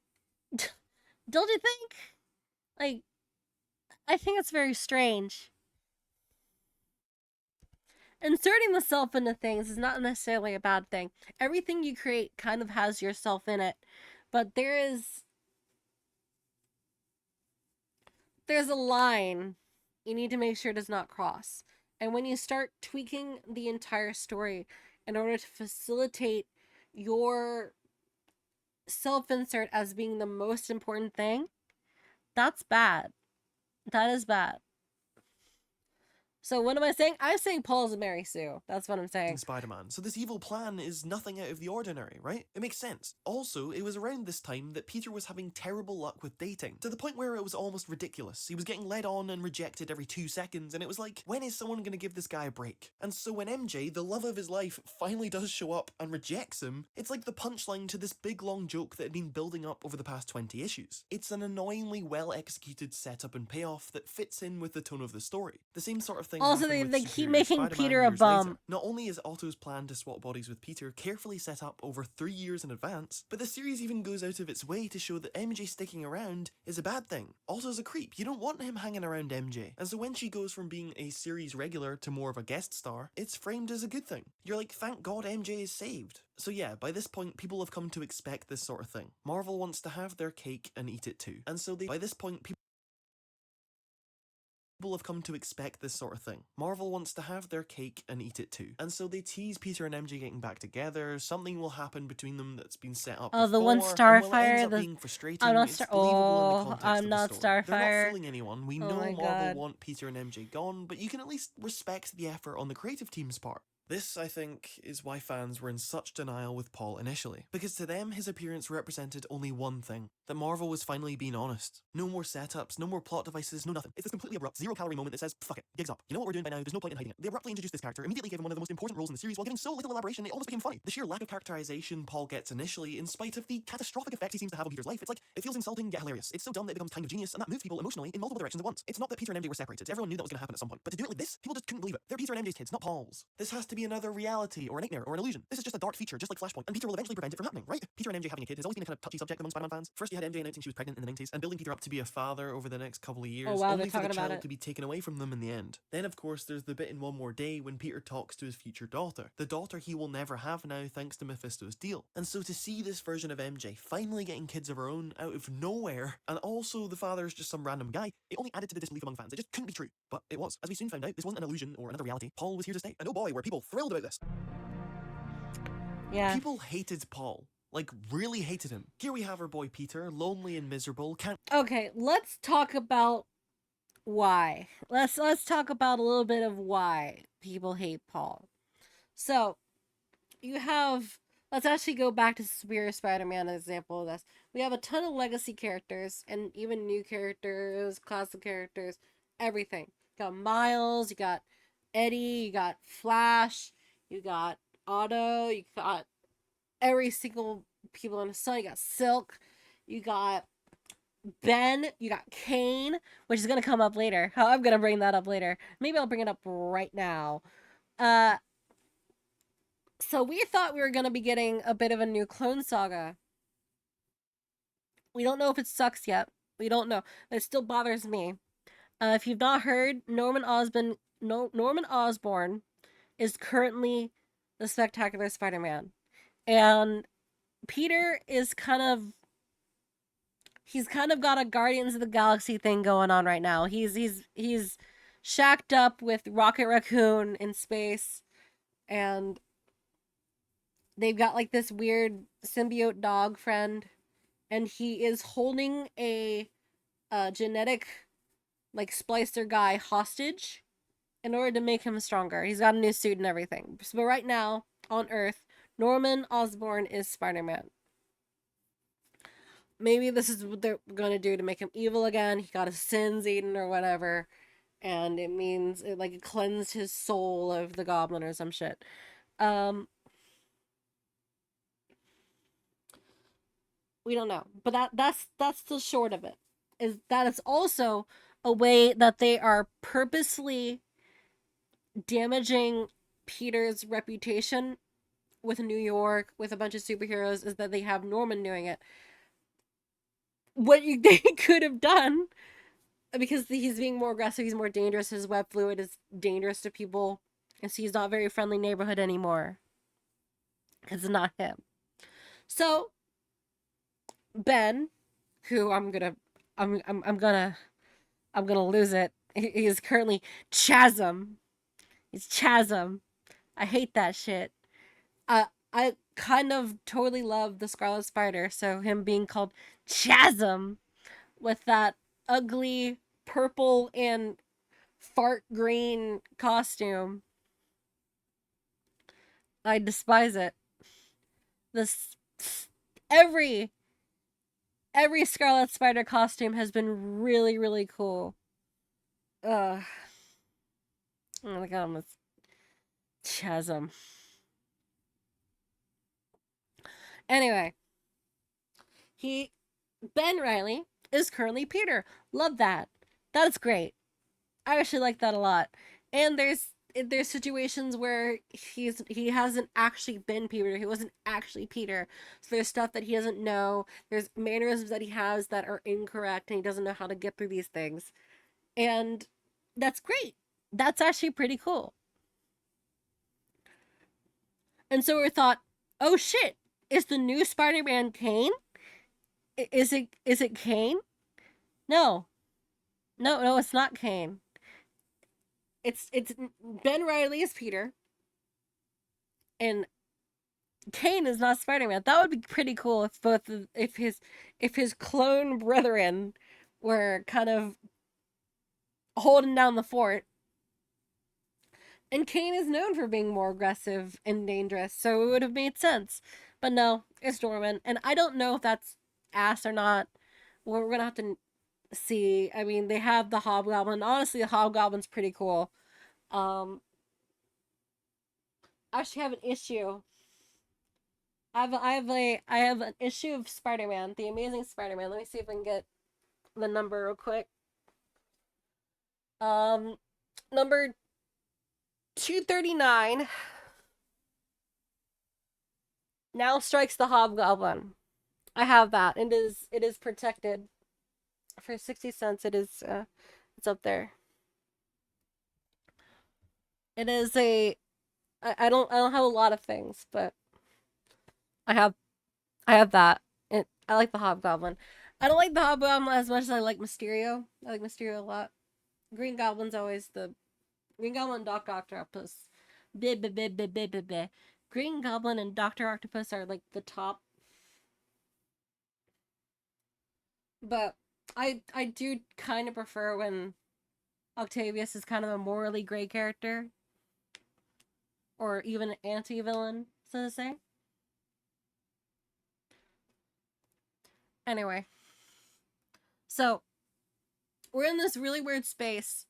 Don't you think? Like, I think it's very strange. Inserting the self into things is not necessarily a bad thing. Everything you create kind of has yourself in it. But there's a line you need to make sure it does not cross. And when you start tweaking the entire story in order to facilitate your self-insert as being the most important thing, that's bad. That is bad. So what am I saying? I'm saying Paul's a Mary Sue. That's what I'm saying. Spider-Man. So this evil plan is nothing out of the ordinary, right? It makes sense. Also, it was around this time that Peter was having terrible luck with dating, to the point where it was almost ridiculous. He was getting led on and rejected every 2 seconds, and it was like, when is someone gonna give this guy a break? And so when MJ, the love of his life, finally does show up and rejects him, it's like the punchline to this big long joke that had been building up over the past 20 issues. It's an annoyingly well-executed setup and payoff that fits in with the tone of the story. The same sort of thing also, happened with they keep Superior making Spider-Man Peter a years later. bum. Not only is Otto's plan to swap bodies with Peter carefully set up over 3 years in advance, but the series even goes out of its way to show that MJ sticking around is a bad thing. Otto's a creep. You don't want him hanging around MJ. And so when she goes from being a series regular to more of a guest star, it's framed as a good thing. You're like, thank God MJ is saved. So yeah, by this point, people have come to expect this sort of thing. Marvel wants to have their cake and eat it too. And so by this point, people have come to expect this sort of thing. Marvel wants to have their cake and eat it too. And so they tease Peter and MJ getting back together, something will happen between them that's been set up before, the one and while it ends Starfire, up the being frustrating, I'm not it's Star. believable in the Oh, context I'm of not the story. They're not Starfire. fooling anyone. We Oh know my Marvel God. want Peter and MJ gone, but you can at least respect the effort on the creative team's part. This, I think, is why fans were in such denial with Paul initially, because to them his appearance represented only one thing, that Marvel was finally being honest. No more setups, no more plot devices, no nothing. It's this completely abrupt, zero-calorie moment that says, fuck it, gig's up. You know what we're doing by now, there's no point in hiding it. They abruptly introduced this character, immediately gave him one of the most important roles in the series while giving so little elaboration it almost became funny. The sheer lack of characterization Paul gets initially, in spite of the catastrophic effect he seems to have on Peter's life, it's like, it feels insulting yet hilarious. It's so dumb that it becomes kind of genius, and that moves people emotionally in multiple directions at once. It's not that Peter and MJ were separated, everyone knew that was going to happen at some point, but to do it like this, people just couldn't believe it. They're Peter and MJ's kids, not Paul's. This has to be another reality, or a nightmare, or an illusion. This is just a dark feature, just like Flashpoint, and Peter will eventually prevent it from happening, right? Peter and MJ having a kid has always been a kind of touchy subject among Spider-Man fans. First you had MJ announcing she was pregnant in the 90s, and building Peter up to be a father over the next couple of years, Oh wow, only they're for the talking about child it. to be taken away from them in the end. Then of course there's the bit in One More Day when Peter talks to his future daughter, the daughter he will never have now thanks to Mephisto's deal. And so to see this version of MJ finally getting kids of her own out of nowhere, and also the father's just some random guy, it only added to the disbelief among fans. It just couldn't be true. But it was. As we soon found out, this wasn't an illusion or another reality. Paul was here to stay. And oh boy, were people thrilled about this. Yeah. People hated Paul. Like, really hated him. Here we have our boy Peter, lonely and miserable, can't... Okay, let's talk about why. Let's talk about a little bit of why people hate Paul. So, you have... Let's actually go back to Superior Spider-Man as an example of this. We have a ton of legacy characters, and even new characters, classic characters, everything. You got Miles, you got Eddie, you got Flash, you got Otto, you got every single people in the sun. You got Silk, you got Ben, you got Kane, which is gonna come up later. I'm gonna bring that up later. Maybe I'll bring it up right now. So we thought we were gonna be getting a bit of a new Clone Saga. We don't know if it sucks yet. We don't know. It still bothers me. If you've not heard, Norman Osborn is currently the Spectacular Spider-Man. And Peter is kind of he's kind of got a Guardians of the Galaxy thing going on right now. He's shacked up with Rocket Raccoon in space, and they've got like this weird symbiote dog friend, and he is holding a genetic like splicer guy hostage in order to make him stronger. He's got a new suit and everything. But right now on Earth, Norman Osborn is Spider-Man. Maybe this is what they're gonna do to make him evil again. He got his sins eaten or whatever, and it means it like cleansed his soul of the goblin or some shit. We don't know, but that's the short of it. Is that it's also a way that they are purposely damaging Peter's reputation with New York with a bunch of superheroes, is that they have Norman doing it. What they could have done, because he's being more aggressive, he's more dangerous, his web fluid is dangerous to people, and so he's not very friendly neighborhood anymore. Because it's not him. So Ben, who I'm gonna lose it. He is currently Chasm. He's Chasm. I hate that shit. I kind of totally love the Scarlet Spider, so him being called Chasm with that ugly purple and fart green costume. I despise it. This every Scarlet Spider costume has been really, really cool. Oh my god, I'm a Chasm. Anyway, Ben Riley is currently Peter. Love that. That's great. I actually like that a lot. And there's situations where he hasn't actually been Peter. He wasn't actually Peter. So there's stuff that he doesn't know. There's mannerisms that he has that are incorrect, and he doesn't know how to get through these things. And that's great. That's actually pretty cool. And so we thought, oh shit, is the new Spider-Man Kane? Is it Kane? No, it's not Kane. It's Ben Riley is Peter, and Kane is not Spider-Man. That would be pretty cool if his clone brethren were kind of holding down the fort. And Kane is known for being more aggressive and dangerous, so it would have made sense. But no, it's Norman, and I don't know if that's ass or not. We're gonna have to see. I mean, they have the Hobgoblin. Honestly, the Hobgoblin's pretty cool. I actually have an issue. I have an issue of Spider-Man, the Amazing Spider-Man. Let me see if I can get the number real quick. Number 239 now strikes the Hobgoblin. I have that. It is protected for 60 cents. It's up there. It is a I don't have a lot of things, but I have that. I like the Hobgoblin. I don't like the Hobgoblin as much as I like Mysterio. I like Mysterio a lot. Green Goblin's always the Green Goblin and Doctor Octopus. Green Goblin and Doctor Octopus are like the top. But I do kind of prefer when Octavius is kind of a morally gray character. Or even an anti-villain, so to say. Anyway. So, we're in this really weird space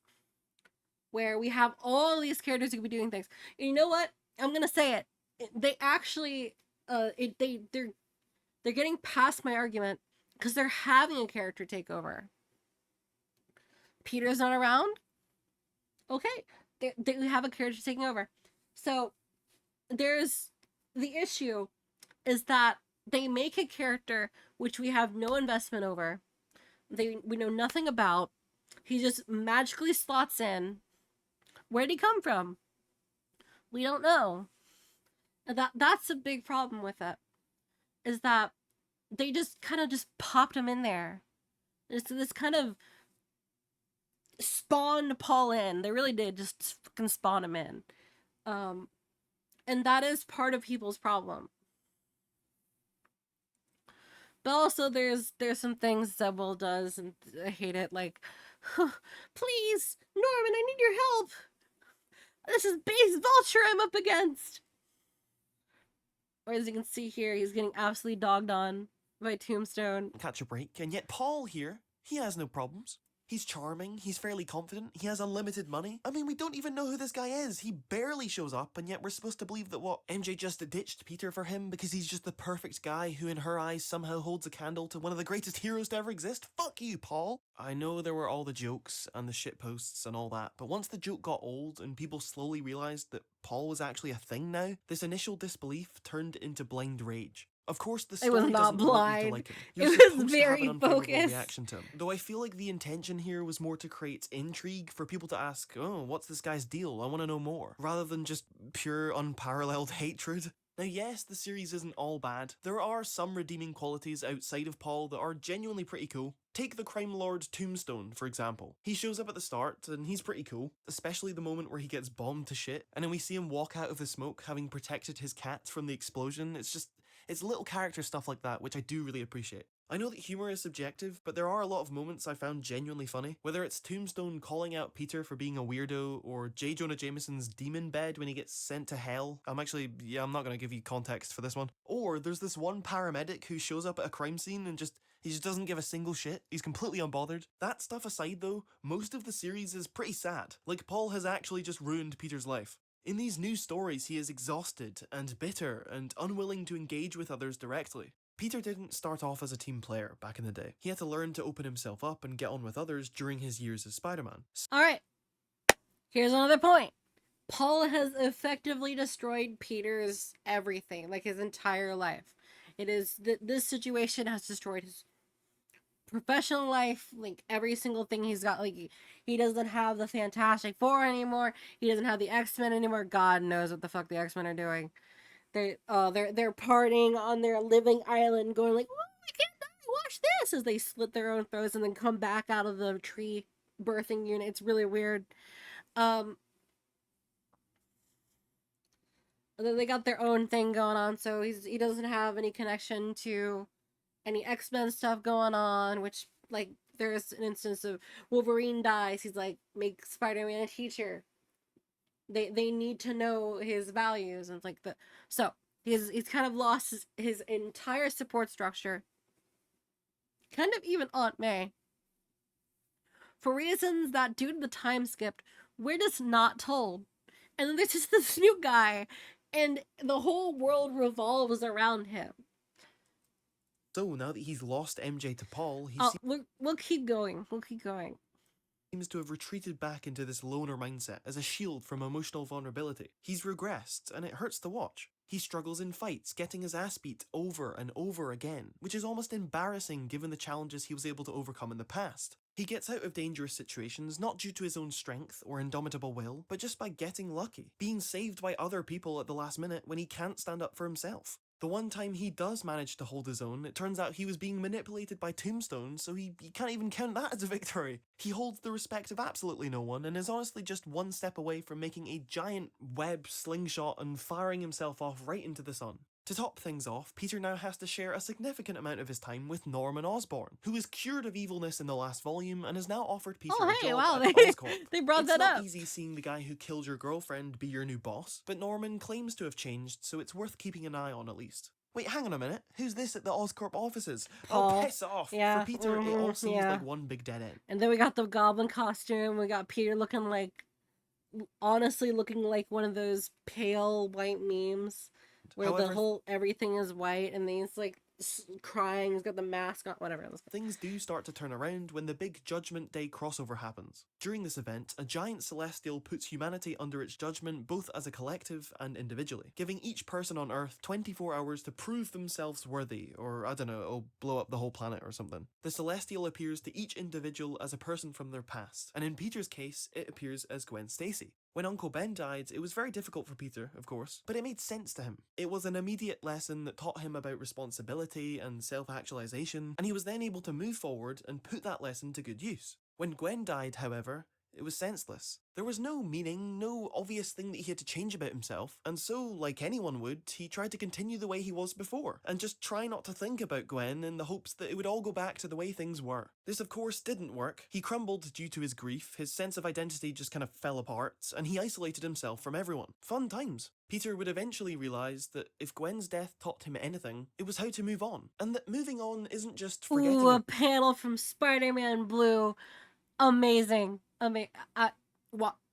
where we have all these characters who could be doing things. And you know what? I'm gonna say it. They actually, they're getting past my argument because they're having a character take over. Peter's not around. Okay, they have a character taking over. So there's the issue is that they make a character which we have no investment over. We know nothing about. He just magically slots in. Where'd he come from? We don't know. That's a big problem with it. Is that they just kind of just popped him in there. This kind of spawned Paul in. They really did just fucking spawn him in. And that is part of people's problem. But also there's some things that Will does, and I hate it, like, please, Norman, I need your help. This is base Vulture I'm up against. Or as you can see here, he's getting absolutely dogged on by Tombstone. Catch a break, and yet Paul here, he has no problems. He's charming, he's fairly confident, he has unlimited money. I mean, we don't even know who this guy is. He barely shows up, and yet we're supposed to believe that what, MJ just ditched Peter for him because he's just the perfect guy who in her eyes somehow holds a candle to one of the greatest heroes to ever exist? Fuck you, Paul! I know there were all the jokes and the shitposts and all that, but once the joke got old and people slowly realized that Paul was actually a thing now, this initial disbelief turned into blind rage. Of course, the story was not doesn't want you to blind. like him. It You're was supposed to have very an unfavorable focused. reaction to him. Though I feel like the intention here was more to create intrigue for people to ask, oh, what's this guy's deal? I want to know more. Rather than just pure unparalleled hatred. Now yes, the series isn't all bad. There are some redeeming qualities outside of Paul that are genuinely pretty cool. Take the crime lord Tombstone, for example. He shows up at the start, and he's pretty cool, especially the moment where he gets bombed to shit, and then we see him walk out of the smoke having protected his cat from the explosion. It's little character stuff like that, which I do really appreciate. I know that humour is subjective, but there are a lot of moments I found genuinely funny. Whether it's Tombstone calling out Peter for being a weirdo, or J. Jonah Jameson's demon bed when he gets sent to hell. I'm not going to give you context for this one. Or there's this one paramedic who shows up at a crime scene and he just doesn't give a single shit. He's completely unbothered. That stuff aside though, most of the series is pretty sad. Like Paul has actually just ruined Peter's life. In these new stories, he is exhausted and bitter and unwilling to engage with others directly. Peter didn't start off as a team player back in the day. He had to learn to open himself up and get on with others during his years as Spider-Man. Alright, here's another point. Paul has effectively destroyed Peter's everything, like his entire life. It is this situation has destroyed his professional life, like every single thing he's got. Like he doesn't have the Fantastic Four anymore. He doesn't have the X-Men anymore. God knows what the fuck the X-Men are doing. They're partying on their living island, going like, "Oh, I can't die! Watch this!" as they slit their own throats and then come back out of the tree birthing unit. It's really weird. They got their own thing going on, so he doesn't have any connection to any X-Men stuff going on, which, like, there's an instance of Wolverine dies, he's like, make Spider-Man a teacher. They need to know his values, and it's like so he's kind of lost his entire support structure, kind of even Aunt May, for reasons that, due to the time skipped, we're just not told. And then there's just this new guy, and the whole world revolves around him. So now that he's lost MJ to Paul, we'll keep going. We'll keep going. Seems to have retreated back into this loner mindset as a shield from emotional vulnerability. He's regressed, and it hurts to watch. He struggles in fights, getting his ass beat over and over again, which is almost embarrassing given the challenges he was able to overcome in the past. He gets out of dangerous situations not due to his own strength or indomitable will, but just by getting lucky, being saved by other people at the last minute when he can't stand up for himself. The one time he does manage to hold his own, it turns out he was being manipulated by Tombstone, so he can't even count that as a victory. He holds the respect of absolutely no one, and is honestly just one step away from making a giant web slingshot and firing himself off right into the sun. To top things off, Peter now has to share a significant amount of his time with Norman Osborn, who is cured of evilness in the last volume and has now offered Peter a job at Oscorp. They brought that up. It's not easy seeing the guy who killed your girlfriend be your new boss, but Norman claims to have changed, so it's worth keeping an eye on at least. Wait, hang on a minute. Who's this at the Oscorp offices? Paul. Oh, piss off. Yeah. For Peter, it all seems like one big dead end. And then we got the goblin costume. We got Peter honestly looking like one of those pale white memes where the everything is white, and then he's like crying, he's got the mask on, whatever. Things do start to turn around when the big Judgment Day crossover happens. During this event, a giant celestial puts humanity under its judgment both as a collective and individually, giving each person on Earth 24 hours to prove themselves worthy, or I don't know, it'll blow up the whole planet or something. The celestial appears to each individual as a person from their past, and in Peter's case, it appears as Gwen Stacy. When Uncle Ben died, it was very difficult for Peter, of course, but it made sense to him. It was an immediate lesson that taught him about responsibility and self-actualization, and he was then able to move forward and put that lesson to good use. When Gwen died, however, it was senseless. There was no meaning, no obvious thing that he had to change about himself, and so, like anyone would, he tried to continue the way he was before, and just try not to think about Gwen in the hopes that it would all go back to the way things were. This of course didn't work. He crumbled due to his grief, his sense of identity just kind of fell apart, and he isolated himself from everyone. Fun times. Peter would eventually realise that if Gwen's death taught him anything, it was how to move on, and that moving on isn't just forgetting. Ooh, a panel from Spider-Man Blue. Amazing.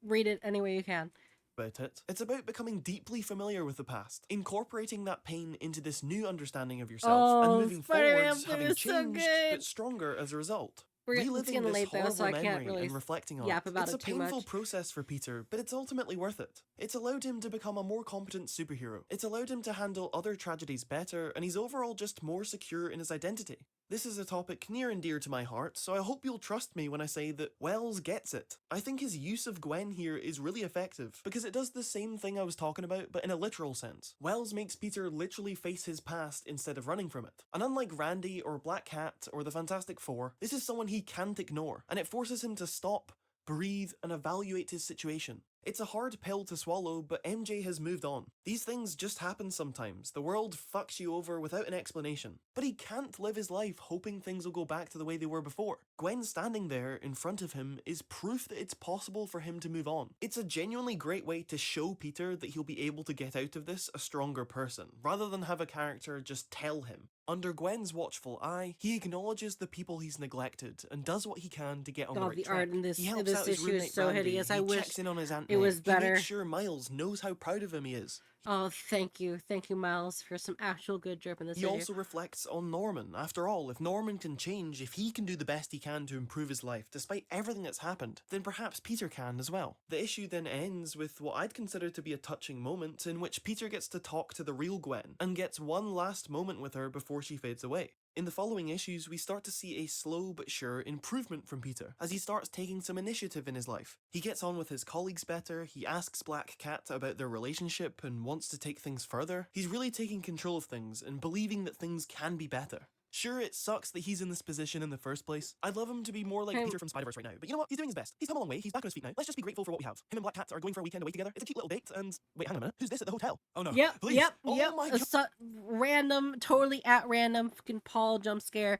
Read it any way you can. About it. It's about becoming deeply familiar with the past, incorporating that pain into this new understanding of yourself, and moving forwards, having changed, but stronger as a result. Reliving this horrible memory and reflecting on it. It's a painful process for Peter, but it's ultimately worth it. It's allowed him to become a more competent superhero. It's allowed him to handle other tragedies better, and he's overall just more secure in his identity. This is a topic near and dear to my heart, so I hope you'll trust me when I say that Wells gets it. I think his use of Gwen here is really effective, because it does the same thing I was talking about, but in a literal sense. Wells makes Peter literally face his past instead of running from it. And unlike Randy or Black Cat or the Fantastic Four, this is someone he can't ignore, and it forces him to stop, breathe, and evaluate his situation. It's a hard pill to swallow, but MJ has moved on. These things just happen sometimes. The world fucks you over without an explanation. But he can't live his life hoping things will go back to the way they were before. Gwen standing there in front of him is proof that it's possible for him to move on. It's a genuinely great way to show Peter that he'll be able to get out of this a stronger person, rather than have a character just tell him. Under Gwen's watchful eye, he acknowledges the people he's neglected and does what he can to get on the right the track. art in this, He helps this out his issue roommate is so Randy. hideous. He I wish checks in on his Aunt it May. was better. He makes sure Miles knows how proud of him he is. Oh, thank you, Miles, for some actual good drip in this He issue. also reflects on Norman. After all, if Norman can change, if he can do the best he can to improve his life, despite everything that's happened, then perhaps Peter can as well. The issue then ends with what I'd consider to be a touching moment in which Peter gets to talk to the real Gwen, and gets one last moment with her before she fades away. In the following issues, we start to see a slow but sure improvement from Peter, as he starts taking some initiative in his life. He gets on with his colleagues better, he asks Black Cat about their relationship and wants to take things further. He's really taking control of things and believing that things can be better. Sure, it sucks that he's in this position in the first place. I'd love him to be more like Peter from Spider-Verse right now, but you know what? He's doing his best. He's come a long way, he's back on his feet now. Let's just be grateful for what we have. Him and Black Cat are going for a weekend away together. It's a cute little date, and... Wait, hang on a minute. Who's this at the hotel? Oh no, please. Oh my god. Random, totally at random, fucking Paul jump scare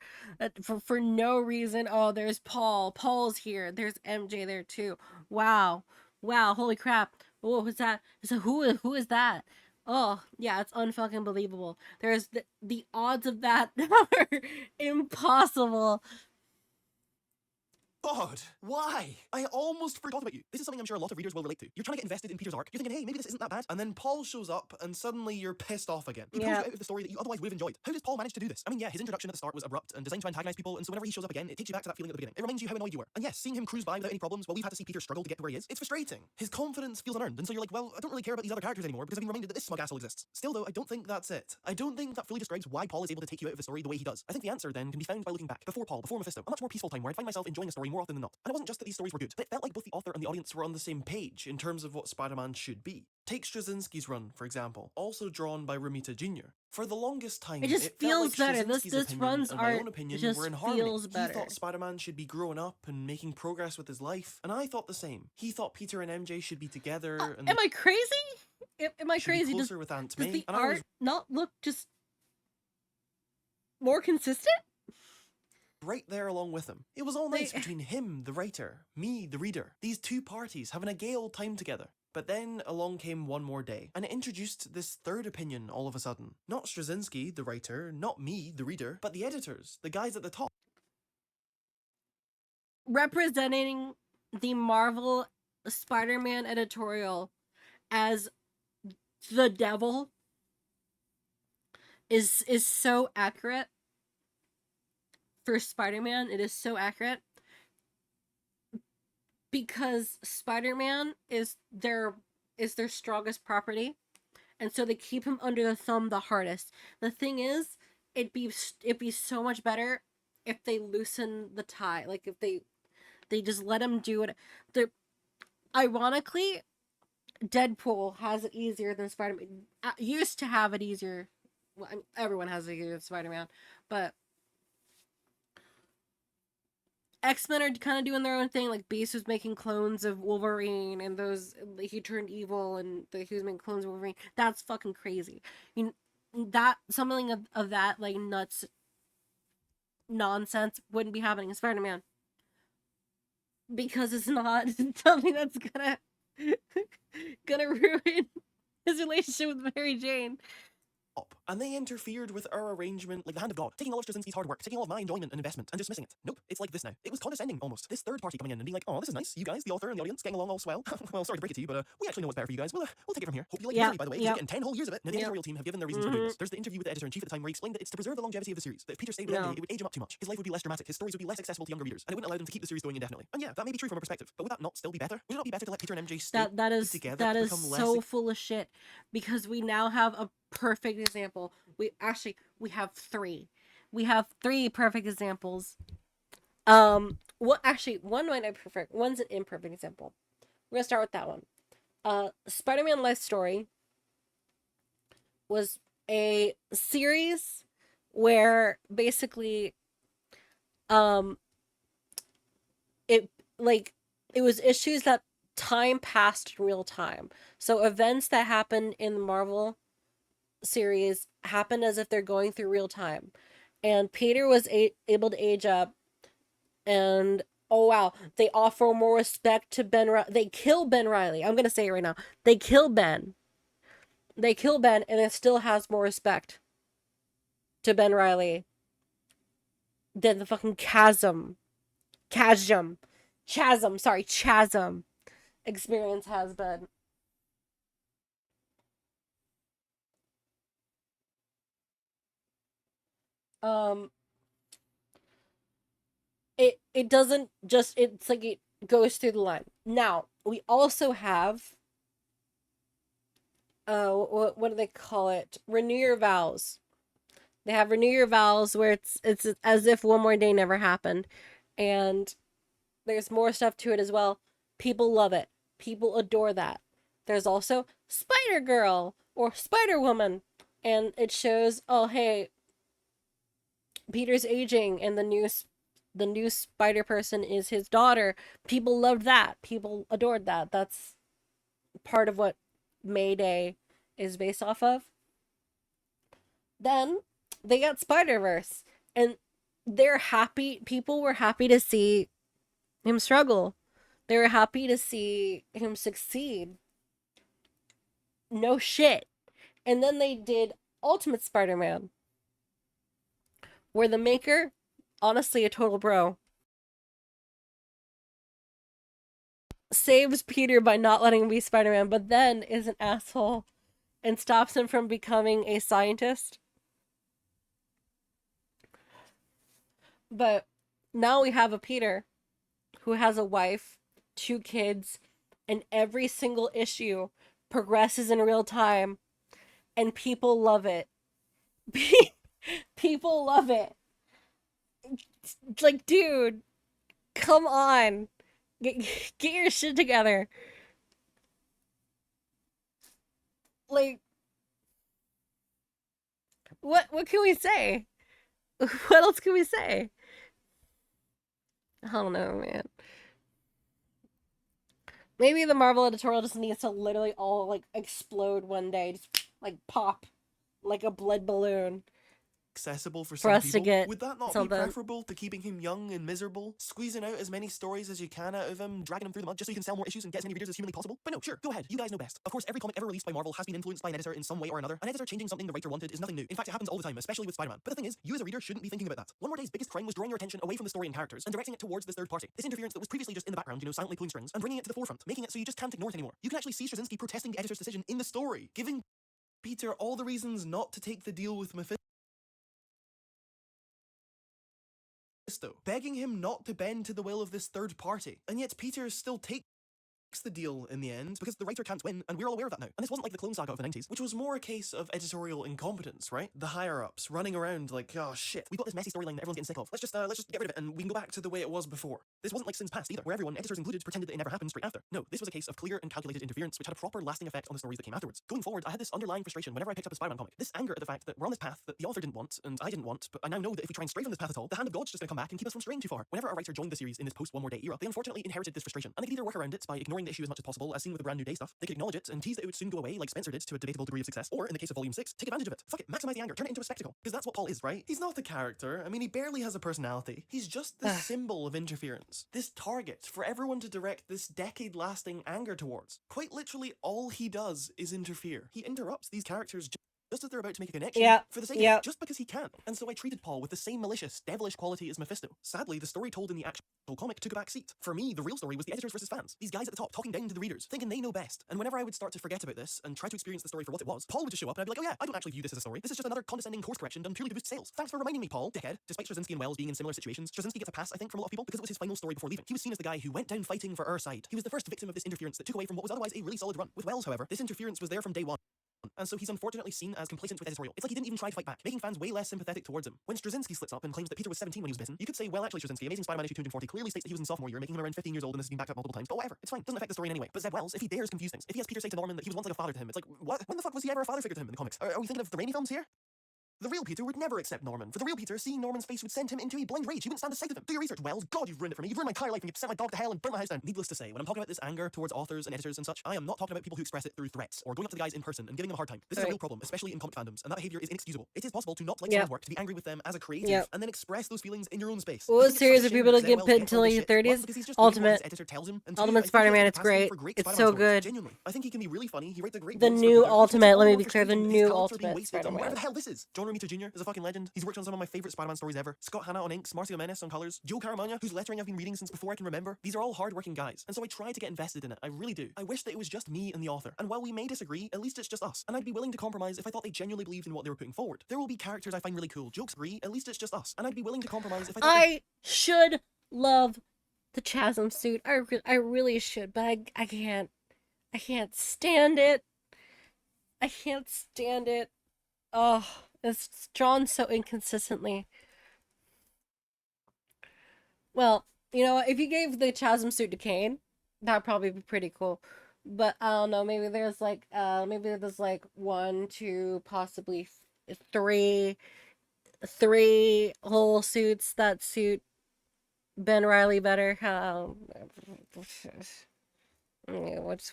for no reason. Oh, there's Paul. Paul's here. There's MJ there too. Wow, holy crap. Oh, who's that? Who is that? Oh, yeah, it's unfucking believable. There's the odds of that are impossible. God, why? I almost forgot about you. This is something I'm sure a lot of readers will relate to. You're trying to get invested in Peter's arc. You're thinking, hey, maybe this isn't that bad. And then Paul shows up, and suddenly you're pissed off again. He pulls you out of the story that you otherwise would have enjoyed. How does Paul manage to do this? I mean, yeah, his introduction at the start was abrupt and designed to antagonize people, and so whenever he shows up again, it takes you back to that feeling at the beginning. It reminds you how annoyed you were. And yes, seeing him cruise by without any problems while we've had to see Peter struggle to get to where he is, it's frustrating. His confidence feels unearned, and so you're like, well, I don't really care about these other characters anymore because I've been reminded that this smug asshole exists. Still though, I don't think that's it. I don't think that fully describes why Paul is able to take you out of the story the way he does. I think the answer then can be found by looking back. Before Paul, before Mephisto, a much more peaceful time where I find myself enjoying a story more often than not. And it wasn't just that these stories were good, but it felt like both the author and the audience were on the same page in terms of what Spider-Man should be. Take Straczynski's run, for example, also drawn by Romita Jr. For the longest time, it just feels felt like better. This runs and art my own opinion just were in harmony. feels better. He thought Spider-Man should be growing up and making progress with his life, and I thought the same. He thought Peter and MJ should be together. And am I crazy? Am I crazy? Closer with Aunt May. Does the And art not look just more consistent? Right there along with him. It was all nice between him, the writer, me, the reader. These two parties having a gay old time together. But then along came one more day, and it introduced this third opinion all of a sudden. Not Straczynski, the writer, not me, the reader, but the editors, the guys at the top. Representing the Marvel Spider-Man editorial as the devil is so accurate. For Spider-Man, it is so accurate because Spider-Man is their strongest property, and so they keep him under the thumb the hardest. The thing is, it'd be so much better if they loosen the tie, like if they just let him do it. Ironically, Deadpool has it easier than Spider-Man. Used to have it easier. Well, I mean, everyone has it easier than Spider-Man, but X-Men are kind of doing their own thing. Like Beast was making clones of Wolverine, and those he turned evil, and he was making clones of Wolverine. That's fucking crazy. You that something of that like nuts nonsense wouldn't be happening in Spider-Man because it's not something that's gonna ruin his relationship with Mary Jane. And they interfered with our arrangement like the hand of God, taking all of Straczynski's hard work, taking all of my enjoyment and investment, and dismissing it. Nope, it's like this now. It was condescending, almost. This third party coming in and being like, oh, this is nice. You guys, the author and the audience, getting along all swell. Well, sorry to break it to you, but we actually know what's better for you guys. We'll take it from here. Hope you like the series, by the way, because you're getting 10 whole years of it. Now, the editorial team have given their reasons for doing this. There's the interview with the editor-in-chief at the time where he explained that it's to preserve the longevity of the series. That if Peter stayed with MJ, it would age him up too much. His life would be less dramatic. His stories would be less accessible to younger readers, and it wouldn't allow them to keep the series going indefinitely. And yeah, that may be true from a perspective, but would that not still be better? Would it not be better to let Peter and MJ stay together? That is so full of shit, because we now have a perfect example. We have three. We have three perfect examples. One might I prefer. One's an imperfect example. We're gonna start with that one. Spider-Man Life Story was a series where basically, it was issues that time passed in real time. So events that happened in the Marvel series happen as if they're going through real time, and Peter was able to age up, and oh wow, they offer more respect to Ben. They kill Ben Reilly. I'm gonna say it right now. They kill Ben, and it still has more respect to Ben Reilly than the fucking chasm experience has been. It doesn't just, it's like it goes through the line. Now, we also have what do they call it? Renew Your Vows. They have Renew Your Vows, where it's as if one more day never happened. And there's more stuff to it as well. People love it. People adore that. There's also Spider-Girl or Spider-Woman, and it shows, oh hey, Peter's aging, and the new spider person is his daughter. People loved that. People adored that. That's part of what Mayday is based off of. Then they got Spider-Verse, and they're happy. People were happy to see him struggle. They were happy to see him succeed. No shit. And then they did Ultimate Spider-Man, where the maker, honestly a total bro, saves Peter by not letting him be Spider-Man, but then is an asshole and stops him from becoming a scientist. But now we have a Peter who has a wife, 2 kids, and every single issue progresses in real time, and people love it. People love it. Like, dude, come on. Get your shit together. Like, what can we say? What else can we say? I don't know, man. Maybe the Marvel editorial just needs to literally all like explode one day, just like pop like a blood balloon. Accessible for For some us people. to get Would that not something. be preferable to keeping him young and miserable, squeezing out as many stories as you can out of him, dragging him through the mud just so you can sell more issues and get as many readers as humanly possible? But no, sure, go ahead. You guys know best. Of course, every comic ever released by Marvel has been influenced by an editor in some way or another. An editor changing something the writer wanted is nothing new. In fact, it happens all the time, especially with Spider-Man. But the thing is, you as a reader shouldn't be thinking about that. One More Day's biggest crime was drawing your attention away from the story and characters and directing it towards this third party. This interference that was previously just in the background, silently pulling strings, and bringing it to the forefront, making it so you just can't ignore it anymore. You can actually see Straczynski protesting the editor's decision in the story, giving Peter all the reasons not to take the deal with Mephisto, begging him not to bend to the will of this third party, and yet Peter still takes the deal in the end because the writer can't win, and we're all aware of that now. And this wasn't like the Clone Saga of the 90s, which was more a case of editorial incompetence, right? The higher-ups running around like, oh shit, we've got this messy storyline that everyone's getting sick of. Let's just get rid of it and we can go back to the way it was before. This wasn't like Sins Past either, where everyone, editors included, pretended that it never happened straight after. No, this was a case of clear and calculated interference which had a proper lasting effect on the stories that came afterwards. Going forward, I had this underlying frustration whenever I picked up a Spider-Man comic. This anger at the fact that we're on this path that the author didn't want, and I didn't want, but I now know that if we try and stray from this path at all, the hand of God's just gonna come back and keep us from straying too far. Whenever a writer joined the series in this post-One More Day era, they unfortunately inherited this frustration, and they could either work around it by ignoring the issue as much as possible, as seen with the Brand New Day stuff. They could acknowledge it and tease that it would soon go away, like Spencer did to a debatable degree of success, or in the case of Volume 6, take advantage of it. Fuck it, maximize the anger, turn it into a spectacle. Because that's what Paul is, right? He's not the character. I mean, he barely has a personality. He's just the symbol of interference. This target for everyone to direct this decade-lasting anger towards. Quite literally, all he does is interfere. He interrupts these characters just as they're about to make a connection for the sake of it, just because he can. And so I treated Paul with the same malicious, devilish quality as Mephisto. Sadly, the story told in the actual comic took a back seat. For me, the real story was the editors versus fans. These guys at the top talking down to the readers, thinking they know best. And whenever I would start to forget about this and try to experience the story for what it was, Paul would just show up and I'd be like, oh yeah, I don't actually view this as a story. This is just another condescending course correction done purely to boost sales. Thanks for reminding me, Paul, dickhead. Despite Straczynski and Wells being in similar situations, Straczynski gets a pass, I think, from a lot of people because it was his final story before leaving. He was seen as the guy who went down fighting for our side. He was the first victim of this interference that took away from what was otherwise a really solid run. With Wells, however, this interference was there from day one. And so he's unfortunately seen as complacent with editorial. It's like he didn't even try to fight back, making fans way less sympathetic towards him. When Straczynski splits up and claims that Peter was 17 when he was bitten, you could say, well, actually, Straczynski, Amazing Spider-Man issue 240 clearly states that he was in sophomore year, making him around 15 years old, and this has been backed up multiple times. But whatever, it's fine. Doesn't affect the story in any way. But Zeb Wells, if he dares confuse things, if he has Peter say to Norman that he was once like a father to him, it's like, what? When the fuck was he ever a father figure to him in the comics? Are we thinking of the Raimi films here? The real Peter would never accept Norman. For the real Peter, seeing Norman's face would send him into a blind rage. He wouldn't stand the sight of him. Do your research, Wells. God, you've ruined it for me. You've ruined my entire life and you've sent my dog to hell and burnt my house down. Needless to say, when I'm talking about this anger towards authors and editors and such, I am not talking about people who express it through threats or going up to the guys in person and giving them a hard time. This is a real problem, especially in comic fandoms, and that behavior is inexcusable. It is possible to not like someone's work, to be angry with them as a creative, and then express those feelings in your own space. What series of people to get pit until your 30s? Ultimate Spider-Man, it's great. It's so good. Genuinely, I think he can be really funny. He writes a great The new Ultimate, let me be clear, the new Ultimate Spider-Man. Whatever the hell this is. John Romita Jr. is a fucking legend. He's worked on some of my favorite Spider-Man stories ever. Scott Hanna on inks, Marcio Menace on colors, Joe Caramagna, whose lettering I've been reading since before I can remember. These are all hard-working guys, and so I try to get invested in it. I really do. I wish that it was just me and the author. And while we may disagree, at least it's just us. And I'd be willing to compromise if I thought they genuinely believed in what they were putting forward. There will be characters I find really cool. Jokes agree, at least it's just us. And I'd be willing to compromise if I thought I should love the Chasm suit. I really should, but I can't. I can't stand it. I can't stand it. Oh, it's drawn so inconsistently. Well, you know what? If you gave the Chasm suit to Kane, that'd probably be pretty cool. But I don't know. Maybe there's like one, two, possibly three whole suits that suit Ben Reilly better.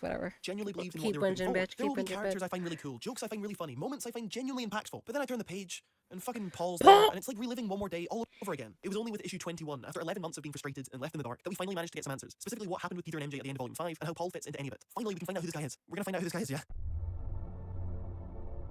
Whatever. Genuinely believe in Keep what they were whinging, bitch. There will be Keep whinging, characters bitch. I find really cool, jokes I find really funny, moments I find genuinely impactful. But then I turn the page and fucking Paul's there, and it's like reliving One More Day all over again. It was only with issue 21, after 11 months of being frustrated and left in the dark, that we finally managed to get some answers. Specifically what happened with Peter and MJ at the end of Volume 5, and how Paul fits into any of it. Finally, we can find out who this guy is. We're gonna find out who this guy is, yeah?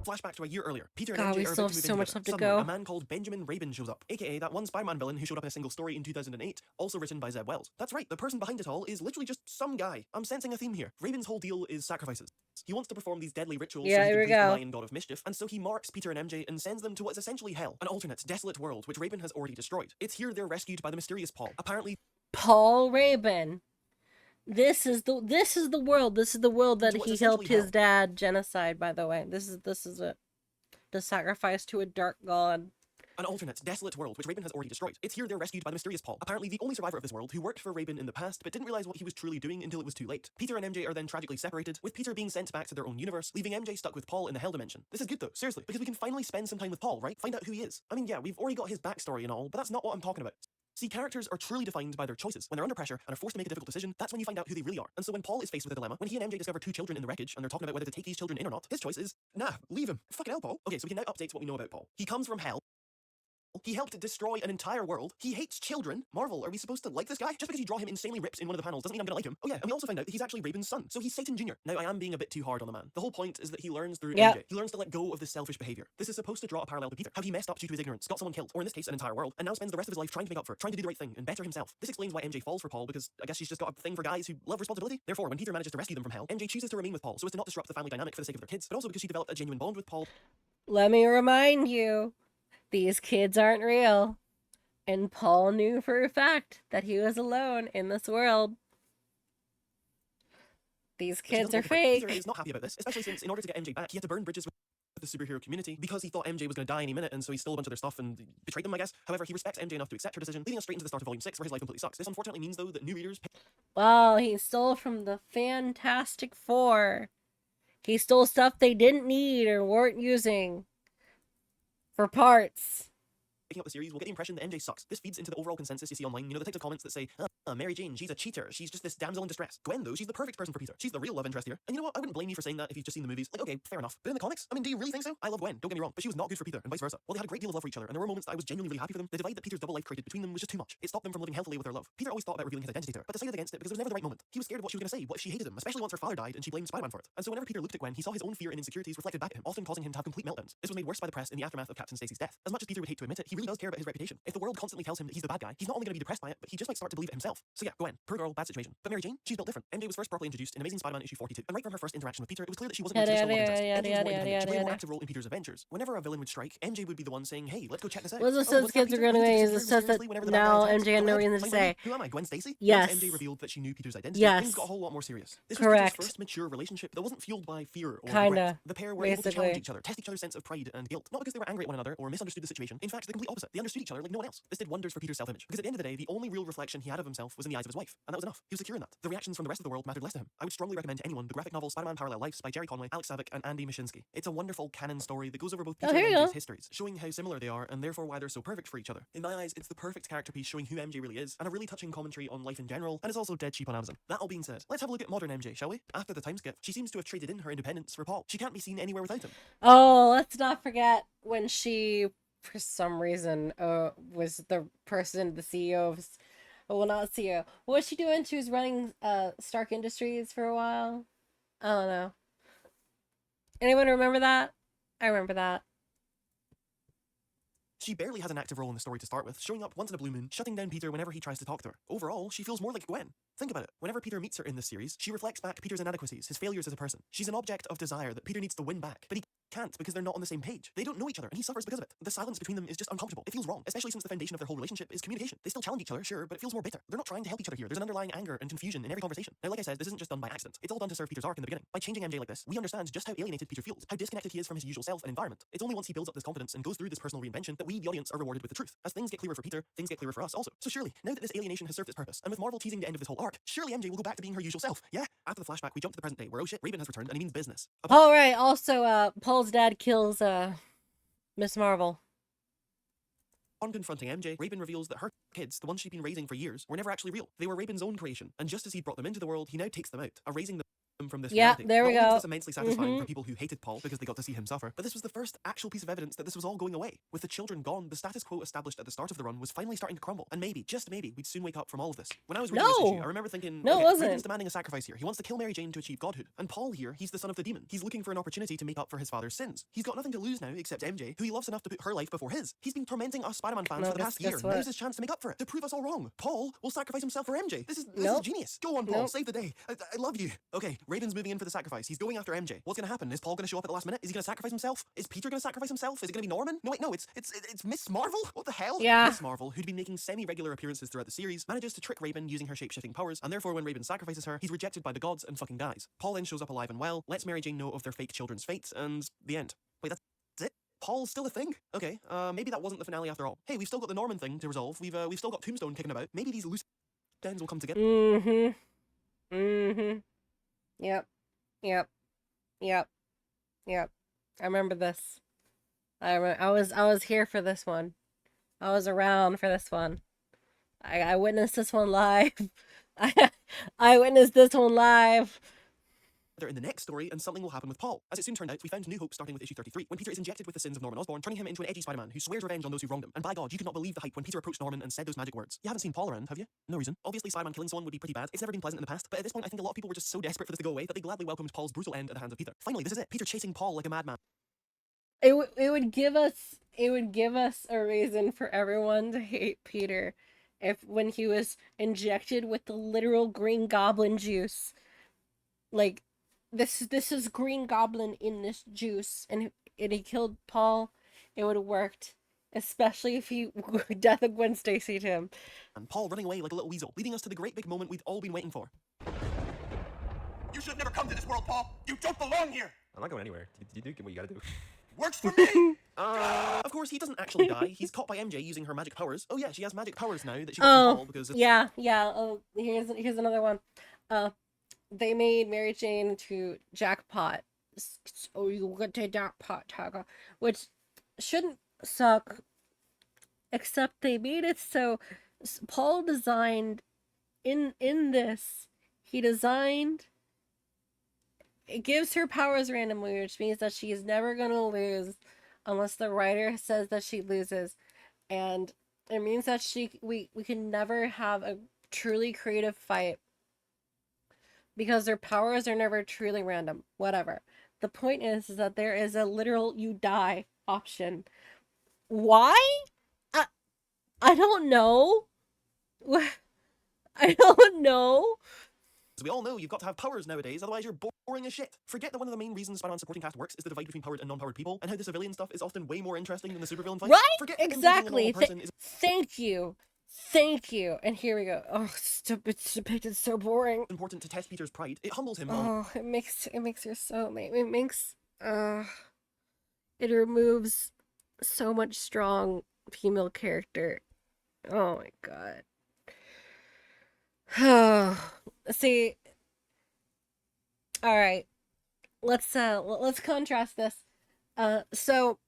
Flashback to a year earlier. Peter and God, MJ we are still about have to so move much in stuff together. to Suddenly, go. a man called Benjamin Rabin shows up, aka that one Spider-Man villain who showed up in a single story in 2008, also written by Zeb Wells. That's right, the person behind it all is literally just some guy. I'm sensing a theme here. Rabin's whole deal is sacrifices. He wants to perform these deadly rituals so he Here can we please the go. lion god of mischief, and so he marks Peter and MJ and sends them to what is essentially hell, an alternate, desolate world which Rabin has already destroyed. It's here they're rescued by the mysterious Paul. Apparently, Paul Rabin. This is the world. This is the world that what's he essentially helped his hell. dad genocide. By the way, this is it. The sacrifice to a dark god. An alternate, desolate world which Rabin has already destroyed. It's here they're rescued by the mysterious Paul, apparently the only survivor of this world who worked for Rabin in the past but didn't realize what he was truly doing until it was too late. Peter and MJ are then tragically separated, with Peter being sent back to their own universe, leaving MJ stuck with Paul in the Hell Dimension. This is good though, seriously, because we can finally spend some time with Paul, right? Find out who he is. I mean, yeah, we've already got his backstory and all, but that's not what I'm talking about. See, characters are truly defined by their choices. When they're under pressure and are forced to make a difficult decision, that's when you find out who they really are. And so when Paul is faced with a dilemma, when he and MJ discover 2 children in the wreckage and they're talking about whether to take these children in or not, his choice is, nah, leave him. Fucking hell, Paul. Okay, so we can now update what we know about Paul. He comes from hell. He helped destroy an entire world. He hates children. Marvel, are we supposed to like this guy? Just because you draw him insanely ripped in one of the panels doesn't mean I'm gonna like him. Oh yeah, and we also found out that he's actually Rabin's son. So he's Satan Jr. Now, I am being a bit too hard on the man. The whole point is that he learns through MJ. He learns to let go of this selfish behavior. This is supposed to draw a parallel to Peter. How he messed up due to his ignorance, got someone killed, or in this case, an entire world, and now spends the rest of his life trying to make up for it, trying to do the right thing, and better himself. This explains why MJ falls for Paul, because I guess she's just got a thing for guys who love responsibility. Therefore, when Peter manages to rescue them from hell, MJ chooses to remain with Paul so as to not disrupt the family dynamic for the sake of their kids, but also because she developed a genuine bond with Paul. Let me remind you, these kids aren't real. And Paul knew for a fact that he was alone in this world. These But she kids doesn't are go for it. Peter fake. is not happy about this, especially since in order to get MJ back, he had to burn bridges with the superhero community because he thought MJ was going to die any minute, and so he stole a bunch of their stuff and betrayed them, I guess. However, he respects MJ enough to accept her decision, leading us straight into the start of Volume 6, where his life completely sucks. This unfortunately means, though, that new readers... Well, he stole from the Fantastic Four. He stole stuff they didn't need or weren't using for parts. Picking up the series, we'll get the impression that MJ sucks. This feeds into the overall consensus you see online. You know, the types of comments that say, Mary Jane, she's a cheater. She's just this damsel in distress. Gwen, though, she's the perfect person for Peter. She's the real love interest here. And you know what? I wouldn't blame you for saying that if you've just seen the movies. Like, okay, fair enough. But in the comics, I mean, do you really think so? I love Gwen, don't get me wrong, but she was not good for Peter, and vice versa. While they had a great deal of love for each other, and there were moments that I was genuinely really happy for them, the divide that Peter's double life created between them was just too much. It stopped them from living healthily with their love. Peter always thought about revealing his identity to her, but decided against it because there was never the right moment. He was scared of what she was going to say, what if she hated him, especially once her father died and she blamed Spider-Man for it. And so whenever Peter looked at Gwen, he saw his own fear and insecurities reflected back at him, often causing him to have complete meltdowns. This was made worse by the press in the aftermath of Captain Stacy's death. As much as Peter would hate to admit it, he really does care about his reputation. If the world constantly tells him that he's the bad guy, he's not only going to be depressed by it, but he just might start to believe it himself. So yeah, Gwen, poor girl, bad situation. But Mary Jane, she's built different. MJ was first properly introduced in Amazing Spider-Man issue 42, and right from her first interaction with Peter, it was clear that she wasn't a traditional love interest. MJ was more independent. She played a more active role in Peter's adventures. Whenever a villain would strike, MJ would be the one saying, "Hey, let's go check this out." Was it since kids are going away? Is it stuff that now MJ had no reason to say? Who am I, Gwen Stacy? Yes. Once MJ revealed that she knew Peter's identity, yes. things got a whole lot more serious. This Correct. was Peter's first mature relationship that wasn't fueled by fear or Kinda, regret. The pair were able to basically. challenge each other, test each other's sense of pride and guilt, not because they were angry at one another or misunderstood the situation. In fact, the complete opposite. They understood each other like no one else. This did wonders for Peter's self-image, because at the end of the day, the only real reflection he had of himself was in the eyes of his wife, and that was enough. He was secure in that. The reactions from the rest of the world mattered less to him. I would strongly recommend to anyone the graphic novel Spider-Man Parallel Lives by Jerry Conway, Alex Savick, and Andy Mashinsky. It's a wonderful canon story that goes over both Peter and MJ's histories, showing how similar they are and therefore why they're so perfect for each other. In my eyes, it's the perfect character piece showing who MJ really is, and a really touching commentary on life in general, and it's also dead cheap on Amazon. That all being said, let's have a look at modern MJ, shall we? After the time skip, she seems to have traded in her independence for Paul. She can't be seen anywhere without him. Oh, let's not forget when she, for some reason, was the person, the CEO of... Well, not CEO. What was she doing? She was running Stark Industries for a while. I don't know. Anyone remember that? I remember that. She barely has an active role in the story to start with, showing up once in a blue moon, shutting down Peter whenever he tries to talk to her. Overall, she feels more like Gwen. Think about it. Whenever Peter meets her in this series, she reflects back Peter's inadequacies, his failures as a person. She's an object of desire that Peter needs to win back, but he can't because they're not on the same page. They don't know each other, and he suffers because of it. The silence between them is just uncomfortable. It feels wrong, especially since the foundation of their whole relationship is communication. They still challenge each other, sure, but it feels more bitter. They're not trying to help each other here. There's an underlying anger and confusion in every conversation. Now, like I said, this isn't just done by accident. It's all done to serve Peter's arc in the beginning. By changing MJ like this, we understand just how alienated Peter feels, how disconnected he is from his usual self and environment. It's only once he builds up this confidence and goes through this personal reinvention that we, the audience, are rewarded with the truth. As things get clearer for Peter, things get clearer for us also. So surely, now that this alienation has served its purpose, and with Marvel teasing the end of this whole arc, surely MJ will go back to being her usual self. Yeah? After the flashback, we jump to the present day, where oh shit, Raven has returned and he means business. Oh, right. Also, Paul's dad kills, Miss Marvel. On confronting MJ, Raven reveals that her kids, the ones she'd been raising for years, were never actually real. They were Raven's own creation, and just as he brought them into the world, he now takes them out, erasing them from this reality. There we Not only was go. this immensely satisfying for people who hated Paul because they got to see him suffer, but this was the first actual piece of evidence that this was all going away. With the children gone, the status quo established at the start of the run was finally starting to crumble, and maybe, just maybe, we'd soon wake up from all of this. When I was reading this issue, I remember thinking, no, okay, it wasn't. Raven's demanding a sacrifice here. He wants to kill Mary Jane to achieve godhood. And Paul here, he's the son of the demon. He's looking for an opportunity to make up for his father's sins. He's got nothing to lose now except MJ, who he loves enough to put her life before his. He's been tormenting us Spider-Man fans for the past year. Now's his chance to make up for it, to prove us all wrong. Paul will sacrifice himself for MJ. This is genius. Go on, Paul, save the day. I love you. Okay, Raven's moving in for the sacrifice. He's going after MJ. What's gonna happen? Is Paul gonna show up at the last minute? Is he gonna sacrifice himself? Is Peter gonna sacrifice himself? Is it gonna be Norman? No, wait, no, it's Miss Marvel? What the hell? Yeah. Miss Marvel, who'd been making semi-regular appearances throughout the series, manages to trick Raven using her shape-shifting powers, and therefore when Raven sacrifices her, he's rejected by the gods and fucking dies. Paul then shows up alive and well, lets Mary Jane know of their fake children's fates, and the end. Wait, that's it? Paul's still a thing? Okay, maybe that wasn't the finale after all. Hey, we've still got the Norman thing to resolve. We've still got Tombstone kicking about. Maybe these loose ends will come together. Yep. I remember this. I was here for this one. I was around for this one. I witnessed this one live. I witnessed this one live. In the next story, and something will happen with Paul. As it soon turned out, we found new hope starting with issue 33, when Peter is injected with the sins of Norman Osborn, turning him into an edgy Spider-Man who swears revenge on those who wronged him. And by God, you could not believe the hype when Peter approached Norman and said those magic words. You haven't seen Paul around, have you? No reason. Obviously, Spider-Man killing someone would be pretty bad. It's never been pleasant in the past, but at this point, I think a lot of people were just so desperate for this to go away that they gladly welcomed Paul's brutal end at the hands of Peter. Finally, this is it. Peter chasing Paul like a madman. It would give us a reason for everyone to hate Peter if when he was injected with the literal Green Goblin juice. Like, this is Green Goblin in this juice, and he killed Paul. It would have worked, especially if he Death of Gwen Stacy to him. And Paul running away like a little weasel, leading us to the great big moment we'd all been waiting for. You should have never come to this world, Paul. You don't belong here. I'm not going anywhere. You do what you gotta do. Works for me. Of course, he doesn't actually die. He's caught by MJ using her magic powers. Oh yeah, she has magic powers now that she got from Paul because... yeah. Oh, here's another one. They made Mary Jane into Jackpot. Oh, you get to Jackpot, Taga. Which shouldn't suck, except they made it so Paul designed in this, he designed, it gives her powers randomly, which means that she is never gonna lose unless the writer says that she loses, and it means that we can never have a truly creative fight because their powers are never truly random. Whatever. The point is that there is a literal you die option. Why? I don't know. I don't know. As we all know, you've got to have powers nowadays, otherwise you're boring as shit. Forget that one of the main reasons Spider-Man's supporting cast works is the divide between powered and non-powered people, and how the civilian stuff is often way more interesting than the supervillain fight. Right? Forget that Exactly. is... Thank you. Thank you. And here we go. Oh, it's depicted so boring. Important to test Peter's pride. It humbles him. Oh, it makes her so... It removes so much strong female character. Oh my god. See, all right, let's contrast this. So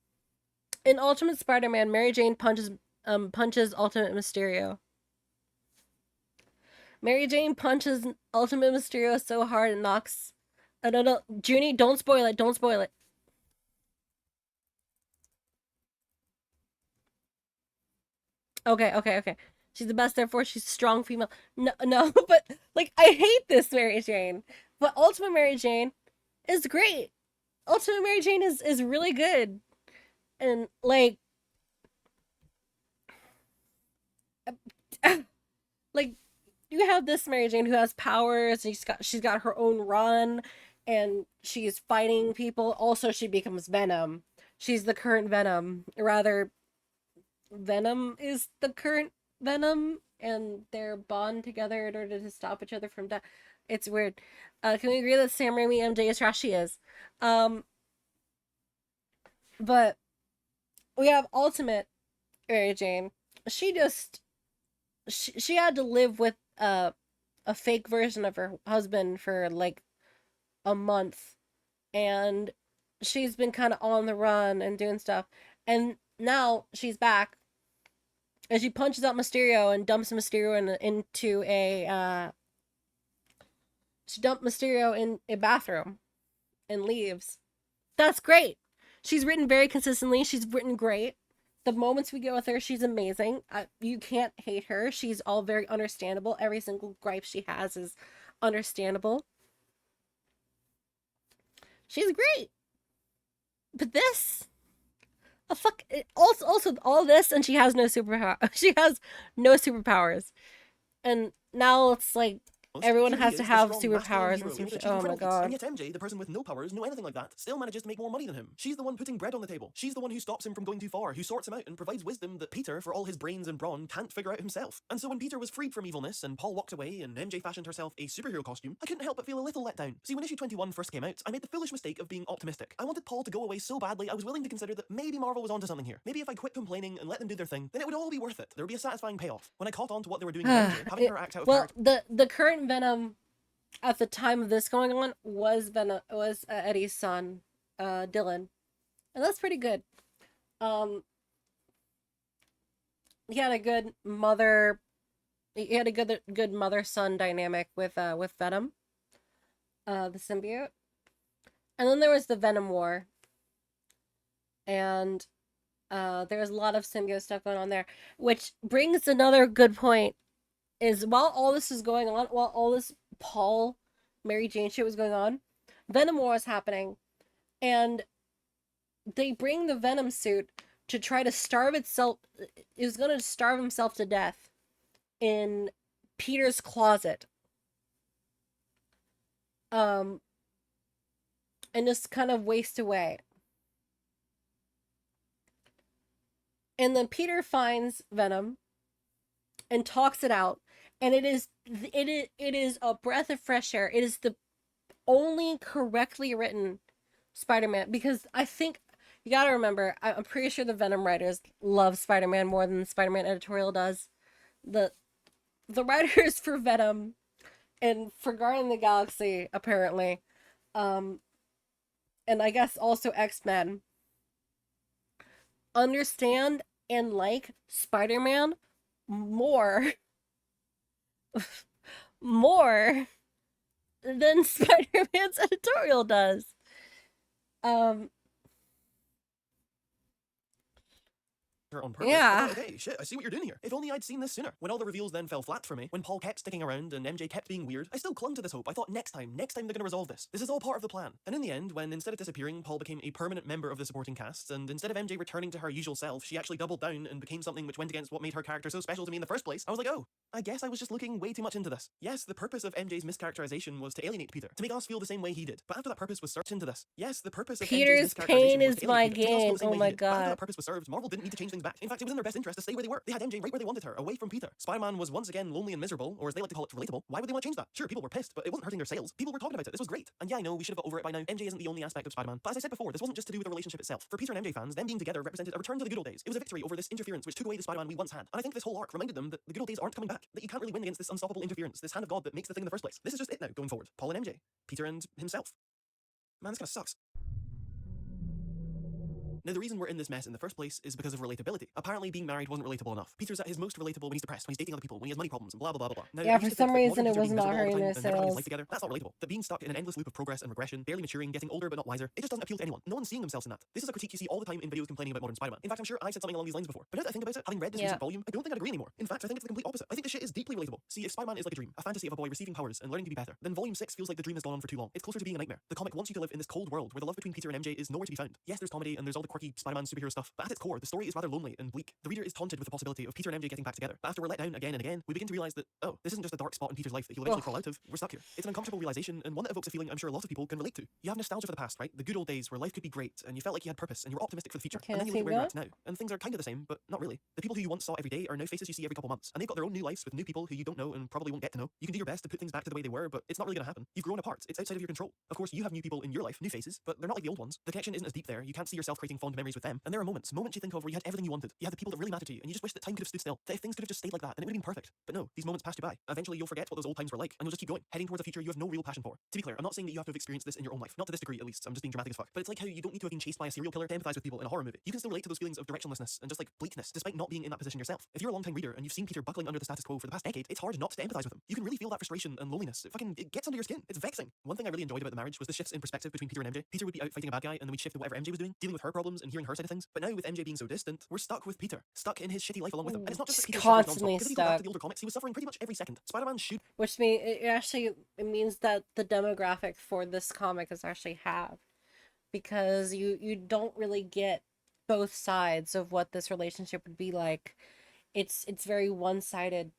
in Ultimate Spider-Man, Mary Jane punches Ultimate Mysterio. Mary Jane punches Ultimate Mysterio so hard it knocks. No, Junie, don't spoil it. Don't spoil it. Okay. She's the best, therefore she's a strong female. No, but, like, I hate this Mary Jane. But Ultimate Mary Jane is great. Ultimate Mary Jane is really good. And, like... like, you have this Mary Jane who has powers, and she's got her own run, and she's fighting people. Also, she becomes Venom. She's the current Venom. Rather, Venom is the current Venom, and they're bond together in order to stop each other from death. It's weird. Can we agree that Sam Raimi MJ is trash? She is. But we have Ultimate Mary Jane. She had to live with a fake version of her husband for like a month, and she's been kind of on the run and doing stuff, and now she's back. And she punches out Mysterio and dumps Mysterio into a, she dumped Mysterio in a bathroom and leaves. That's great. She's written very consistently. She's written great. The moments we get with her, she's amazing. You can't hate her. She's all very understandable. Every single gripe she has is understandable. She's great. But this... Also all this, and she has no superpower. She has no superpowers, and now it's like everyone has to have superpowers and super. Oh my god! And yet MJ, the person with no powers, no anything like that, still manages to make more money than him. She's the one putting bread on the table. She's the one who stops him from going too far, who sorts him out and provides wisdom that Peter, for all his brains and brawn, can't figure out himself. And so when Peter was freed from evilness and Paul walked away and MJ fashioned herself a superhero costume, I couldn't help but feel a little let down. See, when issue 21 first came out, I made the foolish mistake of being optimistic. I wanted Paul to go away so badly, I was willing to consider that maybe Marvel was onto something here. Maybe if I quit complaining and let them do their thing, then it would all be worth it. There would be a satisfying payoff. When I caught on to what they were doing with MJ, having her act out of character. The current Venom at the time of this going on was Eddie's son, Dylan, and that's pretty good. He had a good mother mother-son dynamic with Venom, the symbiote, and then there was the Venom War, and there was a lot of symbiote stuff going on there, which brings another good point. Is while all this is going on, while all this Paul, Mary Jane shit was going on, Venom War is happening, and they bring the Venom suit to try to starve itself. It was going to starve himself to death in Peter's closet. And just kind of waste away. And then Peter finds Venom and talks it out. And it is a breath of fresh air. It is only correctly written Spider-Man, because I think you gotta remember, I'm pretty sure the Venom writers love Spider-Man more than the Spider-Man editorial does. The the writers for Venom and for Guardian of the Galaxy, apparently, and I guess also X-Men, understand and like Spider-Man more more than Spider-Man's editorial does. Um On purpose. Yeah. Okay, shit, I see what you're doing here. If only I'd seen this sooner. When all the reveals then fell flat for me, when Paul kept sticking around and MJ kept being weird, I still clung to this hope. I thought next time they're gonna resolve this. This is all part of the plan. And in the end, when instead of disappearing, Paul became a permanent member of the supporting cast, and instead of MJ returning to her usual self, she actually doubled down and became something which went against what made her character so special to me in the first place, I was like, oh, I guess I was just looking way too much into this. Yes, the purpose of MJ's mischaracterization was to alienate Peter, to make us feel the same way he did. But after that purpose was served into this. Yes, the purpose of Peter's MJ's mischaracterization pain was is to my alienate Peter, to make us feel gain. the same Oh way my he did. But after god. that purpose was served, Marvel didn't need to change things back. In fact, it was in their best interest to stay where they were. They had MJ right where they wanted her, away from Peter. Spider-Man was once again lonely and miserable, or as they like to call it, relatable. Why would they want to change that? Sure, people were pissed, but it wasn't hurting their sales. People were talking about it. This was great. And yeah, I know we should have got over it by now. MJ isn't the only aspect of Spider-Man. But as I said before, this wasn't just to do with the relationship itself. For Peter and MJ fans, them being together represented a return to the good old days. It was a victory over this interference which took away the Spider-Man we once had. And I think this whole arc reminded them that the good old days aren't coming back. That you can't really win against this unstoppable interference, this hand of God that makes the thing in the first place. This is just it now, going forward. Paul and MJ. Peter and himself. Man, this kinda sucks. Now, the reason we're in this mess in the first place is because of relatability. Apparently, being married wasn't relatable enough. Peter's at his most relatable when he's depressed, when he's dating other people, when he has money problems, and blah, blah, blah, blah, blah. Now, Yeah, I for used to some think that reason modern it teens are was being not miserable all the hurting time their and never having a sales. life together. That's not relatable. That being stuck in an endless loop of progress and regression, barely maturing, getting older but not wiser, it just doesn't appeal to anyone. No one's seeing themselves in that. This is a critique you see all the time in videos complaining about modern Spider-Man. In fact, I'm sure I've said something along these lines before. But now that I think about it, having read this recent volume, I don't think I'd agree anymore. In fact, I think it's the complete opposite. I think the shit is deeply relatable. See, if Spider-Man is like a dream, a fantasy of a boy receiving powers and learning to be better, then volume 6 feels like the dream has gone on for too long. It's closer to being a nightmare. The comic wants you to live in this cold world where the love between Peter and MJ is nowhere to be found. Yes, there's comedy and there's all the quirky Spider-Man superhero stuff, but at its core, the story is rather lonely and bleak. The reader is taunted with the possibility of Peter and MJ getting back together. But after we're let down again and again, we begin to realize that, oh, this isn't just a dark spot in Peter's life that he'll eventually crawl out of. We're stuck here. It's an uncomfortable realization and one that evokes a feeling I'm sure a lot of people can relate to. You have nostalgia for the past, right? The good old days where life could be great and you felt like you had purpose and you were optimistic for the future. Okay, And then you look keep at where you're going. at now, and things are kind of the same, but not really. The people who you once saw every day are now faces you see every couple months, and they've got their own new lives with new people who you don't know and probably won't get to know. You can do your best to put things back to the way they were, but it's not really going to happen. You've grown apart. It's outside of your control. Of course, you have new people in your life, new faces, but they're not like the old ones. The connection isn't as deep there. You can't see yourself creating fond memories with them. And there are moments you think of where you had everything you wanted. You had the people that really mattered to you, and you just wish that time could have stood still. That if things could have just stayed like that, then it would have been perfect. But no, these moments passed you by. Eventually, you'll forget what those old times were like, and you'll just keep going, heading towards a future you have no real passion for. To be clear, I'm not saying that you have to have experienced this in your own life. Not to this degree, at least. I'm just being dramatic as fuck. But it's like how you don't need to have been chased by a serial killer to empathize with people in a horror movie. You can still relate to those feelings of directionlessness and just like bleakness, despite not being in that position yourself. If you're a long-time reader and you've seen Peter buckling under the status quo for the past decade, it's hard not to empathize with him. You can really feel that frustration and loneliness. It gets under your skin. It's vexing. One thing I really enjoyed about the marriage was the shifts in perspective between Peter and MJ. Peter would be out fighting a bad guy, and then we'd shift to whatever MJ was doing, dealing with her problems and hearing her side of things. But now with MJ being so distant, we're stuck with Peter, stuck in his shitty life along with him. And it's not just that Peter's suffering Constantly nonstop, because if you go back to stuck. the older comics, he was suffering pretty much every second. Spider-Man should Which means it means that the demographic for this comic is actually halved, because you don't really get both sides of what this relationship would be like. It's very one-sided,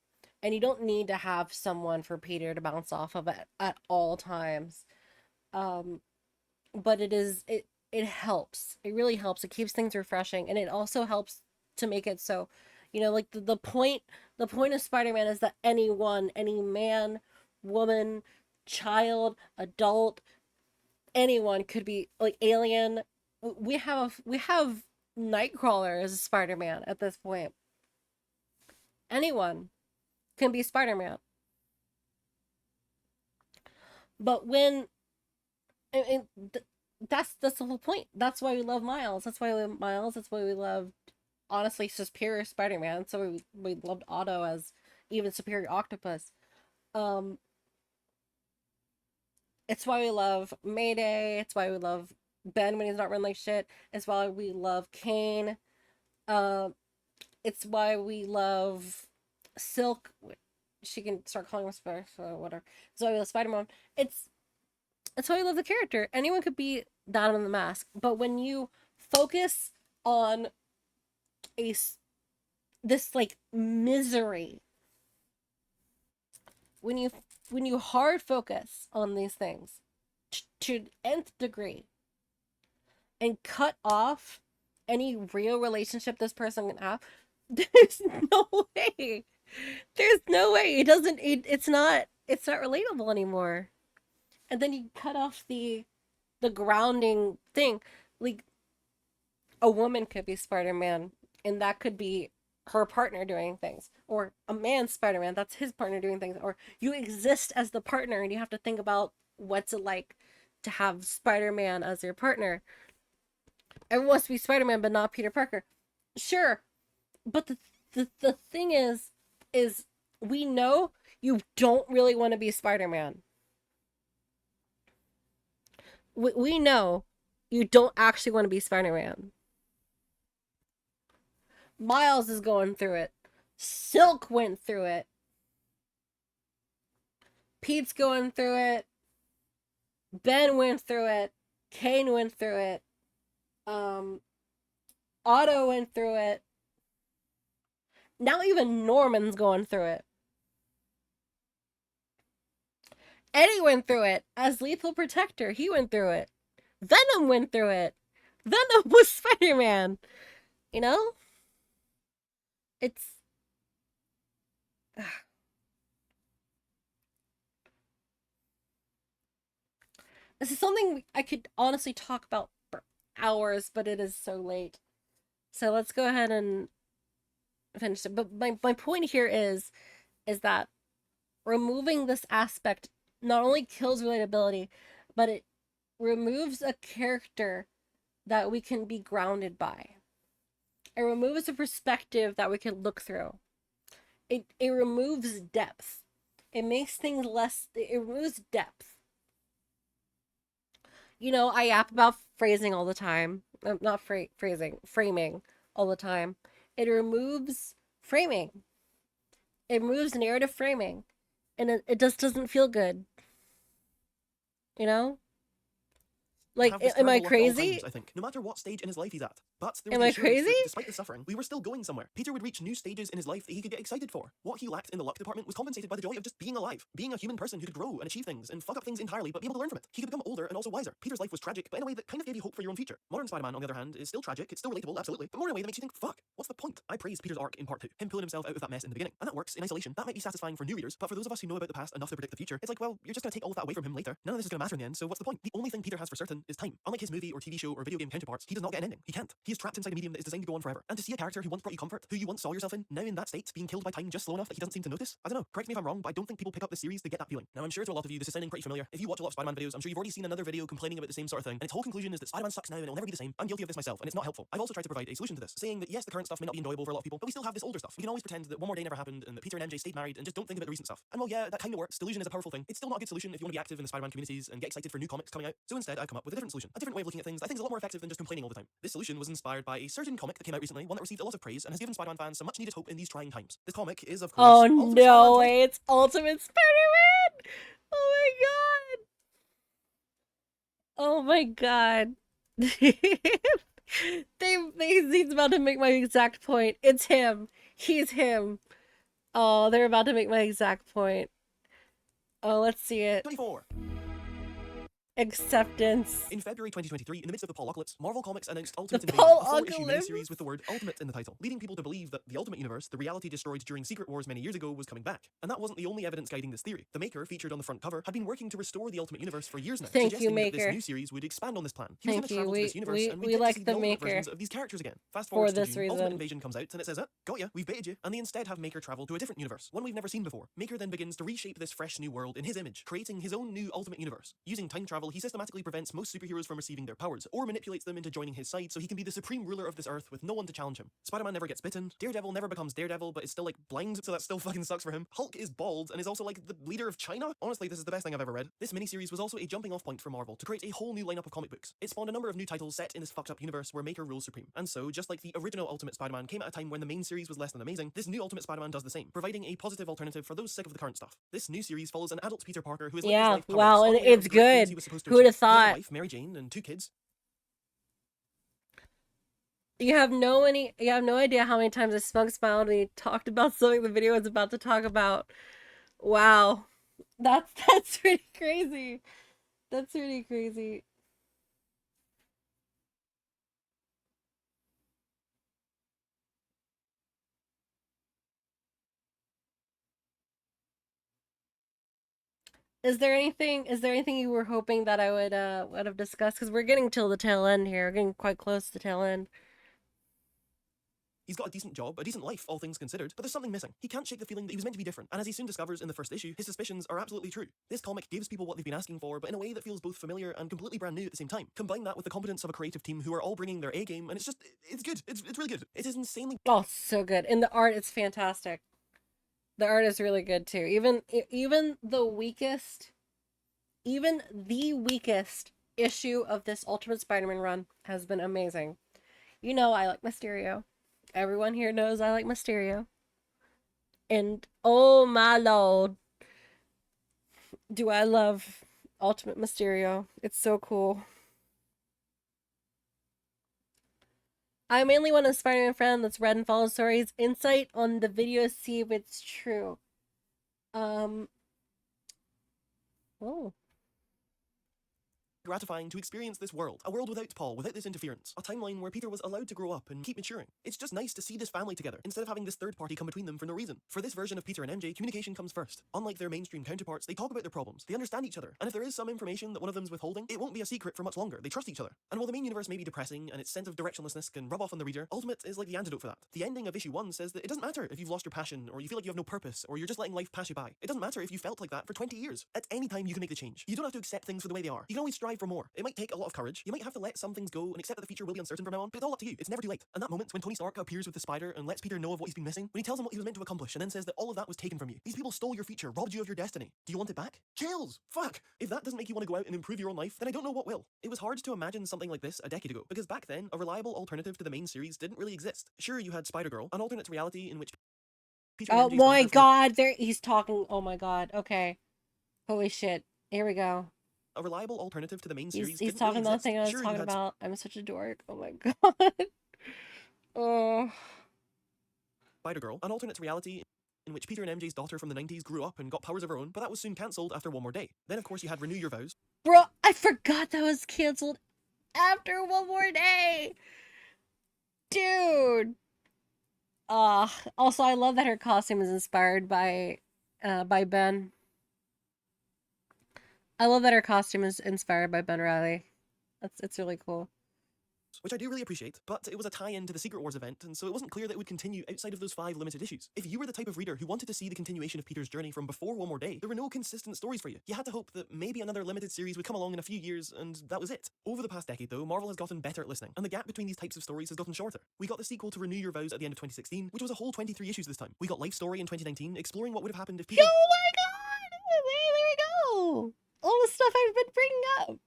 and you don't need to have someone for Peter to bounce off of at all times. But it helps. It really helps. It keeps things refreshing, and it also helps to make it so, like the point of Spider-Man is that anyone, any man, woman, child, adult, anyone could be like alien. We have Nightcrawler as a Spider-Man at this point. Anyone can be Spider-Man. But when that's the whole point. That's why we love Miles. That's why we love Miles. That's why we love, honestly, superior Spider-Man. So we loved Otto as even superior Octopus. It's why we love Mayday. It's why we love Ben when he's not running like shit. It's why we love Kane. It's why we love Silk. She can start calling him Spider, so whatever. It's why we love Spider-Man. It's why we love the character. Anyone could be that in the mask, but when you focus on this like misery, when you hard focus on these things to nth degree and cut off any real relationship this person can have, there's no way. There's no way. It's not relatable anymore. and then you cut off the grounding thing. Like, a woman could be Spider-Man, and that could be her partner doing things, or a man Spider-Man, that's his partner doing things, or you exist as the partner and you have to think about what's it like to have Spider-Man as your partner. Everyone wants to be Spider-Man but not Peter Parker. Sure, but the thing is we know you don't really want to be Spider-Man. We know you don't actually want to be Spider-Man. Miles is going through it. Silk went through it. Pete's going through it. Ben went through it. Kane went through it. Otto went through it. Now even Norman's going through it. Eddie went through it as Lethal Protector. He went through it. Venom went through it. Venom was Spider-Man. You know? It's... This is something I could honestly talk about for hours, but it is so late. So let's go ahead and finish it. But my point here is that removing this aspect not only kills relatability, but it removes a character that we can be grounded by. It removes a perspective that we can look through. It removes depth. It makes things less... It removes depth. You know, I yap about phrasing all the time. Not phrasing, framing all the time. It removes framing. It removes narrative framing. And it just doesn't feel good. You know? Like, am I crazy? Times, I think, no matter what stage in his life he's at. But there was Am the I assurance crazy? that despite the suffering, we were still going somewhere. Peter would reach new stages in his life that he could get excited for. What he lacked in the luck department was compensated by the joy of just being alive, being a human person who could grow and achieve things and fuck up things entirely, but be able to learn from it. He could become older and also wiser. Peter's life was tragic, but in a way that kind of gave you hope for your own future. Modern Spider-Man, on the other hand, is still tragic. It's still relatable, absolutely, but more in a way that makes you think, fuck, what's the point? I praised Peter's arc in part 2, him pulling himself out of that mess in the beginning, and that works in isolation. That might be satisfying for new readers, but for those of us who know about the past enough to predict the future, it's like, well, you're just gonna take all of that away from him later. None of this is gonna matter in the end, so what's the point? The only thing Peter has for certain is time. Unlike his movie or TV show or video game counterparts, he does not get an ending. He can't. He is trapped inside a medium that is designed to go on forever. And to see a character who once brought you comfort, who you once saw yourself in, now in that state, being killed by time just slow enough that he doesn't seem to notice, I don't know. Correct me if I'm wrong, but I don't think people pick up this series to get that feeling. Now, I'm sure to a lot of you this is sounding pretty familiar. If you watch a lot of Spider-Man videos, I'm sure you've already seen another video complaining about the same sort of thing, and its whole conclusion is that Spider-Man sucks now and it'll never be the same. I'm guilty of this myself, and it's not helpful. I've also tried to provide a solution to this, saying that yes, the current stuff may not be enjoyable for a lot of people, but we still have this older stuff. We can always pretend that one more day never happened and that Peter and MJ stayed married and just don't think about the recent stuff. And well, yeah, that kind of works. Delusion is a powerful thing. It's still not a good solution if you want to be active in the Spider-Man communities and get excited for new comics coming out. So instead, I've come up with a different solution, a different way of looking at things that I think is a lot more effective than just complaining all the time. This solution was inspired by a certain comic that came out recently, one that received a lot of praise and has given Spider-Man fans some much needed hope in these trying times. This comic is, of course, Oh Ultimate no Spider-Man way, it's Ultimate Spider-Man! Oh my god. He's about to make my exact point. It's him. He's him. Oh, they're about to make my exact point. Oh, let's see it. 24. Acceptance. In February 2023, in the midst of the Paul-ocalypse, Marvel Comics announced Ultimate The Invasion, a Paul-ocalypse? 4-issue miniseries with the word Ultimate in the title, leading people to believe that the Ultimate Universe, the reality destroyed during Secret Wars many years ago, was coming back. And that wasn't the only evidence guiding this theory. The Maker, featured on the front cover, had been working to restore the Ultimate Universe for years now, Thank you, suggesting that Maker. this new series would expand on this plan. He was going Thank to you. travel to this universe, and We we'd get like to see the the alternate Maker versions of these characters again. Fast for forward to this June, reason. Ultimate Invasion comes out, and it says, got ya, we've baited you, and they instead have Maker travel to a different universe, one we've never seen before. Maker then begins to reshape this fresh new world in his image, creating his own new Ultimate Universe. Using time travel, he systematically prevents most superheroes from receiving their powers, or manipulates them into joining his side so he can be the supreme ruler of this earth with no one to challenge him. Spider-Man never gets bitten, Daredevil never becomes Daredevil but is still like blind, so that still fucking sucks for him. Hulk is bald and is also like the leader of China. Honestly, this is the best thing I've ever read. This miniseries was also a jumping off point for Marvel to create a whole new lineup of comic books. It spawned a number of new titles set in this fucked up universe where Maker rules supreme. And so, just like the original Ultimate Spider-Man came at a time when the main series was less than amazing, this new Ultimate Spider-Man does the same, providing a positive alternative for those sick of the current stuff. This new series follows an adult Peter Parker who is living his Yeah, life wow, powerless, and unaware of it's the great things good. he was supposed to Who would have achieve. He has a thought? wife, Mary Jane, and 2 kids. You have no idea how many times I smug smiled when he talked about something the video was about to talk about. Wow. That's pretty crazy. That's pretty crazy. Is there anything you were hoping that I would have discussed? Because we're getting till the tail end here. We're getting quite close to the tail end. He's got a decent job, a decent life, all things considered, but there's something missing. He can't shake the feeling that he was meant to be different, and as he soon discovers in the first issue, his suspicions are absolutely true. This comic gives people what they've been asking for, but in a way that feels both familiar and completely brand new at the same time. Combine that with the competence of a creative team who are all bringing their A game, and it's good. It's really good. It is insanely... Oh, so good. And the art is fantastic. The art is really good too. Even the weakest issue of this Ultimate Spider-Man run has been amazing. You know I like Mysterio. Everyone here knows I like Mysterio. And oh my lord, do I love Ultimate Mysterio. It's so cool. I mainly want a Spider-Man friend that's read and follows stories. Insight on the video, see if it's true. Oh. gratifying to experience this world. A world without Paul, without this interference. A timeline where Peter was allowed to grow up and keep maturing. It's just nice to see this family together, instead of having this third party come between them for no reason. For this version of Peter and MJ, communication comes first. Unlike their mainstream counterparts, they talk about their problems, they understand each other, and if there is some information that one of them's withholding, it won't be a secret for much longer. They trust each other. And while the main universe may be depressing, and its sense of directionlessness can rub off on the reader, Ultimate is like the antidote for that. The ending of issue 1 says that it doesn't matter if you've lost your passion, or you feel like you have no purpose, or you're just letting life pass you by. It doesn't matter if you felt like that for 20 years. At any time you can make the change. You don't have to accept things for the way they are. You can always strive for more. It might take a lot of courage. You might have to let some things go and accept that the future will be uncertain from now on, but it's all up to you. It's never too late. And that moment when Tony Stark appears with the spider and lets Peter know of what he's been missing, when he tells him what he was meant to accomplish and then says that all of that was taken from you. These people stole your future, robbed you of your destiny. Do you want it back? Chills! Fuck! If that doesn't make you want to go out and improve your own life, then I don't know what will. It was hard to imagine something like this a decade ago, because back then, a reliable alternative to the main series didn't really exist. Sure, you had Spider-Girl, an alternate reality in which Peter Oh and MJ's my daughter god, there he's talking. Oh my god. Okay. Holy shit. Here we go. a reliable alternative to the main series He's didn't talking really about the exist. thing I was Sure, talking you had about. I'm such a dork. Oh my god. Oh. Spider-Girl, an alternate reality in which Peter and MJ's daughter from the 90s grew up and got powers of her own, but that was soon cancelled after One More Day. Then of course you had Renew Your Vows. Bro, I forgot that was cancelled after One More Day. Dude. Also I love that her costume is inspired by Ben. I love that her costume is inspired by Ben Riley. It's really cool. Which I do really appreciate, but it was a tie-in to the Secret Wars event, and so it wasn't clear that it would continue outside of those 5 limited issues. If you were the type of reader who wanted to see the continuation of Peter's journey from before One More Day, there were no consistent stories for you. You had to hope that maybe another limited series would come along in a few years, and that was it. Over the past decade, though, Marvel has gotten better at listening, and the gap between these types of stories has gotten shorter. We got the sequel to Renew Your Vows at the end of 2016, which was a whole 23 issues this time. We got Life Story in 2019, exploring what would have happened if Peter... Oh my god! There we go! All the stuff I've been bringing up!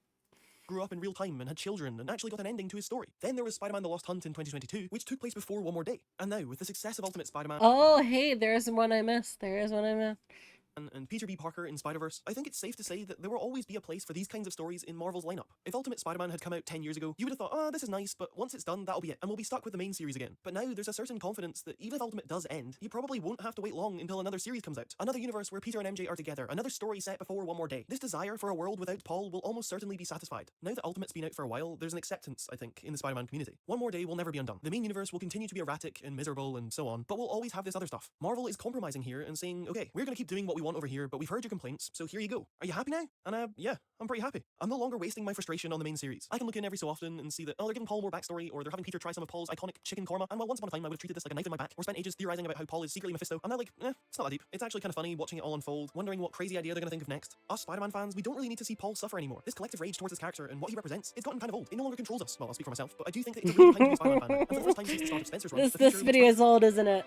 Grew up in real time and had children and actually got an ending to his story. Then there was Spider-Man The Lost Hunt in 2022, which took place before One More Day. And now, with the success of Ultimate Spider-Man... Oh, hey, there's one I missed. There is one I missed. And Peter B. Parker in Spider-Verse, I think it's safe to say that there will always be a place for these kinds of stories in Marvel's lineup. If Ultimate Spider-Man had come out 10 years ago, you would have thought, oh, this is nice, but once it's done, that'll be it, and we'll be stuck with the main series again. But now, there's a certain confidence that even if Ultimate does end, you probably won't have to wait long until another series comes out. Another universe where Peter and MJ are together, another story set before One More Day. This desire for a world without Paul will almost certainly be satisfied. Now that Ultimate's been out for a while, there's an acceptance, I think, in the Spider-Man community. One More Day will never be undone. The main universe will continue to be erratic and miserable and so on, but we'll always have this other stuff. Marvel is compromising here and saying, okay, we're gonna keep doing what we want over here, but we've heard your complaints, so here you go. Are you happy now? And yeah, I'm pretty happy. I'm no longer wasting my frustration on the main series. I can look in every so often and see that, oh, they're giving Paul more backstory, or they're having Peter try some of Paul's iconic chicken korma, and while once upon a time I would have treated this like a knife in my back, or spent ages theorizing about how Paul is secretly Mephisto, I'm now like, it's not that deep. It's actually kind of funny watching it all unfold, wondering what crazy idea they're gonna think of next. Us Spider-Man fans, we don't really need to see Paul suffer anymore. This collective rage towards his character and what he represents, it's gotten kind of old. It no longer controls us. Well, I'll speak for myself, but I do think that it's a really time to be a Spider-Man fan, and for the first time since the start of Spencer's run, This video is old, isn't it?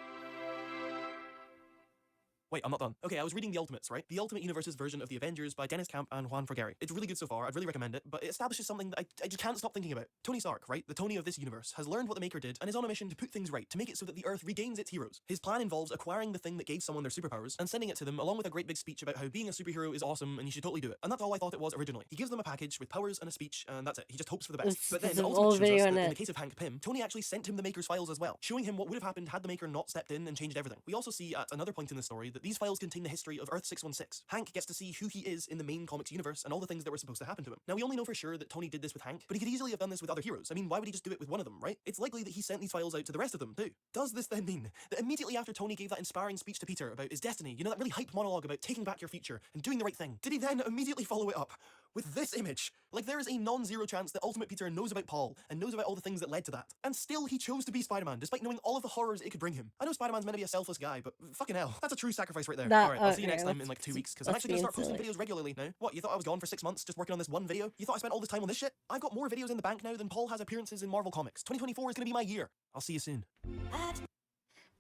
Wait, I'm not done. Okay, I was reading The Ultimates, right? The Ultimate Universe's version of The Avengers by Dennis Camp and Juan Frigeri. It's really good so far, I'd really recommend it, but it establishes something that I just can't stop thinking about. Tony Stark, right? The Tony of this universe, has learned what the Maker did and is on a mission to put things right, to make it so that the Earth regains its heroes. His plan involves acquiring the thing that gave someone their superpowers and sending it to them along with a great big speech about how being a superhero is awesome and you should totally do it. And that's all I thought it was originally. He gives them a package with powers and a speech and that's it. He just hopes for the best. But then Ultimate shows us that in the case of Hank Pym, Tony actually sent him the Maker's files as well, showing him what would have happened had the Maker not stepped in and changed everything. We also see at another point in the story that that these files contain the history of Earth 616. Hank gets to see who he is in the main comics universe and all the things that were supposed to happen to him. Now, we only know for sure that Tony did this with Hank, but he could easily have done this with other heroes. I mean, why would he just do it with one of them, right? It's likely that he sent these files out to the rest of them, too. Does this then mean that immediately after Tony gave that inspiring speech to Peter about his destiny, you know, that really hype monologue about taking back your future and doing the right thing, did he then immediately follow it up with this image? Like, there is a non-zero chance that Ultimate Peter knows about Paul and knows about all the things that led to that. And still, he chose to be Spider-Man, despite knowing all of the horrors it could bring him. I know Spider-Man's meant to be a selfless guy, but fucking hell, that's a true sacrifice right there. Alright, I'll see you next time in like 2 weeks, because I'm actually gonna start posting videos regularly now. What, you thought I was gone for 6 months just working on this one video? You thought I spent all this time on this shit? I've got more videos in the bank now than Paul has appearances in Marvel Comics. 2024 is gonna be my year. I'll see you soon.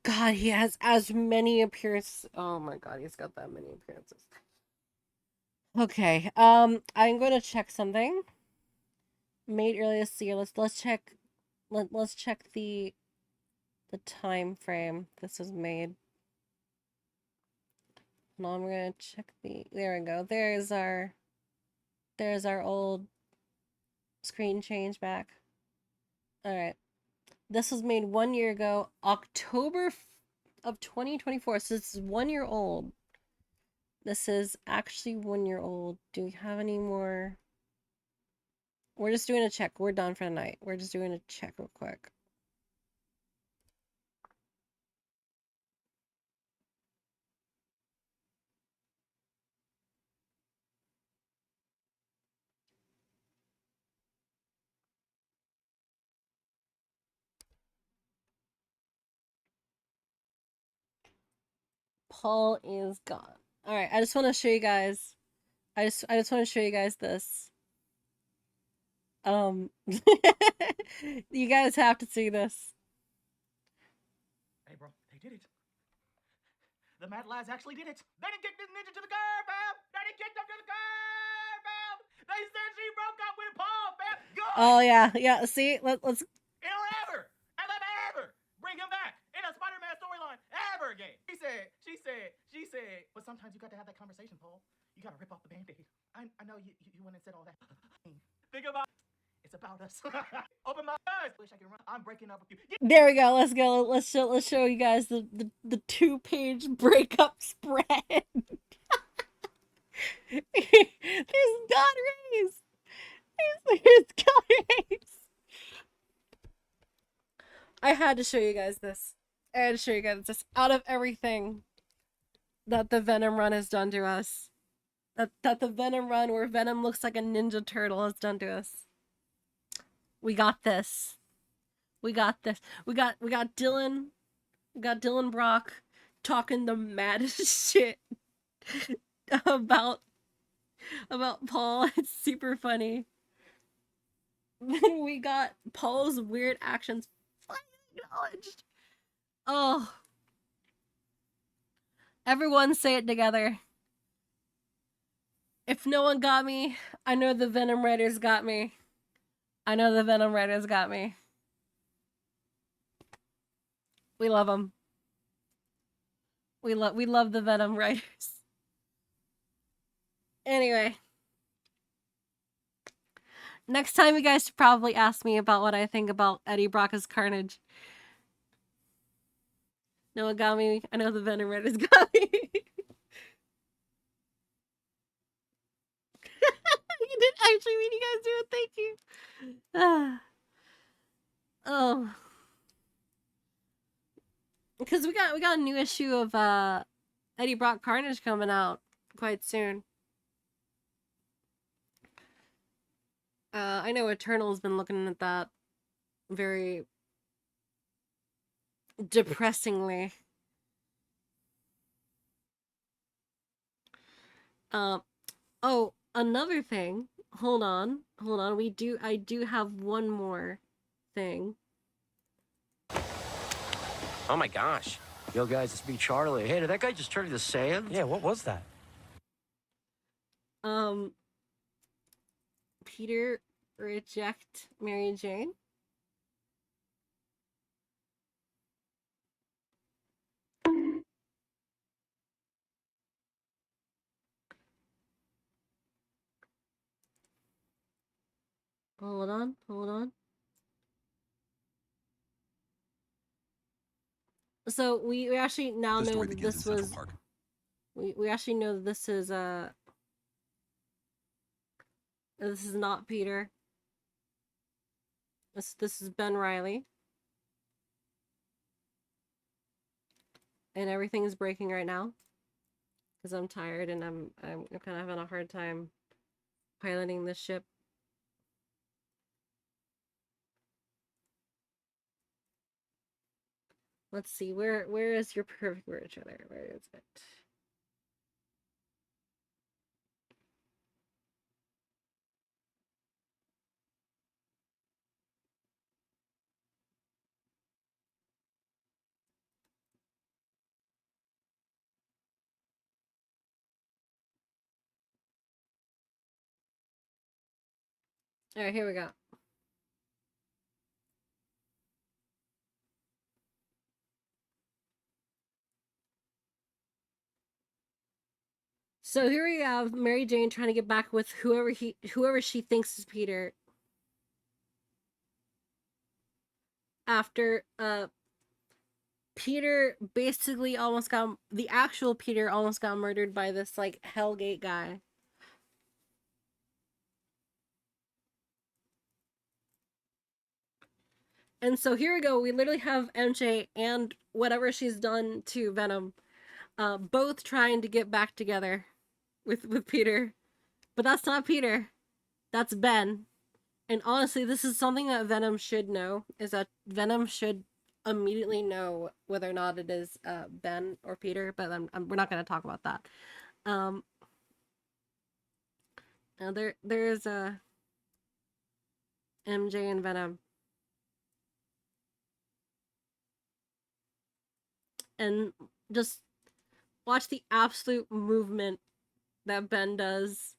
God, he has as many appearances. Oh my god, he's got that many appearances. Okay, I'm going to check something. Made earlier this year. Let's check. Let's check the time frame this was made. No, I'm gonna check the. There we go. There's our old screen change back. All right, this was made 1 year ago, October of 2024. So this is 1 year old. This is actually 1 year old. Do we have any more? We're just doing a check. We're done for the night. We're just doing a check real quick. Paul is gone. All right, I just want to show you guys. I just want to show you guys this. You guys have to see this. Hey, bro, they did it. The Mad Lads actually did it. They didn't kick this ninja to the curb, fam. They didn't kick them to the curb, fam. They said she broke up with Paul, fam. Good. Oh yeah, yeah. See, let's. It'll ever bring him back in a Spider-Man storyline ever again. She said. But sometimes you got to have that conversation, Paul. You got to rip off the Band-Aid. I know you went and said all that. Think about it. It's about us. Open my eyes. Wish I could run. I'm breaking up with you. There we go. Let's go. Let's show you guys the 2-page breakup spread. There's God rays. There's God rays. I had to show you guys this. I had to show you guys this. Out of everything that the Venom run has done to us, that the Venom run where Venom looks like a Ninja Turtle has done to us, we got this. We got this. We got Dylan. We got Dylan Brock talking the maddest shit about Paul. It's super funny. Then we got Paul's weird actions finally acknowledged. Oh. Everyone say it together. If no one got me, I know the Venom writers got me. I know the Venom writers got me. We love them. We love the Venom writers. Anyway. Next time you guys should probably ask me about what I think about Eddie Brock's Carnage. No one got me. I know the Venom writers got me. You did actually mean you guys do it. Thank you. Oh. Because we got a new issue of Eddie Brock Carnage coming out quite soon. I know Eternal's been looking at that very depressingly. Oh, another thing. Hold on. I do have one more thing. Oh my gosh. Yo, guys, it's me, Charlie. Hey, did that guy just turn into sand? Yeah, what was that? Peter reject Mary Jane. Hold on. So we actually now know that this was We actually know that this is not Peter. This is Ben Riley. And everything is breaking right now. Because I'm tired and I'm kind of having a hard time piloting this ship. Let's see, where is your perfect word trailer? Where is it? Alright, here we go. So here we have Mary Jane trying to get back with whoever she thinks is Peter. After Peter basically the actual Peter almost got murdered by this like Hellgate guy. And so here we go. We literally have MJ and whatever she's done to Venom, both trying to get back together with Peter. But that's not Peter. That's Ben. And honestly, this is something that Venom should know, is that Venom should immediately know whether or not it is Ben or Peter, but we're not going to talk about that. Now there's MJ and Venom. And just watch the absolute movement that Ben does.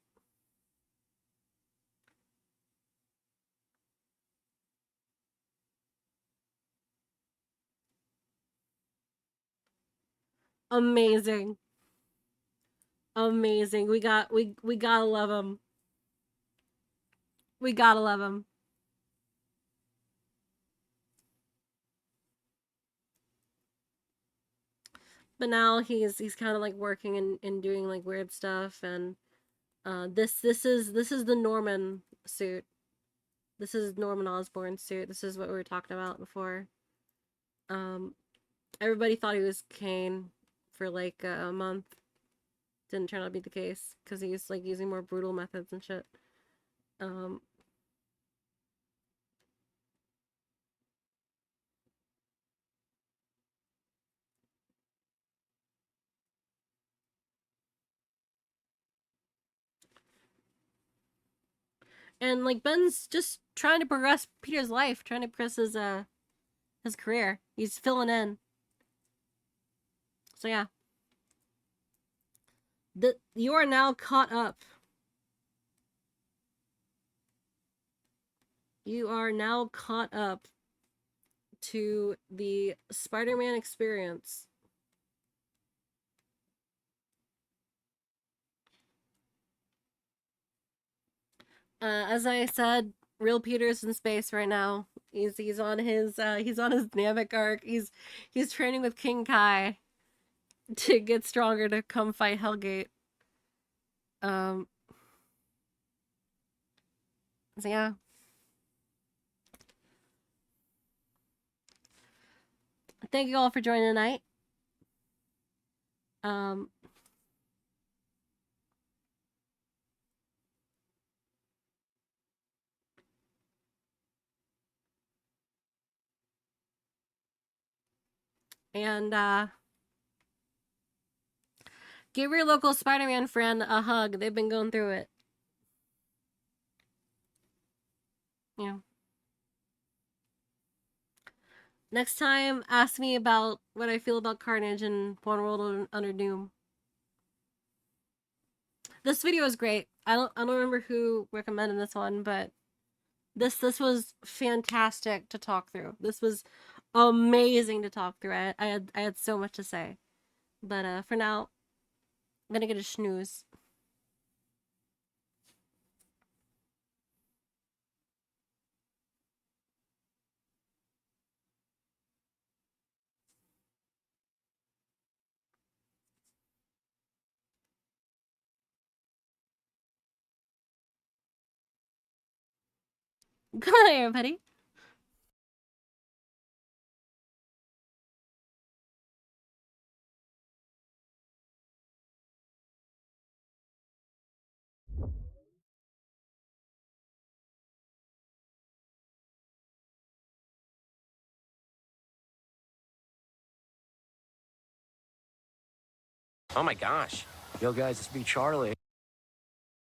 Amazing. Amazing. We gotta love him. We gotta love him. But now he's kind of like working and doing like weird stuff, and this is the Norman suit. This is Norman Osborn's suit. This is what we were talking about before. Everybody thought he was Kane for like a month. Didn't turn out to be the case because he's like using more brutal methods and shit. And like Ben's just trying to progress Peter's life, trying to progress his career. He's filling in. So yeah. You are now caught up. You are now caught up to the Spider-Man experience. As I said, real Peter's in space right now. He's on his Namek arc. He's training with King Kai to get stronger to come fight Hellgate. So yeah. Thank you all for joining tonight. And give your local Spider-Man friend a hug. They've been going through it. Yeah. Next time, ask me about what I feel about Carnage and One World Under Doom. This video is great. I don't remember who recommended this one, but this was fantastic to talk through. This was amazing to talk through. I had so much to say. But for now, I'm gonna get a snooze. Good night, everybody. Oh my gosh. Yo, guys, it's me, Charlie.